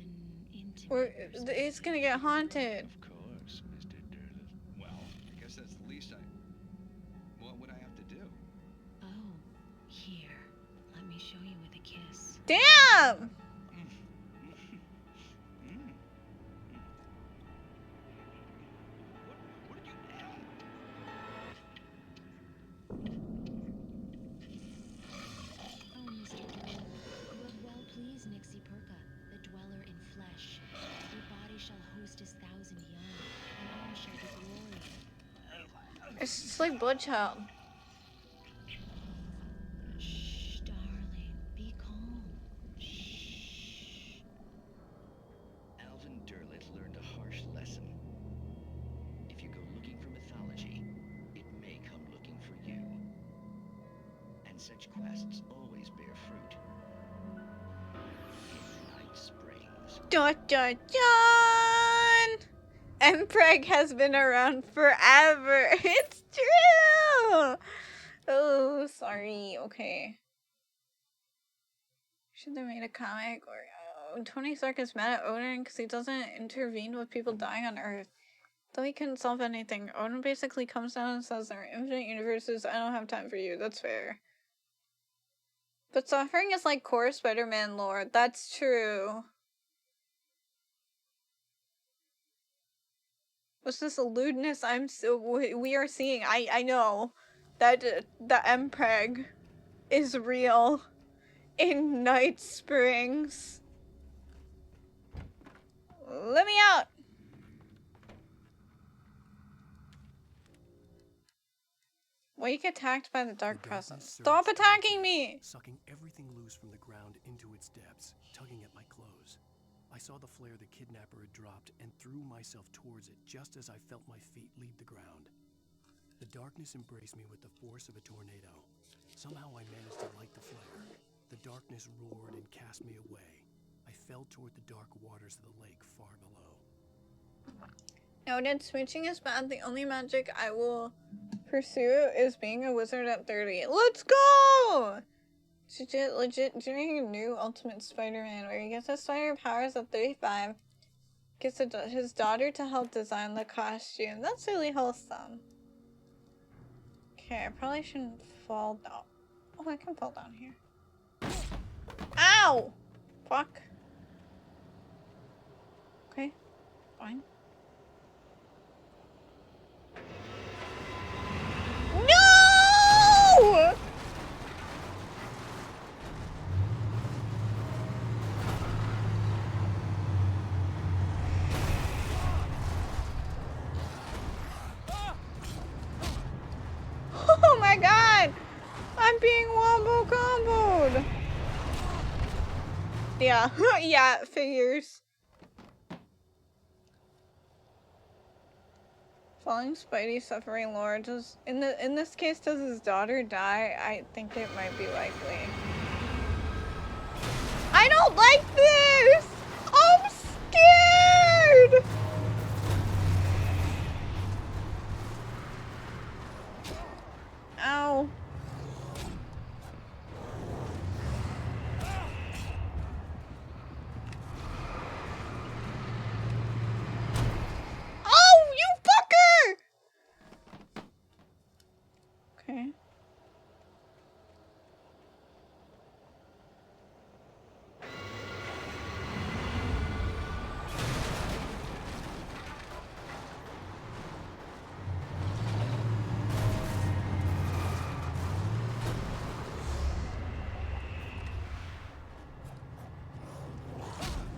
S15: intimate
S1: It's gonna get haunted.
S14: Of course, Mr. Derlith. Well, I guess that's the least I... What would I have to do?
S15: Oh, here. Let me show you with a kiss.
S1: Damn!
S15: Oh, Mr. Derlith, you have well pleased Nixie Perka, the dweller in flesh. Your body shall host his 1,000 young, and all shall be glory.
S1: It's just like Bloodchild.
S15: Shh, darling, be calm.
S10: such quests always bear fruit. In Night Springs.
S1: Dun dun dun! Mpreg has been around forever. It's true! Oh, sorry. Okay. Should they made a comic or Tony Stark is mad at Odin because he doesn't intervene with people dying on Earth. Though he couldn't solve anything, Odin basically comes down and says there are infinite universes, I don't have time for you. That's fair. But suffering is like core Spider-Man lore. That's true. What's this lewdness we are seeing? I know that the Mpreg is real in Night Springs. Let me out! Wake attacked by the dark presence. Stop attacking me!
S2: Sucking everything loose from the ground into its depths, tugging at my clothes. I saw the flare the kidnapper had dropped and threw myself towards it just as I felt my feet leave the ground. The darkness embraced me with the force of a tornado. Somehow I managed to light the flare. The darkness roared and cast me away. I fell toward the dark waters of the lake far below.
S1: Noted, switching is bad. The only magic I will pursue is being a wizard at 30. Let's go! Legit doing a new Ultimate Spider-Man where he gets his spider powers at 35. Gets his daughter to help design the costume. That's really wholesome. Okay, I probably shouldn't fall down. Oh, I can fall down here. Ow! Fuck. Okay, fine. No! Oh my god! I'm being wombo comboed! Yeah, yeah, figures. Falling Spidey suffering lore. Does in this case does his daughter die? I think it might be likely. I don't like this! I'm scared! Ow. Oh, you fucker! Okay.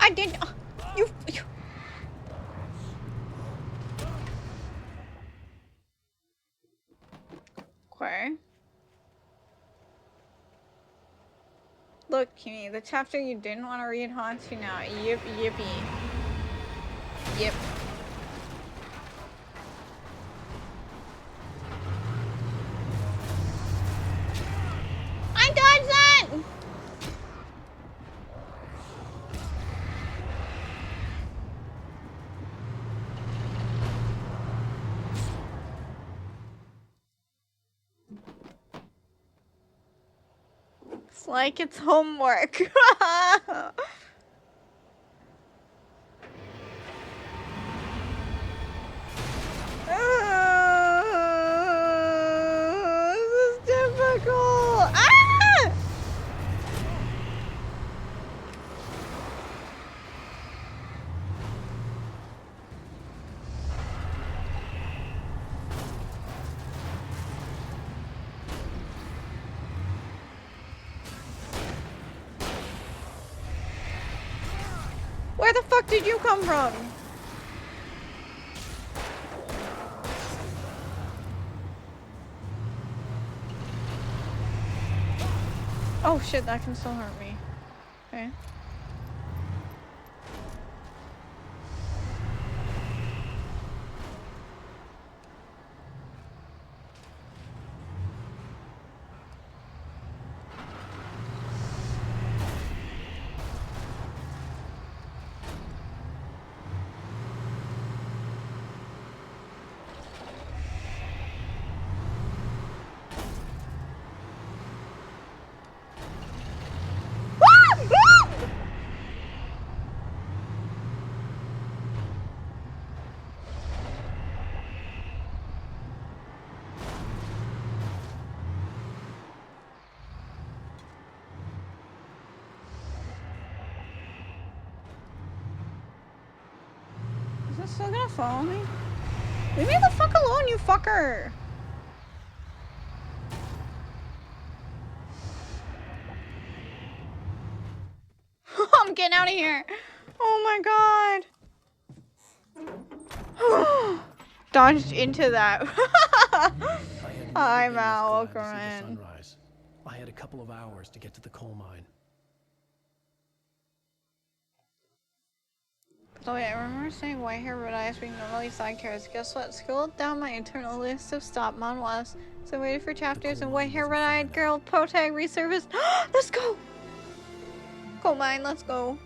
S1: I didn't. You. Okay. Look, Kimmy, the chapter you didn't want to read haunts you now. Yip, yippee. Yip. I dodged that! It's like it's homework. This is difficult. Ah! Where the fuck did you come from? Oh shit, that can still hurt me. Okay. still gonna follow me? Leave me the fuck alone, you fucker! I'm getting out of here! Oh my god! Dodged into that. I'm out, Corinne.
S2: Sunrise. I had a couple of hours to get to the coal mine.
S1: So yeah, I remember saying white hair, red eyes being normally side characters. Guess what? Scrolled down my internal list of stop manhwas. So I waited for chapters and white hair, red eyed girl protag resurfaced. Let's go! Coal mine, let's go.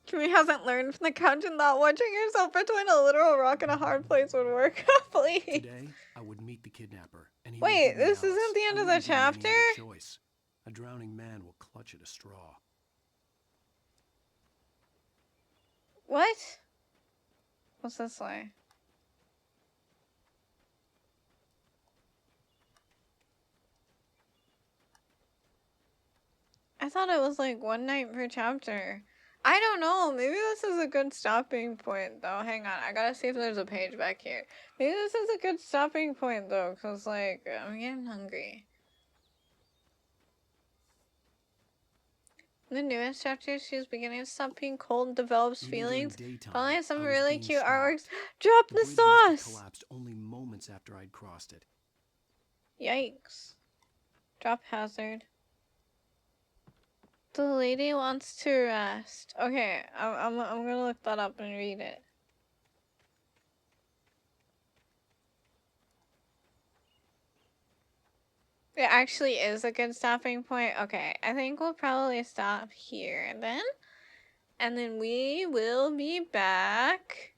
S1: Kimi hasn't learned from the couch and thought watching yourself between a literal rock and a hard place would work. Please.
S2: Today, I would meet the kidnapper. And he
S1: Wait,
S2: would give me
S1: this
S2: Alice.
S1: isn't the end
S2: I
S1: of the
S2: wouldn't give him any
S1: chapter?
S2: other choice. A drowning man will clutch at a straw.
S1: What? What's this way? I thought it was like one night per chapter. I don't know. Maybe this is a good stopping point though. Hang on. I gotta see if there's a page back here. Maybe this is a good stopping point though. Cause like, I'm getting hungry. In the newest chapter, she's beginning to stop being cold and develops
S2: Even during
S1: feelings.
S2: daytime,
S1: Finally, some
S2: I was
S1: really
S2: being
S1: cute
S2: stopped.
S1: artworks. Drop the
S2: bridge must have
S1: sauce!
S2: collapsed only moments after I'd crossed it.
S1: Yikes. Drop hazard. The lady wants to rest. Okay, I'm gonna look that up and read it. It actually is a good stopping point. Okay, I think we'll probably stop here then. And then we will be back.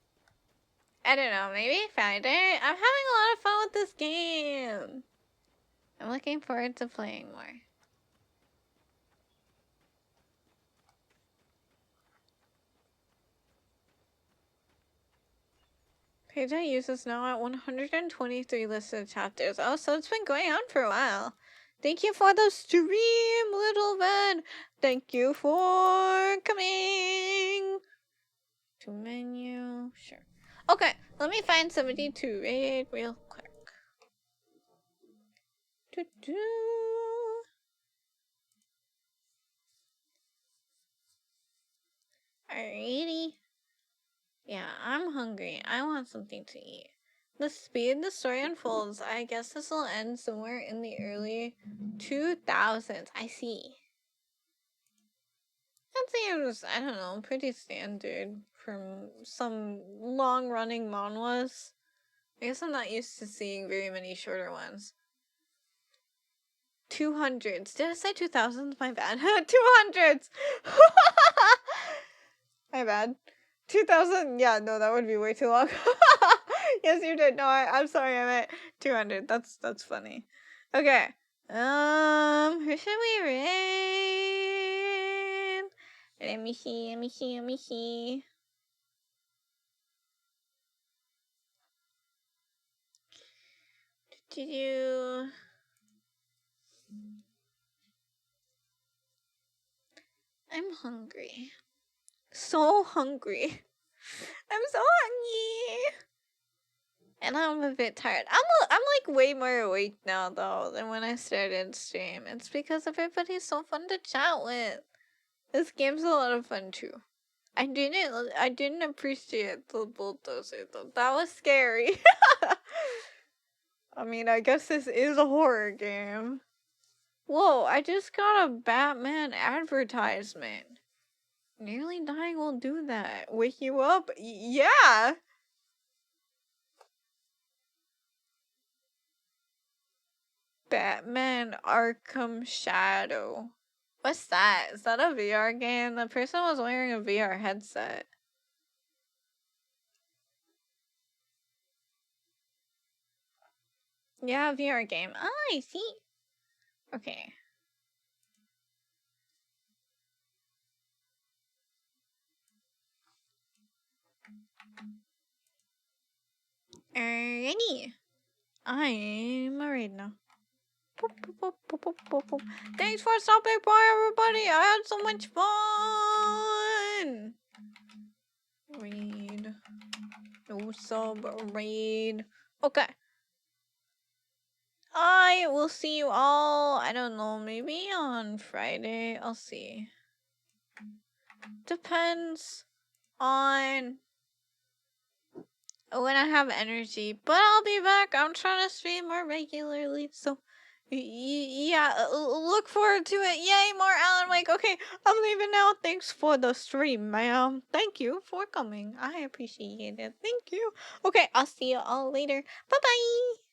S1: I don't know, maybe Friday? I'm having a lot of fun with this game. I'm looking forward to playing more. Page I use is now at 123 listed chapters. Oh, so it's been going on for a while. Thank you for the stream, Little Red. Thank you for coming. To menu, sure. Okay, let me find somebody to raid real quick. Alrighty. Yeah, I'm hungry. I want something to eat. The speed the story unfolds, I guess this will end somewhere in the early 2000s. I see. That seems, I don't know, pretty standard from some long-running manhwas. I guess I'm not used to seeing very many shorter ones. 200s. Did I say 2000s? My bad. 200s! My bad. 2000, yeah, no, that would be way too long. Yes, you did. No, I'm sorry, I meant 200. That's funny. Okay. Who should we raid? Let me see. I'm hungry. So hungry. I'm so hungry. And I'm a bit tired. I'm like way more awake now though than when I started stream. It's because everybody's so fun to chat with. This game's a lot of fun too. I didn't appreciate the bulldozer though. That was scary. I mean, I guess this is a horror game. Whoa, I just got a Batman advertisement. Nearly dying will do that. Wake you up? Yeah! Batman Arkham Shadow. What's that? Is that a VR game? The person was wearing a VR headset. Yeah, VR game. Ah, I see. Okay. Alrighty. I'm married now. Thanks for stopping by, everybody. I had so much fun. Raid. No sub raid. Okay. I will see you all, I don't know, maybe on Friday. I'll see. Depends on when I have energy. But I'll be back. I'm trying to stream more regularly. So, yeah, look forward to it. Yay, more Alan Wake. Okay, I'm leaving now. Thanks for the stream, ma'am. Thank you for coming. I appreciate it. Thank you. Okay, I'll see you all later. Bye-bye.